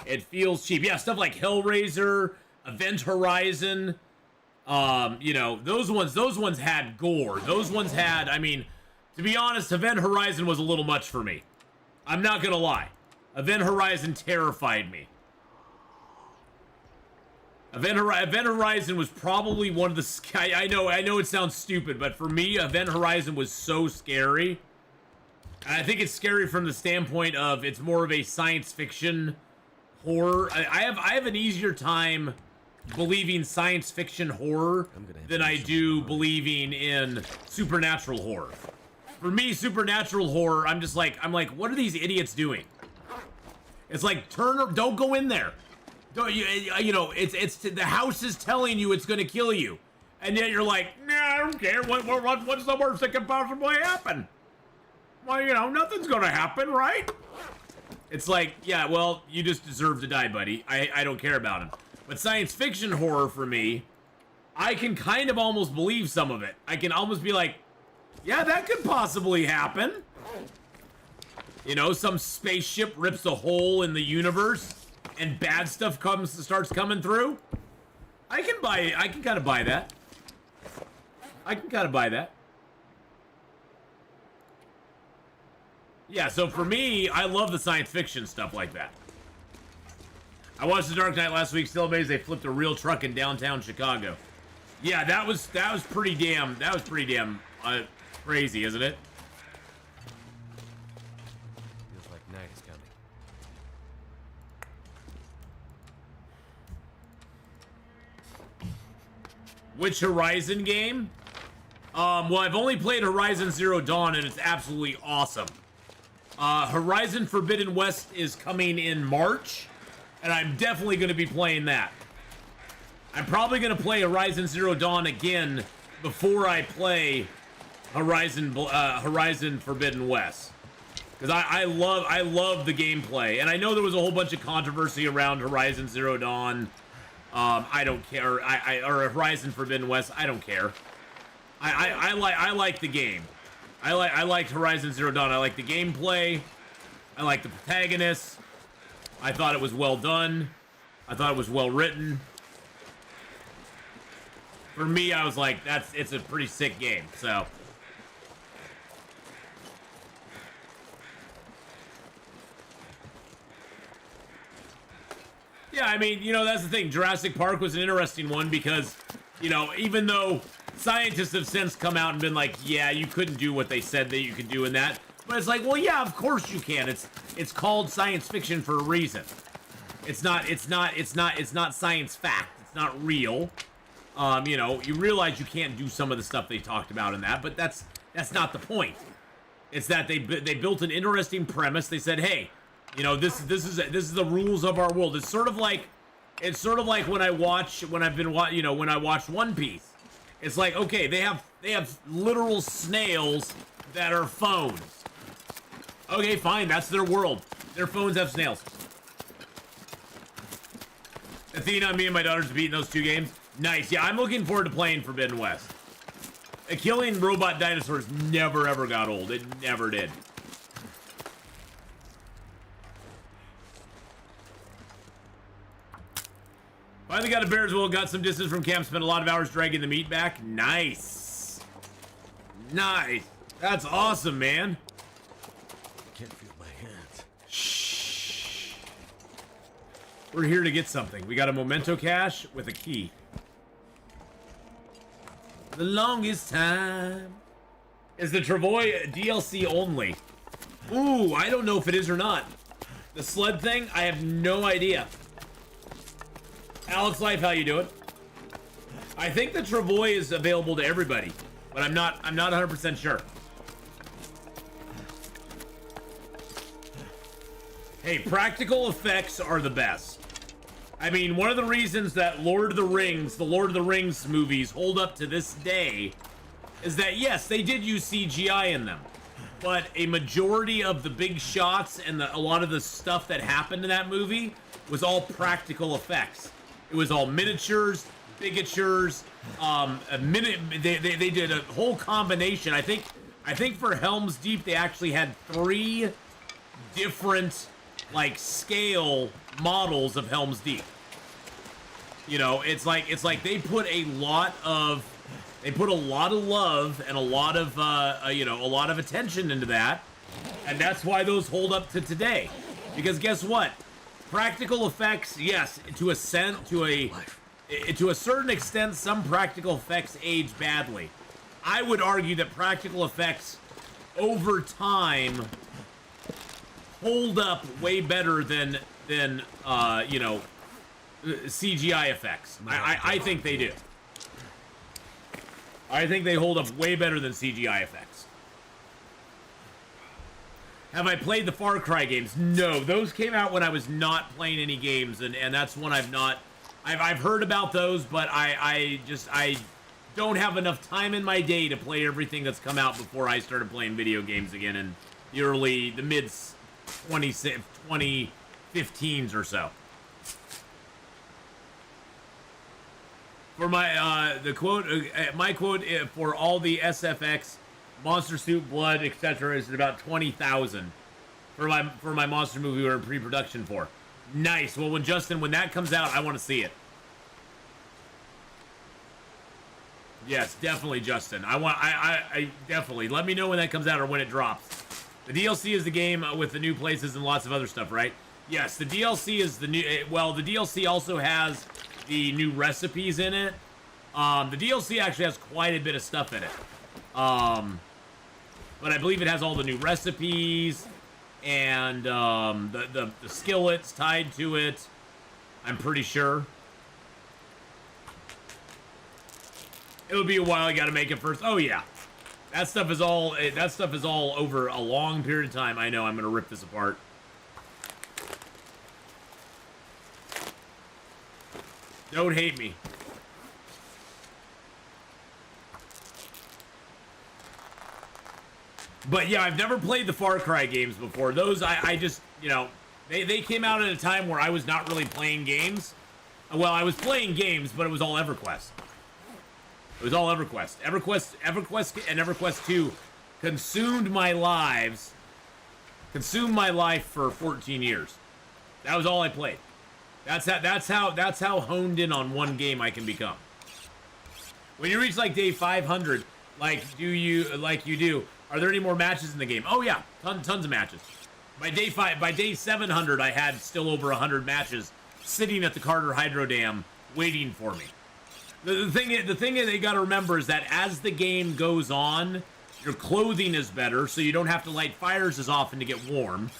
It feels cheap. Yeah, stuff like Hellraiser, Event Horizon. You know, those ones had gore. Those ones had, I mean, to be honest, Event Horizon was a little much for me. I'm not gonna lie. Event Horizon terrified me. Event Horizon was probably one of the... I know it sounds stupid, but for me, Event Horizon was so scary. And I think it's scary from the standpoint of it's more of a science fiction horror. I have an easier time believing science fiction horror than I do believing in supernatural horror. For me, supernatural horror, I'm like, what are these idiots doing? It's like, don't go in there. Don't you know, it's the house is telling you it's gonna kill you, and yet you're like, nah, I don't care. What's the worst that can possibly happen? Well, you know, nothing's gonna happen, right? It's like, yeah, well, you just deserve to die, buddy. I don't care about him. But science fiction horror for me, I can kind of almost believe some of it. I can almost be like, yeah, that could possibly happen. You know, some spaceship rips a hole in the universe and bad stuff starts coming through. I can kind of buy that. Yeah, so for me, I love the science fiction stuff like that. I watched The Dark Knight last week, still amazed they flipped a real truck in downtown Chicago. Yeah, that was pretty damn crazy, isn't it?
Feels like night is coming.
Which Horizon game? Well, I've only played Horizon Zero Dawn, and it's absolutely awesome. Horizon Forbidden West is coming in March, and I'm definitely going to be playing that. I'm probably going to play Horizon Zero Dawn again before I play Horizon Forbidden West, because I love the gameplay, and I know there was a whole bunch of controversy around Horizon Zero Dawn. I don't care. Or Horizon Forbidden West. I don't care. I like the game. I liked Horizon Zero Dawn. I like the gameplay. I like the protagonist. I thought it was well done. I thought it was well written. For me, I was like, it's a pretty sick game. So. Yeah, I mean, you know, that's the thing. Jurassic Park was an interesting one because, you know, even though scientists have since come out and been like, yeah, you couldn't do what they said that you could do in that. But it's like, well, yeah, of course you can. It's called science fiction for a reason. It's not science fact. It's not real. You know, you realize you can't do some of the stuff they talked about in that, but that's not the point. It's that they built an interesting premise. They said, hey, you know, this is the rules of our world. It's sort of like when I watch One Piece. It's like, okay, they have literal snails that are phones. Okay, fine, that's their world. Their phones have snails. Athena, me and my daughters beating those 2 games. Nice. Yeah, I'm looking forward to playing Forbidden West. Killing robot dinosaurs never ever got old. It never did. Finally got a Bearsville, got some distance from camp, spent a lot of hours dragging the meat back. Nice. Nice. That's awesome, man.
Can't feel my hands.
Shh. We're here to get something. We got a memento cache with a key. The longest time. Is the Travoy DLC only? Ooh, I don't know if it is or not. The sled thing, I have no idea. Alex Life, how you doing? I think the Travoy is available to everybody, but I'm not 100% sure. Hey, practical effects are the best. I mean, one of the reasons that the Lord of the Rings movies hold up to this day is that, yes, they did use CGI in them, but a majority of the big shots and a lot of the stuff that happened in that movie was all practical effects. It was all miniatures, bigatures, they did a whole combination. I think for Helm's Deep, they actually had 3 different, like, scale models of Helm's Deep. You know, it's like they put a lot of love and a lot of a lot of attention into that, and that's why those hold up to today. Because guess what? Practical effects, yes, to a certain extent, some practical effects age badly. I would argue that practical effects over time hold up way better than CGI effects. I think they do. I think they hold up way better than CGI effects. Have I played the Far Cry games? No, those came out when I was not playing any games, and that's one I've heard about those, but I don't have enough time in my day to play everything that's come out before I started playing video games again in the mid 2015s or so. For my my quote for all the SFX, Monster Suit, Blood, etc. is about 20,000 for my monster movie we're in pre-production for. Nice. Well, when that comes out, I want to see it. Yes, definitely, Justin. I definitely let me know when that comes out or when it drops. The DLC is the game with the new places and lots of other stuff, right? Yes, the DLC is the new. Well, the DLC also has the new recipes in it. The DLC actually has quite a bit of stuff in it. But I believe it has all the new recipes and the skillets tied to it. I'm pretty sure. It'll be a while. You got to make it first. Oh yeah, that stuff is all over a long period of time. I know. I'm gonna rip this apart. Don't hate me. But yeah, I've never played the Far Cry games before. Those, I just, they came out at a time where I was not really playing games. Well, I was playing games, but it was all EverQuest. It was all EverQuest. EverQuest and EverQuest 2 consumed my life for 14 years. That was all I played. That's how honed in on one game I can become. When you reach like day 500, are there any more matches in the game? Oh yeah, tons of matches. By day 700, I had still over 100 matches sitting at the Carter Hydro Dam waiting for me. The thing that you got to remember is that as the game goes on, your clothing is better, so you don't have to light fires as often to get warm.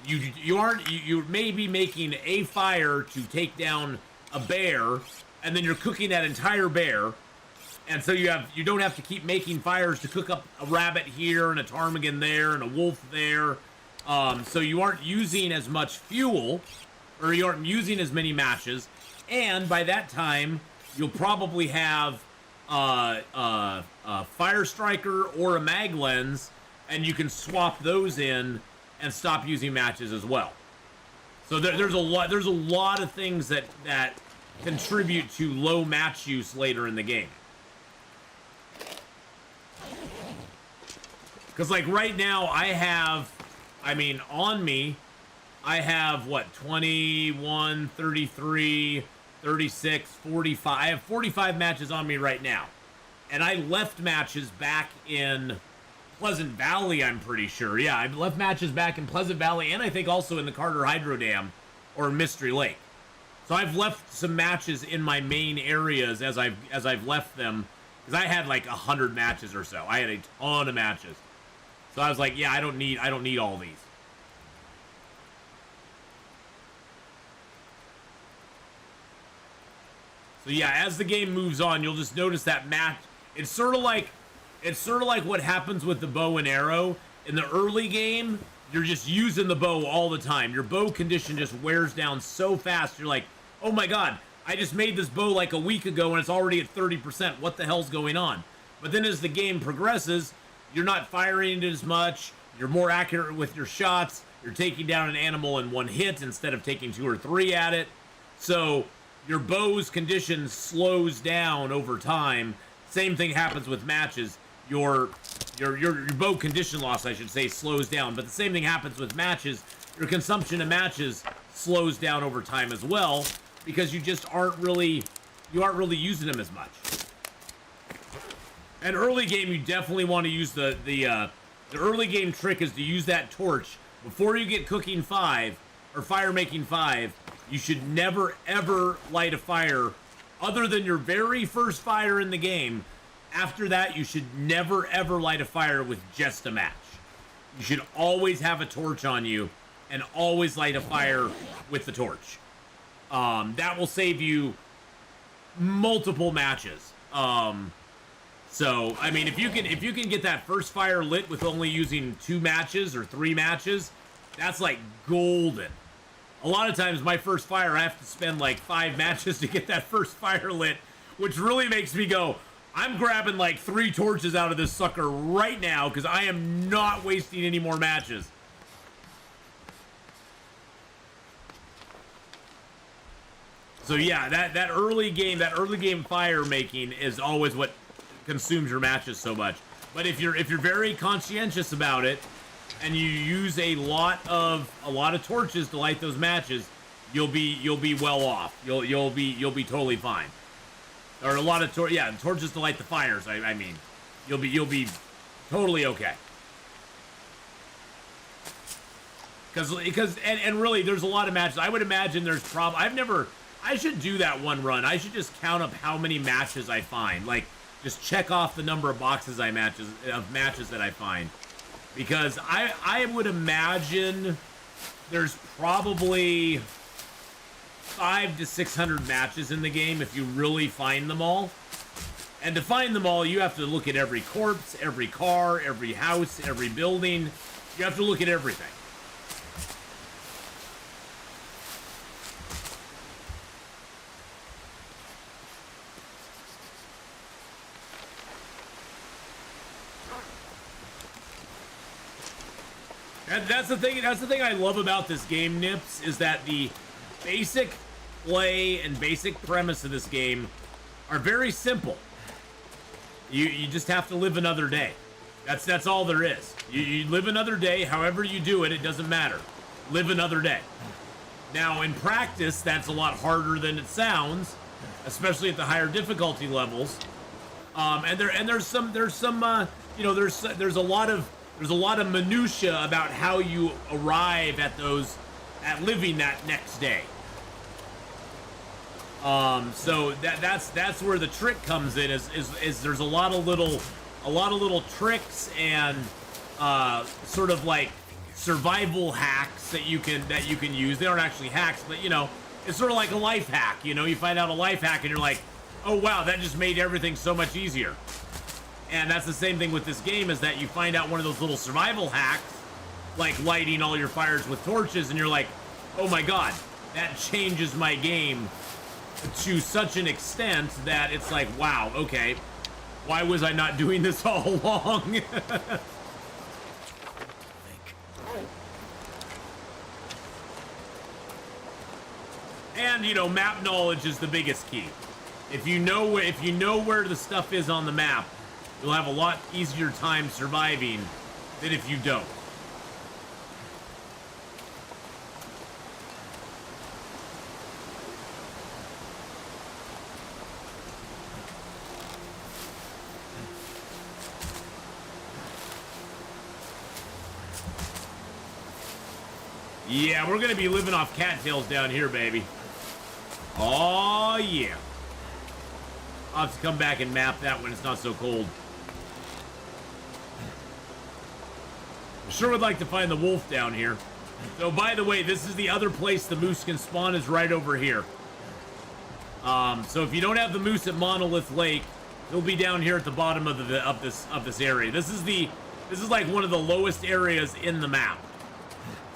You may be making a fire to take down a bear, and then you're cooking that entire bear, and so you don't have to keep making fires to cook up a rabbit here and a ptarmigan there and a wolf there. So you aren't using as much fuel, or you aren't using as many matches, and by that time you'll probably have a fire striker or a mag lens, and you can swap those in and stop using matches as well. So there's a lot of things that contribute to low match use later in the game. Because like right now on me, I have what, 21, 33, 36, 45. I have 45 matches on me right now. And I left matches back in Pleasant Valley, I'm pretty sure. Yeah, I've left matches back in Pleasant Valley, and I think also in the Carter Hydro Dam or Mystery Lake. So I've left some matches in my main areas as I've left them, because I had like 100 matches or so. I had a ton of matches. So I was like, yeah, I don't need all these. So yeah, as the game moves on, you'll just notice that match. It's sort of like what happens with the bow and arrow. In the early game, you're just using the bow all the time. Your bow condition just wears down so fast. You're like, oh my god, I just made this bow like a week ago and it's already at 30%. What the hell's going on? But then as the game progresses, you're not firing it as much. You're more accurate with your shots. You're taking down an animal in one hit instead of taking 2 or 3 at it. So your bow's condition slows down over time. Same thing happens with matches. Your bow condition loss, I should say, slows down. But the same thing happens with matches. Your consumption of matches slows down over time as well, because you just aren't really using them as much. And early game, you definitely want to use the early game trick is to use that torch before you get cooking 5 or fire making 5. You should never ever light a fire other than your very first fire in the game. After that, you should never ever light a fire with just a match. You should always have a torch on you and always light a fire with the torch. That will save you multiple matches. So, I mean, if you can get that first fire lit with only using 2 matches or 3 matches, that's like golden. A lot of times my first fire, I have to spend like 5 matches to get that first fire lit, which really makes me go, I'm grabbing like 3 torches out of this sucker right now because I am not wasting any more matches. So yeah, that early game fire making is always what consumes your matches so much. But if you're very conscientious about it and you use a lot of torches to light those matches, you'll be well off. You'll be totally fine. Or a lot of torches to light the fires. I mean, you'll be totally okay. Because really, there's a lot of matches. I would imagine there's I should do that one run. I should just count up how many matches I find. Like, just check off the number of boxes of matches that I find. Because I would imagine there's probably 500 to 600 matches in the game if you really find them all. And to find them all, you have to look at every corpse, every car, every house, every building. You have to look at everything. That's the thing I love about this game, Nips, is that the basic play and basic premise of this game are very simple. You just have to live another day. That's all there is. You live another day, however you do it, it doesn't matter. Live another day. Now, in practice, that's a lot harder than it sounds, especially at the higher difficulty levels. There's a lot of minutia about how you arrive at living that next day. So that's where the trick comes in. Is there's a lot of little tricks and sort of like survival hacks that you can use. They aren't actually hacks, but it's sort of like a life hack. You find out a life hack and you're like, oh wow, that just made everything so much easier. And that's the same thing with this game, is that you find out one of those little survival hacks, like lighting all your fires with torches, and you're like, oh my god, that changes my game to such an extent that it's like, wow, okay, why was I not doing this all along? And, map knowledge is the biggest key. If you know where the stuff is on the map, you'll have a lot easier time surviving than if you don't. Yeah, we're gonna be living off cattails down here, baby. Oh yeah. I'll have to come back and map that when it's not so cold. I sure would like to find the wolf down here. So, by the way, this is the other place the moose can spawn, is right over here. So if you don't have the moose at Monolith Lake, he'll be down here at the bottom of this area. This is like one of the lowest areas in the map.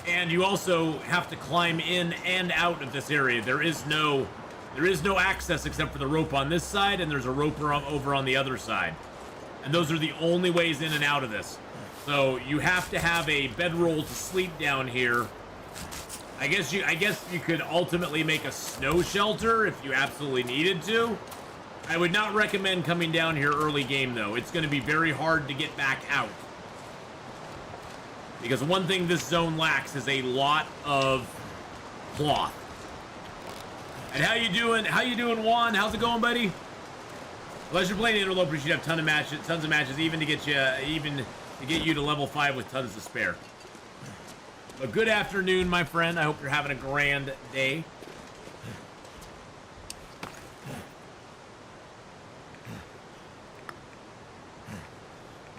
And you also have to climb in and out of this area. There is no access except for the rope on this side, and there's a rope over on the other side. And those are the only ways in and out of this. So you have to have a bedroll to sleep down here. I guess you could ultimately make a snow shelter if you absolutely needed to. I would not recommend coming down here early game, though. It's going to be very hard to get back out. Because one thing this zone lacks is a lot of cloth. And how you doing? How you doing, Juan? How's it going, buddy? Unless you're playing Interloper, you should have tons of matches, even to get you to level 5 with tons to spare. But good afternoon, my friend. I hope you're having a grand day.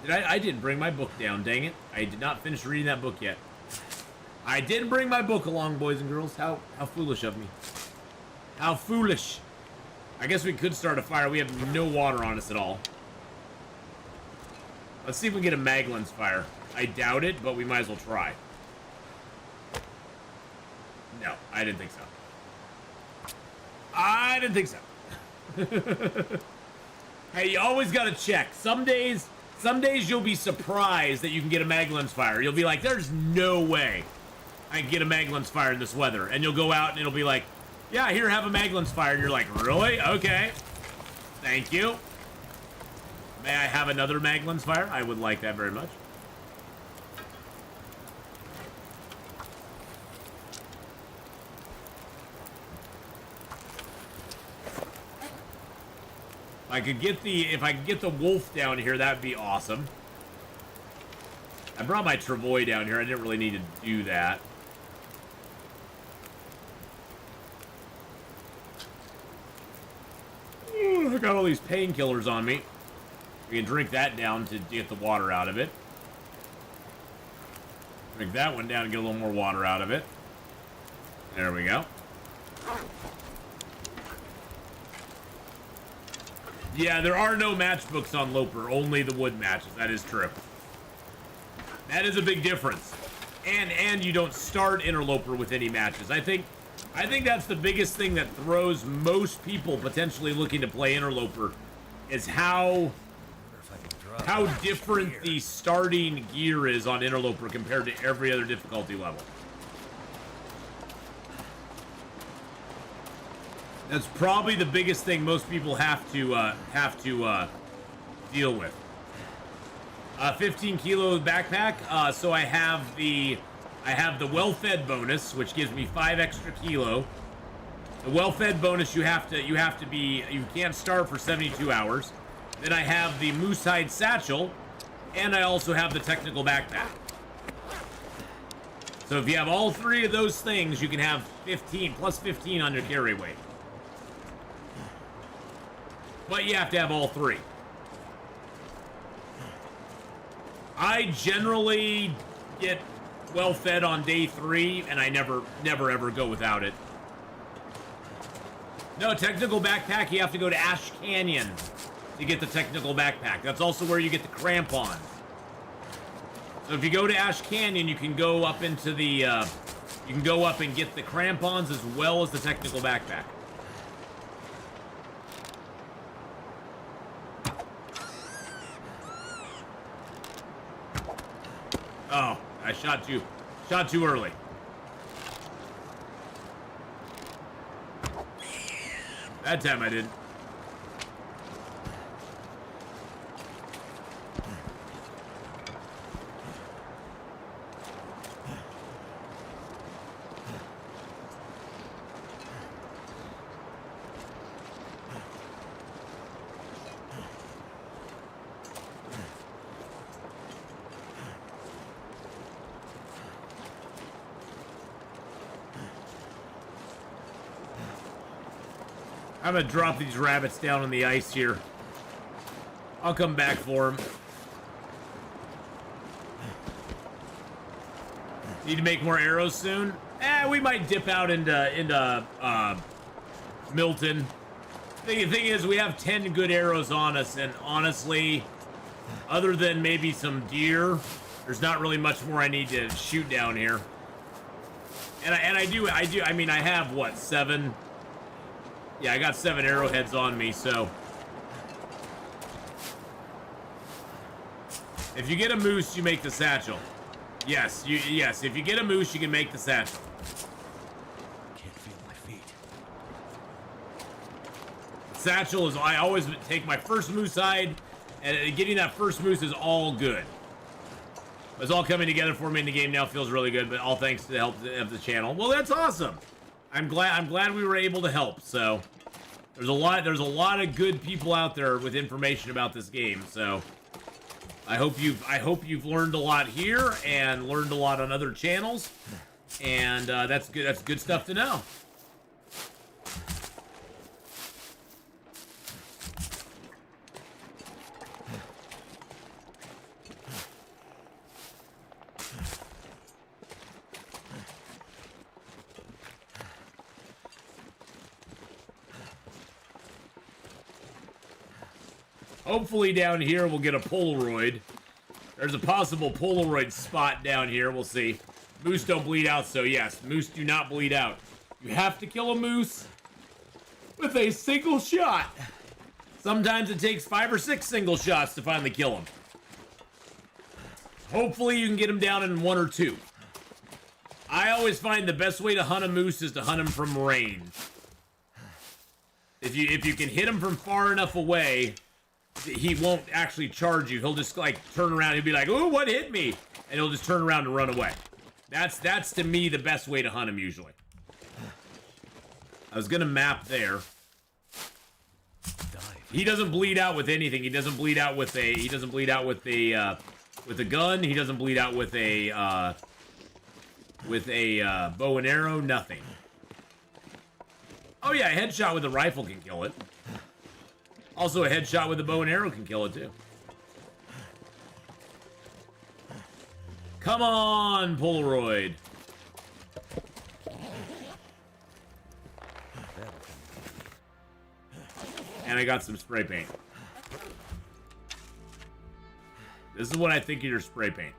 I didn't bring my book down, dang it. I did not finish reading that book yet. I didn't bring my book along, boys and girls. How foolish of me. How foolish. I guess we could start a fire. We have no water on us at all. Let's see if we can get a Maglin's fire. I doubt it, but we might as well try. No, I didn't think so. I didn't think so. Hey, you always gotta check. Some days you'll be surprised that you can get a Maglin's fire. You'll be like, there's no way I can get a Maglin's fire in this weather. And you'll go out and it'll be like, yeah, here, have a Maglin's fire. And you're like, really? Okay. Thank you. May I have another Maglin's fire? I would like that very much. If I could get the wolf down here, that'd be awesome. I brought my travois down here. I didn't really need to do that. I got all these painkillers on me. We can drink that down to get the water out of it. Drink that one down and get a little more water out of it. There we go. Yeah, there are no matchbooks on Loper, only the wood matches. That is true. That is a big difference. And you don't start Interloper with any matches. I think that's the biggest thing that throws most people potentially looking to play Interloper is how different the starting gear is on Interloper compared to every other difficulty level. That's probably the biggest thing most people have to deal with. 15 kilo backpack. So I have the well-fed bonus, which gives me 5 extra kilo. The well-fed bonus you can't starve for 72 hours. Then I have the moose hide satchel, and I also have the technical backpack. So if you have all 3 of those things, you can have 15 plus 15 on your carry weight. But you have to have all 3. I generally get well fed on day 3, and I never ever go without it. No, technical backpack, you have to go to Ash Canyon to get the technical backpack. That's also where you get the crampons. So if you go to Ash Canyon, you can go up into the, you can go up and get the crampons as well as the technical backpack. Oh, I shot too early. That time I didn't. I'm gonna drop these rabbits down on the ice here. I'll come back for them. Need to make more arrows soon? We might dip out into Milton The thing is, we have 10 good arrows on us, and honestly, other than maybe some deer, there's not really much more I need to shoot down here. And I mean, I have, what, 7? Yeah, I got 7 arrowheads on me, so. If you get a moose, you make the satchel. Yes, yes, if you get a moose, you can make the satchel.
Can't feel my feet.
Satchel is, I always take my first moose hide, and getting that first moose is all good. It's all coming together for me in the game now. Feels really good, but all thanks to the help of the channel. Well, that's awesome. I'm glad we were able to help. So there's a lot of good people out there with information about this game. So I hope you've learned a lot here and learned a lot on other channels, and that's good. That's good stuff to know. Hopefully down here we'll get a Polaroid. There's a possible Polaroid spot down here. We'll see. Moose don't bleed out, so yes, moose do not bleed out. You have to kill a moose with a single shot. Sometimes it takes 5 or 6 single shots to finally kill him. Hopefully you can get him down in 1 or 2. I always find the best way to hunt a moose is to hunt him from range. If you can hit him from far enough away, he won't actually charge you. He'll just like turn around. He'll be like, "Ooh, what hit me?" And he'll just turn around and run away. That's to me the best way to hunt him usually. I was gonna map there. He doesn't bleed out with anything. He doesn't bleed out with a. He doesn't bleed out with a gun. He doesn't bleed out with a bow and arrow. Nothing. Oh yeah, a headshot with a rifle can kill it. Also, a headshot with a bow and arrow can kill it, too. Come on, Polaroid. And I got some spray paint. This is what I think of your spray paint.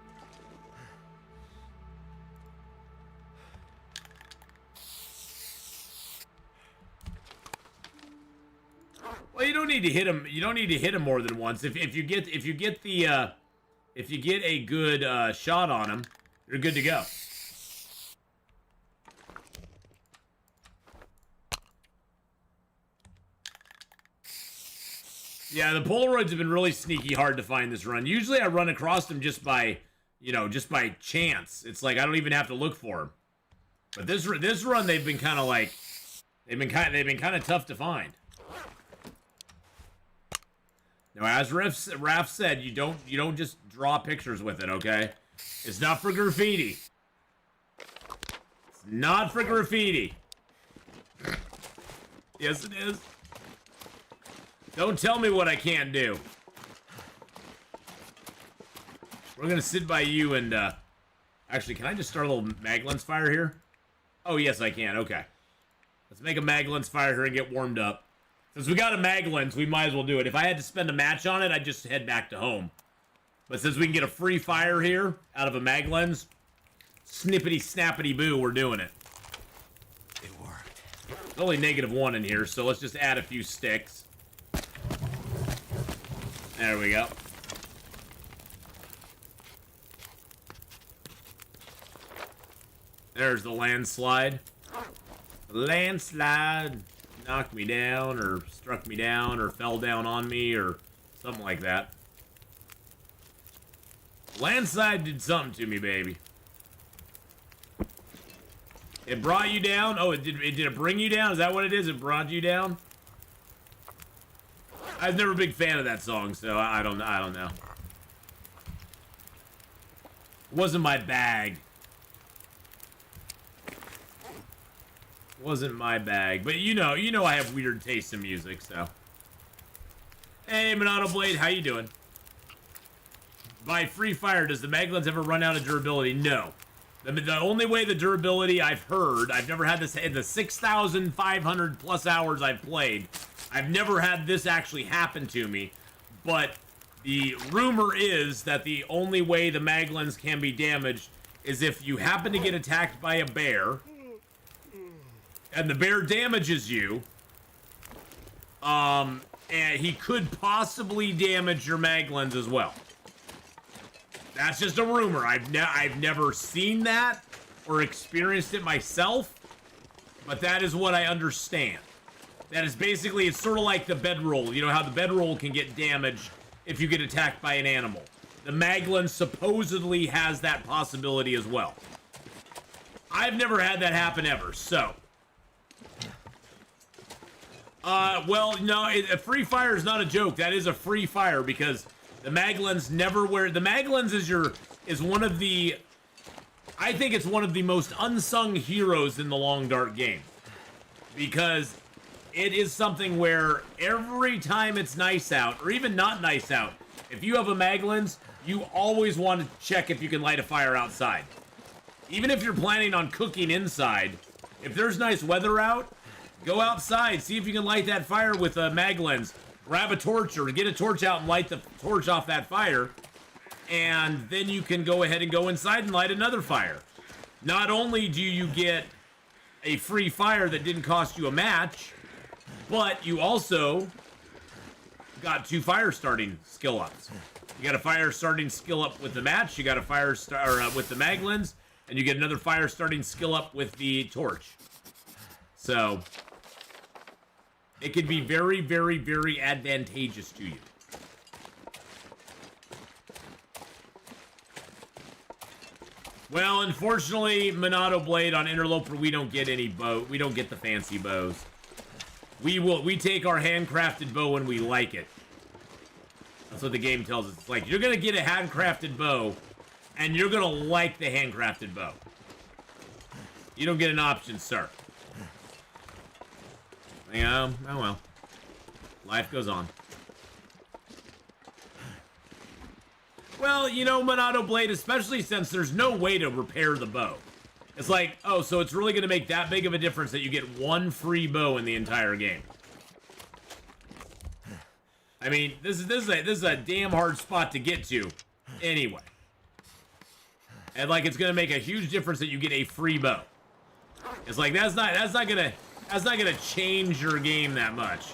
Well, you don't need to hit him. You don't need to hit him more than once. If you get a good shot on him, you're good to go. Yeah, the Polaroids have been really sneaky hard to find this run. Usually, I run across them just by chance. It's like I don't even have to look for them. But this run, they've been kind of tough to find. Now, as Raph said, you don't just draw pictures with it, okay? It's not for graffiti. It's not for graffiti. Yes, it is. Don't tell me what I can't do. We're gonna sit by you and, actually, can I just start a little mag lens fire here? Oh, yes, I can. Okay. Let's make a mag lens fire here and get warmed up. Since we got a mag lens, we might as well do it. If I had to spend a match on it, I'd just head back to home. But since we can get a free fire here out of a mag lens, snippity snappity boo, we're doing it.
It worked.
There's only -1 in here, so let's just add a few sticks. There we go. There's the landslide. Landslide knocked me down, or struck me down, or fell down on me, or something like that. Landslide did something to me, baby. It brought you down? Oh, did it bring you down? Is that what it is? It brought you down? I was never a big fan of that song, so I don't know. It wasn't my bag. Wasn't my bag, but you know I have weird taste in music, so. Hey, Monado Blade, how you doing? By free fire, does the mag lens ever run out of durability? No. The only way the durability I've heard, I've never had this in the 6,500 plus hours I've played. I've never had this actually happen to me, but the rumor is that the only way the maglens can be damaged is if you happen to get attacked by a bear, and the bear damages you, and he could possibly damage your maglens as well. That's just a rumor. I've never seen that or experienced it myself, but that is what I understand. That is basically, it's sort of like the bedroll. You know how the bedroll can get damaged if you get attacked by an animal. The Maglen supposedly has that possibility as well. I've never had that happen ever, so. Well, no, a free fire is not a joke. That is a free fire because the Maglens never wear... The Maglens is one of the... I think it's one of the most unsung heroes in the Long Dark game. Because it is something where every time it's nice out, or even not nice out, if you have a Maglens, you always want to check if you can light a fire outside. Even if you're planning on cooking inside, if there's nice weather out, go outside, see if you can light that fire with a Maglens. Grab a torch or get a torch out and light the torch off that fire. And then you can go ahead and go inside and light another fire. Not only do you get a free fire that didn't cost you a match, but you also got 2 fire starting skill ups. You got a fire starting skill up with the match, you got a fire with the Maglens, and you get another fire starting skill up with the torch. So it could be very, very, very advantageous to you. Well, unfortunately, Monado Blade on Interloper, we don't get any bow. We don't get the fancy bows. We take our handcrafted bow when we like it. That's what the game tells us. It's like, you're gonna get a handcrafted bow, and you're gonna like the handcrafted bow. You don't get an option, sir. Yeah, oh well. Life goes on. Well, you know, Monado Blade, especially since there's no way to repair the bow. It's like, oh, so it's really going to make that big of a difference that you get 1 free bow in the entire game. I mean, this is a damn hard spot to get to anyway. And like, it's going to make a huge difference that you get a free bow. It's like, that's not going to change your game that much.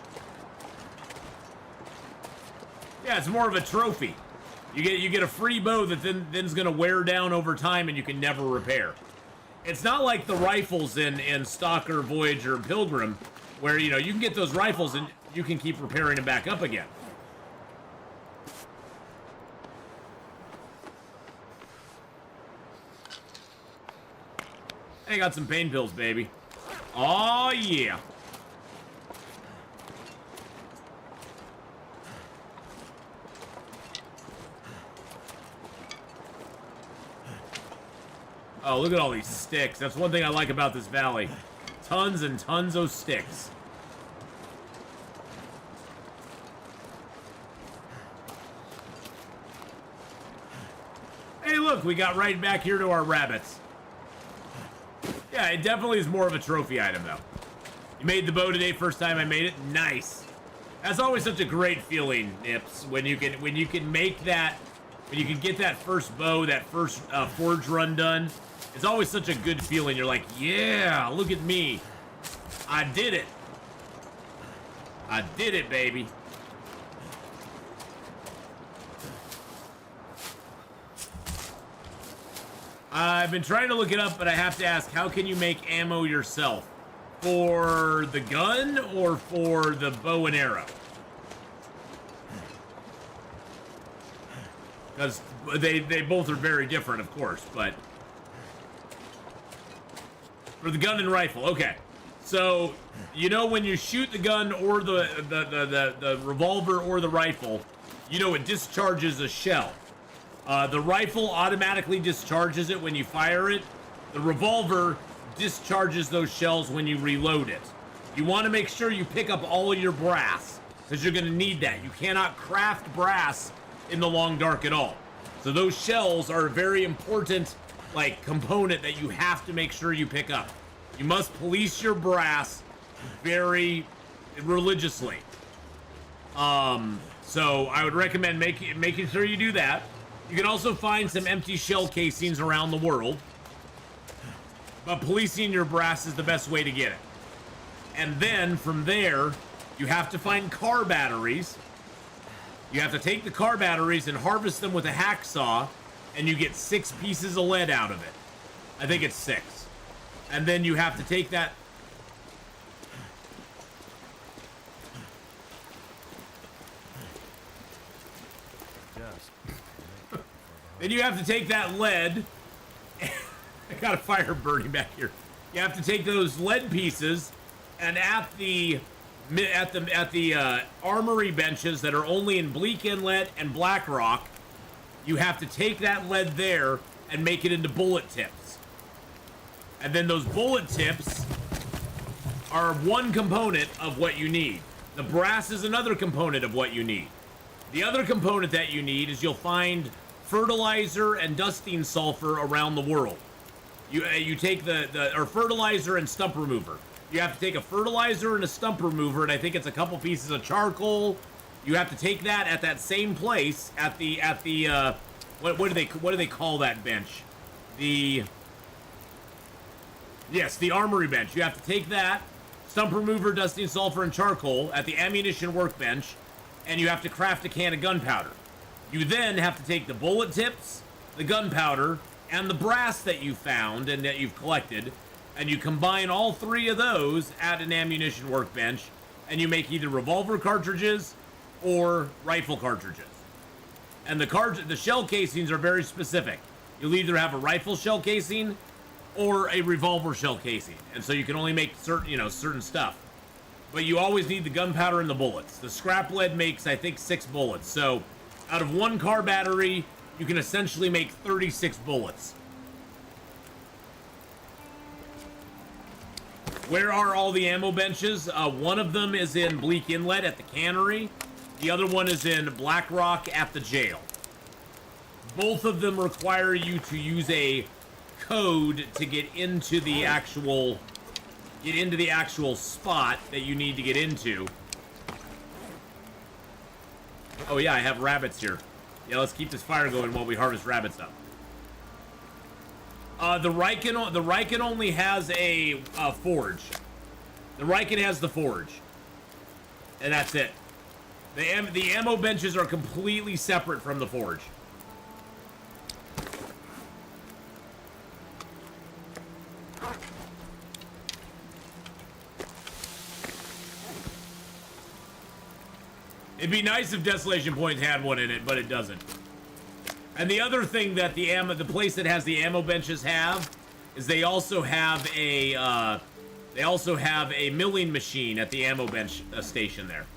Yeah, it's more of a trophy. You get a free bow that then's gonna wear down over time and you can never repair. It's not like the rifles in Stalker, Voyager, and Pilgrim, where you know you can get those rifles and you can keep repairing them back up again. Hey, got some pain pills, baby. Oh yeah. Oh, look at all these sticks. That's one thing I like about this valley. Tons and tons of sticks. Hey, look, we got right back here to our rabbits. Yeah, it definitely is more of a trophy item, though. You made the bow today, first time I made it. Nice. That's always such a great feeling, Nips, when you can make that, when you can get that first bow, that first forge run done. It's always such a good feeling. You're like, yeah, look at me. I did it. I did it, baby. I've been trying to look it up, but I have to ask, how can you make ammo yourself? For the gun or for the bow and arrow? Because they both are very different, of course, but... For the gun and rifle, okay. So, you know when you shoot the gun or the revolver or the rifle, you know it discharges a shell. The rifle automatically discharges it when you fire it. The revolver discharges those shells when you reload it. You want to make sure you pick up all of your brass, because you're going to need that. You cannot craft brass in the Long Dark at all. So those shells are a very important component that you have to make sure you pick up. You must police your brass very, religiously. So I would recommend making sure you do that. You can also find some empty shell casings around the world, but policing your brass is the best way to get it. And then from there, you have to find car batteries. You have to take the car batteries and harvest them with a hacksaw, and you get 6 pieces of lead out of it. I think it's 6. And then you have to take that. Then you have to take that lead. I got a fire burning back here. You have to take those lead pieces, and at the armory benches that are only in Bleak Inlet and Black Rock, you have to take that lead there and make it into bullet tips. And then those bullet tips are one component of what you need. The brass is another component of what you need. The other component that you need is you'll find fertilizer and dusting sulfur around the world. You take or fertilizer and stump remover. You have to take a fertilizer and a stump remover, and I think it's a couple pieces of charcoal. You have to take that at that same place at the what do they call that bench? The armory bench. You have to take that stump remover, dusting sulfur, and charcoal at the ammunition workbench, and you have to craft a can of gunpowder. You then have to take the bullet tips, the gunpowder, and the brass that you found and that you've collected, and you combine all 3 of those at an ammunition workbench, and you make either revolver cartridges or rifle cartridges. And the shell casings are very specific. You'll either have a rifle shell casing or a revolver shell casing, and so you can only make certain stuff. But you always need the gunpowder and the bullets. The scrap lead makes, I think, 6 bullets. So out of 1 car battery, you can essentially make 36 bullets. Where are all the ammo benches? One of them is in Bleak Inlet at the cannery. The other one is in Black Rock at the jail. Both of them require you to use a code to get into the actual spot that you need to get into. Oh yeah, I have rabbits here. Yeah, let's keep this fire going while we harvest rabbits up. The Riken only has a forge. The Riken has the forge, and that's it. The ammo benches are completely separate from the forge. It'd be nice if Desolation Point had one in it, but it doesn't. And the other thing that the place that has the ammo benches have is they also have a milling machine at the ammo bench station there.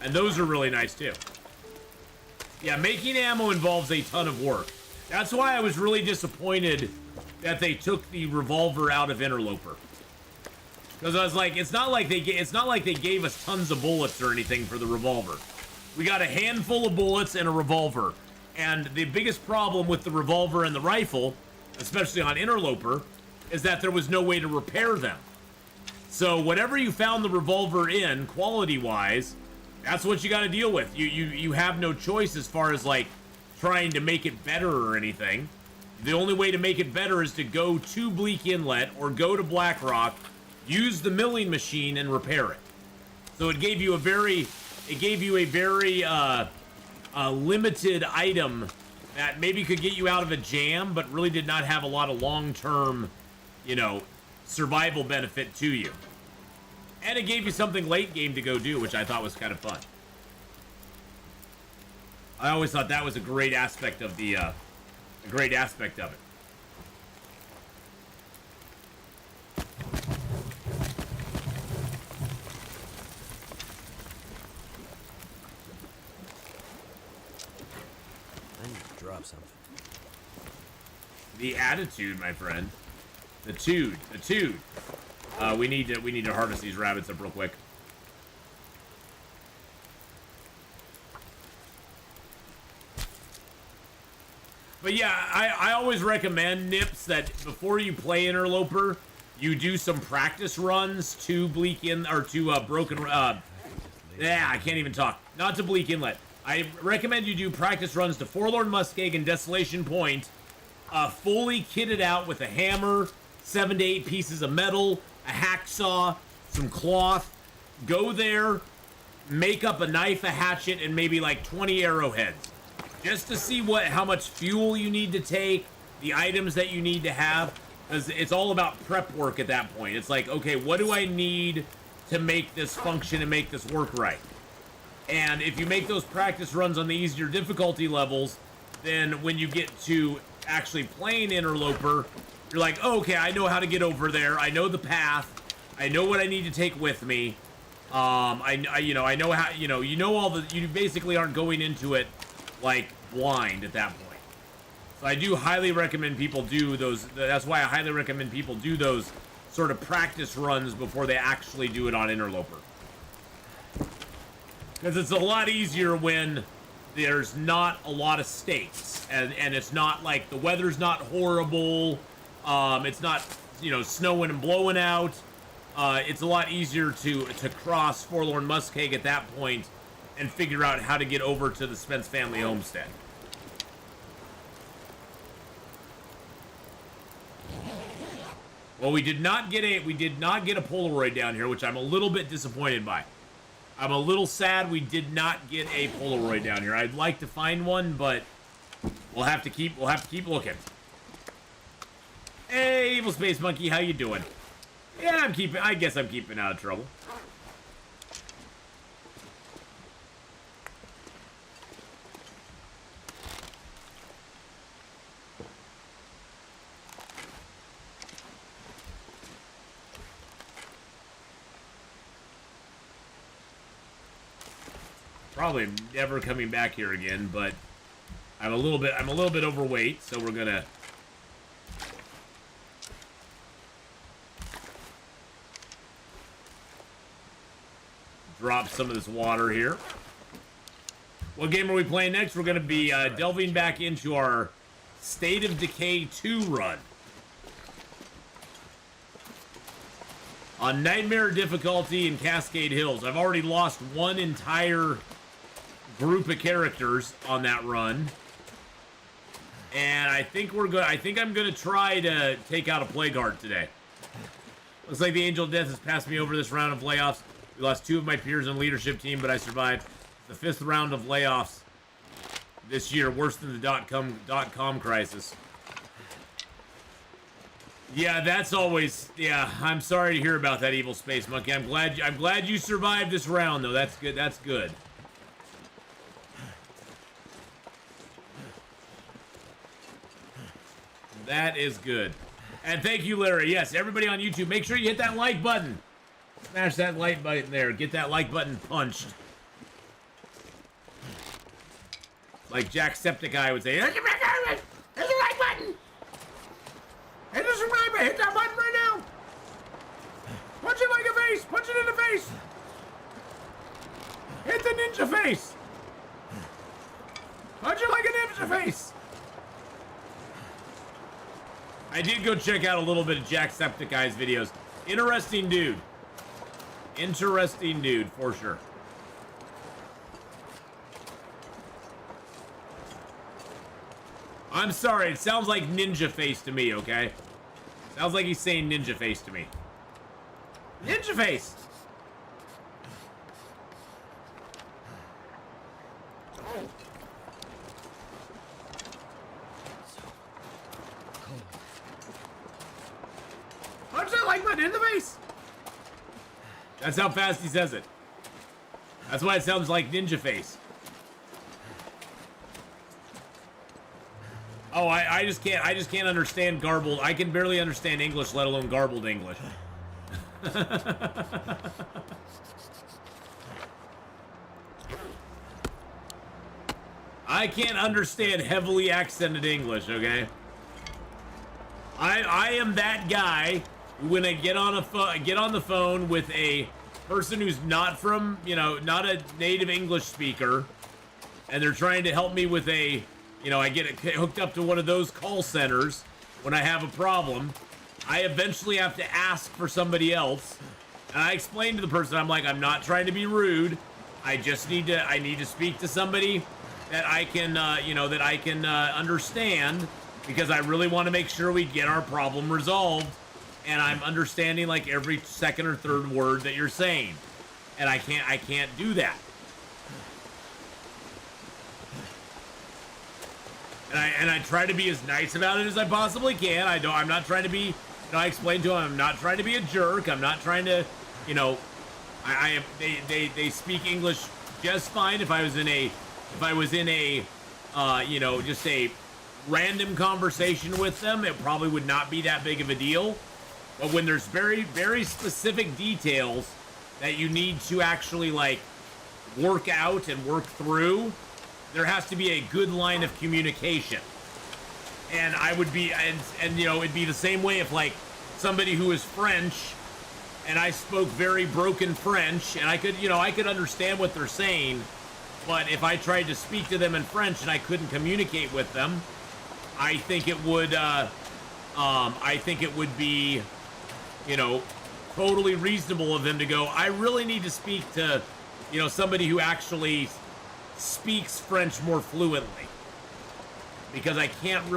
And those are really nice too. Yeah, making ammo involves a ton of work. That's why I was really disappointed that they took the revolver out of Interloper. Because I was like, it's not like they gave us tons of bullets or anything for the revolver. We got a handful of bullets and a revolver. And the biggest problem with the revolver and the rifle, especially on Interloper, is that there was no way to repair them. So whatever you found the revolver in, quality-wise, that's what you got to deal with. You have no choice as far as like trying to make it better or anything. The only way to make it better is to go to Bleak Inlet or go to Black Rock, use the milling machine and repair it. So it gave you a very limited item that maybe could get you out of a jam, but really did not have a lot of long-term, survival benefit to you. And it gave you something late game to go do, which I thought was kind of fun. I always thought that was a great aspect of it.
I need to drop something.
The attitude, my friend. The tude. We need to harvest these rabbits up real quick. But yeah, I always recommend, Nips, that before you play Interloper, you do some practice runs to Bleak In or to Broken. Yeah, I can't even talk. Not to Bleak Inlet. I recommend you do practice runs to Forlorn Muskeg and Desolation Point, fully kitted out with a hammer, 7 to 8 pieces of metal, a hacksaw, some cloth. Go there, make up a knife, a hatchet, and maybe like 20 arrowheads, just to see how much fuel you need to take, the items that you need to have, because it's all about prep work at that point. It's like, okay, what do I need to make this function and make this work right? And if you make those practice runs on the easier difficulty levels, then when you get to actually playing Interloper, you're like, oh, okay, I know how to get over there. I know the path. I know what I need to take with me. I know how, you know all the, you basically aren't going into it like blind at that point. So I do highly recommend people do those. That's why I highly recommend people do those sort of practice runs before they actually do it on Interloper. Because it's a lot easier when there's not a lot of stakes, and it's not like the weather's not horrible, it's not, snowing and blowing out. It's a lot easier to cross Forlorn Muskeg at that point and figure out how to get over to the Spence family homestead. Well, we did not get a Polaroid down here, which I'm a little bit disappointed by. I'm a little sad we did not get a Polaroid down here. I'd like to find one, but we'll have to keep looking. Hey, Evil Space Monkey, how you doing? Yeah, I guess I'm keeping out of trouble. Probably never coming back here again, but I'm a little bit overweight, so we're gonna drop some of this water here. What game are we playing next? We're gonna be delving back into our State of Decay 2 run on Nightmare difficulty in Cascade Hills. I've already lost one entire group of characters on that run, and I think I'm gonna try to take out a Plague Heart today. Looks like the Angel of Death has passed me over this round of layoffs. We lost 2 of my peers on the leadership team, but I survived. The 5th round of layoffs this year, worse than the .com crisis. Yeah, that's always, yeah, I'm sorry to hear about that, Evil Space Monkey. I'm glad you survived this round, though. That's good. That's good. That is good. And thank you, Larry. Yes, everybody on YouTube, make sure you hit that like button. Smash that like button there. Get that like button punched. Like Jacksepticeye would say, hit the like button. Hit the subscribe button. Hit that button right now. Punch it like a face. Punch it in the face. Hit the ninja face. Punch it like a ninja face. I did go check out a little bit of Jacksepticeye's videos. Interesting dude. Interesting dude, for sure. I'm sorry, it sounds like ninja face to me, okay? Sounds like he's saying ninja face to me. Ninja face! Punch that like button in the face! That's how fast he says it. That's why it sounds like ninja face. Oh, I just can't understand garbled. I can barely understand English, let alone garbled English. I can't understand heavily accented English, okay? I am that guy who, when I get on the phone with a person who's not from, not a native English speaker, and they're trying to help me with a, I get hooked up to one of those call centers when I have a problem, I eventually have to ask for somebody else. And I explained to the person, I'm like, I'm not trying to be rude. I just need to speak to somebody that I can, understand, because I really want to make sure we get our problem resolved. And I'm understanding like every second or third word that you're saying. And I can't do that. And I try to be as nice about it as I possibly can. I'm not trying to be, I explained to him, I'm not trying to be a jerk. I'm not trying to, they speak English just fine. If I was in a, just a random conversation with them, it probably would not be that big of a deal. But when there's very, very specific details that you need to actually like work out and work through, there has to be a good line of communication. And I would be, it'd be the same way if like somebody who is French and I spoke very broken French and I could understand what they're saying, but if I tried to speak to them in French and I couldn't communicate with them, I think it would be, totally reasonable of them to go, I really need to speak to, somebody who actually speaks French more fluently, because I can't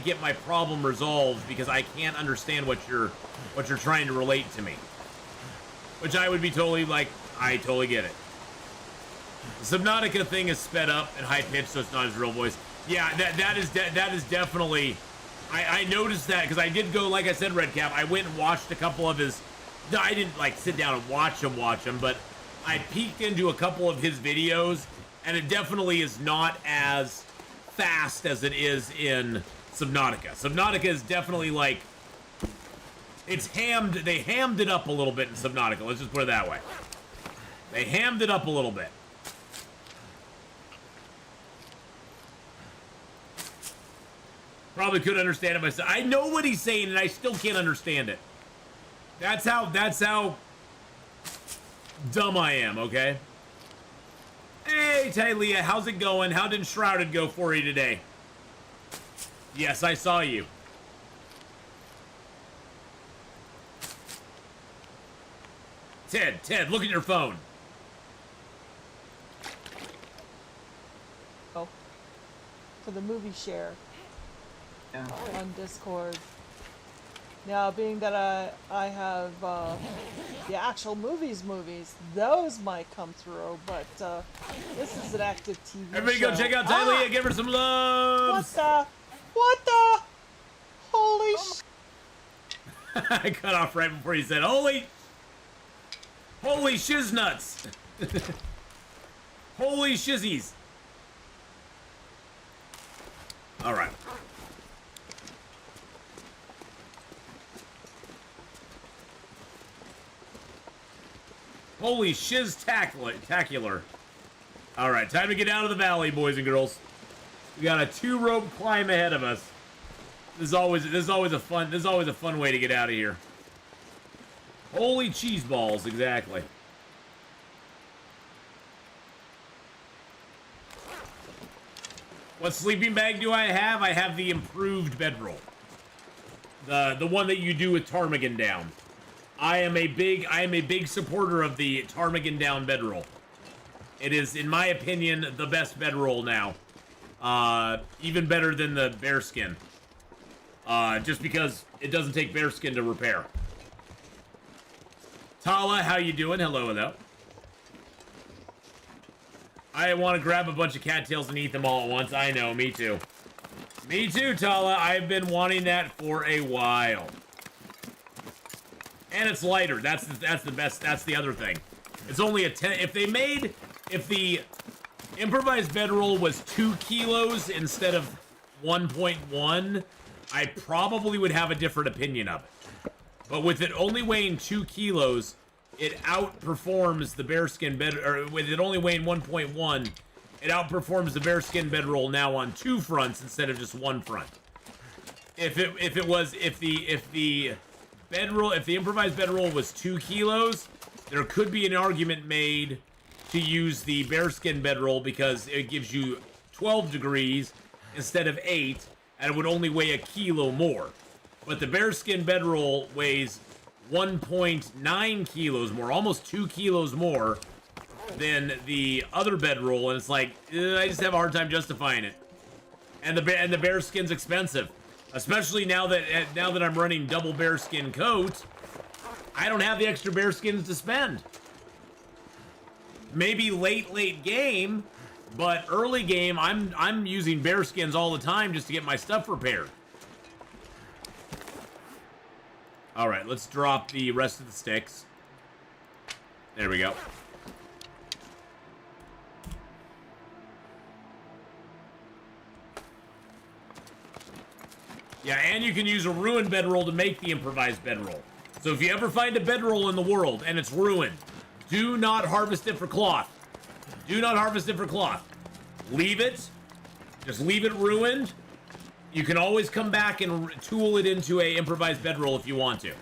get my problem resolved because I can't understand what you're trying to relate to me, which I would be totally like, I totally get it. The Subnautica thing is sped up and high pitched, so it's not his real voice. Yeah, that is definitely, I noticed that because I did go, like I said, Redcap, I went and watched a couple of his, I didn't like sit down and watch him, but I peeked into a couple of his videos, and it definitely is not as fast as it is in Subnautica. Subnautica is definitely like, they hammed it up a little bit in Subnautica, let's just put it that way. They hammed it up a little bit. Probably could understand it myself. I know what he's saying and I still can't understand it. That's how dumb I am, okay? Hey, Tylea, how's it going? How did Shrouded go for you today? Yes, I saw you. Ted, look at your phone.
Oh. For the movie share.
Yeah.
On Discord. Now, being that I have the actual movies, those might come through, but this is an active TV
Everybody
show.
go check out Tylea, give her some love!
What the? Holy sh...
I cut off right before you said, holy shiznuts! Holy shizzies! Alright. Holy shiz-tacular. Alright, time to get out of the valley, boys and girls. We got a 2-rope climb ahead of us. This is always a fun way to get out of here. Holy cheese balls, exactly. What sleeping bag do I have? I have the improved bedroll. The one that you do with Tarmigan down. I am a big supporter of the Tarmigan down bedroll. It is, in my opinion, the best bedroll now. Even better than the bearskin. Just because it doesn't take bearskin to repair. Tala, how you doing? Hello. I want to grab a bunch of cattails and eat them all at once. I know, me too. Me too, Tala. I've been wanting that for a while. And it's lighter. That's the best. That's the other thing. It's only a 10. If the improvised bedroll was 2 kilos instead of 1.1, I probably would have a different opinion of it. But with it only weighing 2 kilos, it outperforms the bearskin bed. Or with it only weighing 1.1, it outperforms the bearskin bedroll now on 2 fronts instead of just 1 front. If the improvised bedroll was 2 kilos, there could be an argument made to use the bearskin bedroll because it gives you 12 degrees instead of 8, and it would only weigh 1 kilo more. but the bearskin bedroll weighs 1.9 kilos more, almost 2 kilos more than the other bedroll, and it's like, I just have a hard time justifying it. And the bearskin's expensive, especially now that I'm running double bearskin coat. I don't have the extra bearskins to spend. Maybe late game, but early game, I'm using bearskins all the time just to get my stuff repaired. All right, let's drop the rest of the sticks. There we go. Yeah, and you can use a ruined bedroll to make the improvised bedroll. So if you ever find a bedroll in the world and it's ruined, do not harvest it for cloth. Do not harvest it for cloth. Leave it. Just leave it ruined. You can always come back and tool it into a improvised bedroll if you want to. You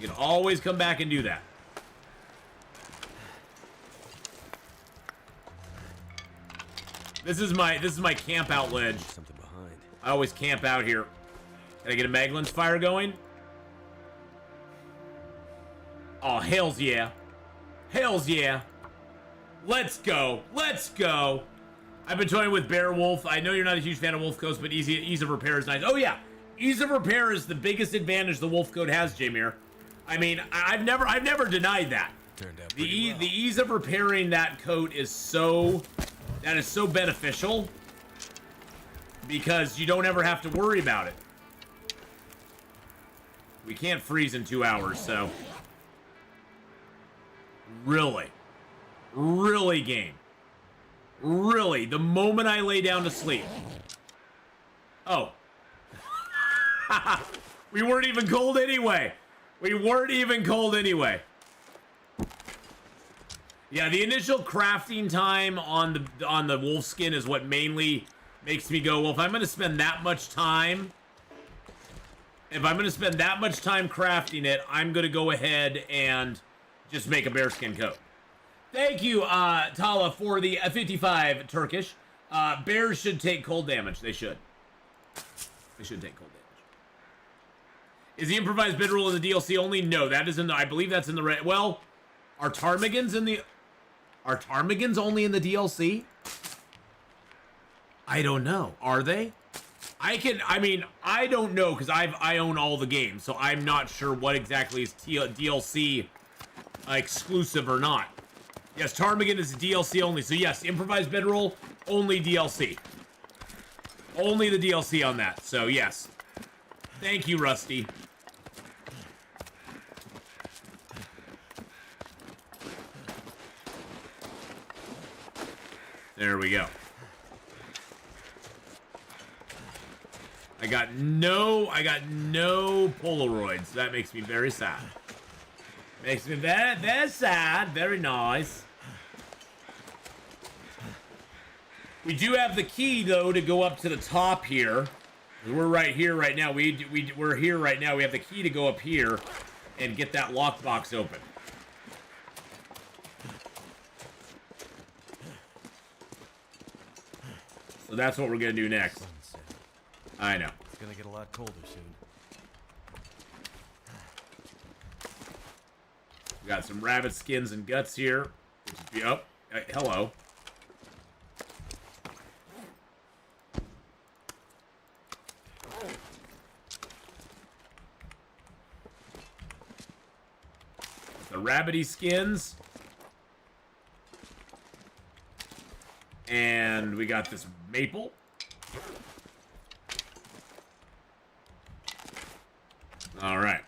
can always come back and do that. This is my camp out ledge.
Something behind.
I always camp out here. Can I get a Maglin's fire going? Oh, hells yeah. Hells yeah. Let's go. Let's go. I've been toying with Beowulf. I know you're not a huge fan of Wolf Coats, but ease of repair is nice. Oh yeah, ease of repair is the biggest advantage the Wolf Coat has, Jameer. I mean, I've never denied that.
Turned out
The
pretty well.
ease of repairing that coat is so beneficial because you don't ever have to worry about it. We can't freeze in 2 hours, so really game. Really, the moment I lay down to sleep. Oh. We weren't even cold anyway. We weren't even cold anyway. Yeah, the initial crafting time on the wolf skin is what mainly makes me go, well, if I'm going to spend that much time, crafting it, I'm going to go ahead and just make a bearskin coat. Thank you, Tala, for the 55 Turkish. Bears should take cold damage. They should. They should take cold damage. Is the improvised bedroll in the DLC only? No, that is in the... I believe that's in the... Well, are Tarmigans in the... Are Tarmigans only in the DLC? I don't know. Are they? I mean, I don't know, because I own all the games, so I'm not sure what exactly is DLC exclusive or not. Yes, Tarmigan is DLC only. So yes, improvised bedroll, only DLC. Only the DLC on that. So yes. Thank you, Rusty. There we go. I got no Polaroids. That makes me very sad. Makes me very, very sad. Very nice. We do have the key, though, to go up to the top here. We're right here right now. We're here right now. We have the key to go up here and get that lockbox open. So that's what we're going to do next. I know.
It's gonna get a lot colder soon.
We got some rabbit skins and guts here. Oh, hello. The rabbity skins. And we got this maple. All right.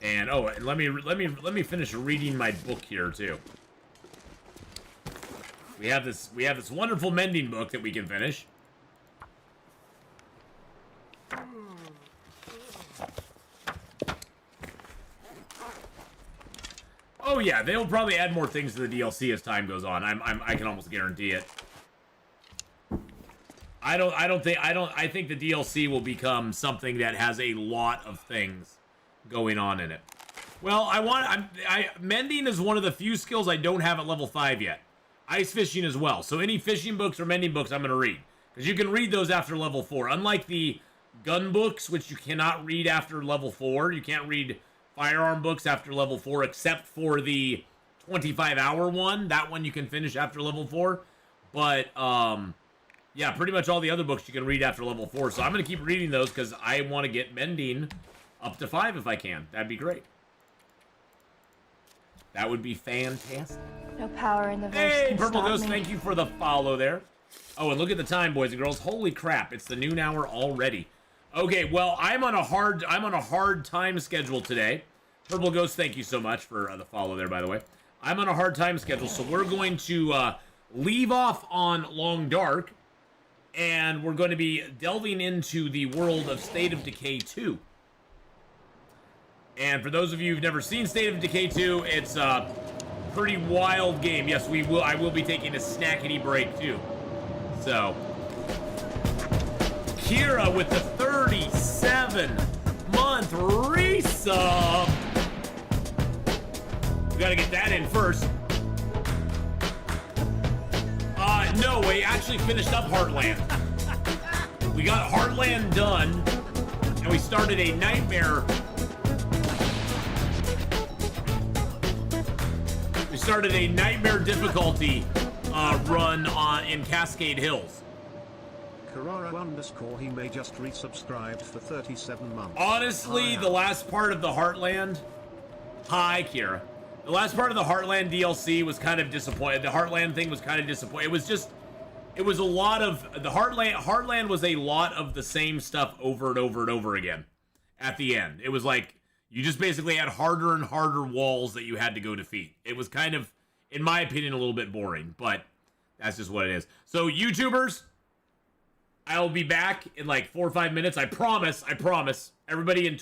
And oh, and let me finish reading my book here too. We have this wonderful mending book that we can finish. Oh yeah, they'll probably add more things to the DLC as time goes on. I can almost guarantee it. I think the DLC will become something that has a lot of things going on in it. Well, mending is one of the few skills I don't have at level 5 yet. Ice fishing as well. So any fishing books or mending books I'm going to read. Because you can read those after level 4. Unlike the gun books, which you cannot read after level 4. You can't read firearm books after level 4, except for the 25-hour one. That one you can finish after level 4. But, yeah, pretty much all the other books you can read after level 4. So I'm going to keep reading those because I want to get mending up to 5 if I can. That'd be great. That would be fantastic.
No power in the verse.
Hey,
can
Purple
stop
Ghost,
me.
thank you for the follow there. Oh, and look at the time, boys and girls. Holy crap, it's the noon hour already. Okay, well, I'm on a hard time schedule today. Purple Ghost, thank you so much for the follow there, by the way. I'm on a hard time schedule, so we're going to leave off on Long Dark, and we're going to be delving into the world of State of Decay 2. And for those of you who've never seen State of Decay 2, it's a pretty wild game. Yes, I will be taking a snackety break too. So, Kira with the 37-month resub. We gotta get that in first. No, we actually finished up Heartland. We got Heartland done, and we started a nightmare. We started a nightmare difficulty run in Cascade Hills.
Carrara_, he may just resubscribed for 37 months.
Honestly, the last part of the Heartland... Hi, Kira. The last part of the Heartland DLC was kind of disappointing. The Heartland thing was kind of disappointing. It was just... It was a lot of... The Heartland was a lot of the same stuff over and over and over again at the end. It was like... You just basically had harder and harder walls that you had to go defeat. It was kind of, in my opinion, a little bit boring, but that's just what it is. So, YouTubers, I'll be back in like 4 or 5 minutes. I promise. Everybody on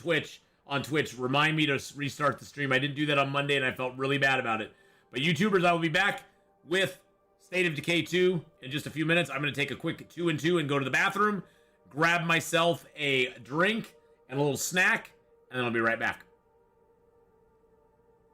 Twitch, remind me to restart the stream. I didn't do that on Monday, and I felt really bad about it. But YouTubers, I will be back with State of Decay 2 in just a few minutes. I'm going to take a quick 2 and 2 and go to the bathroom, grab myself a drink and a little snack, and then I'll be right back.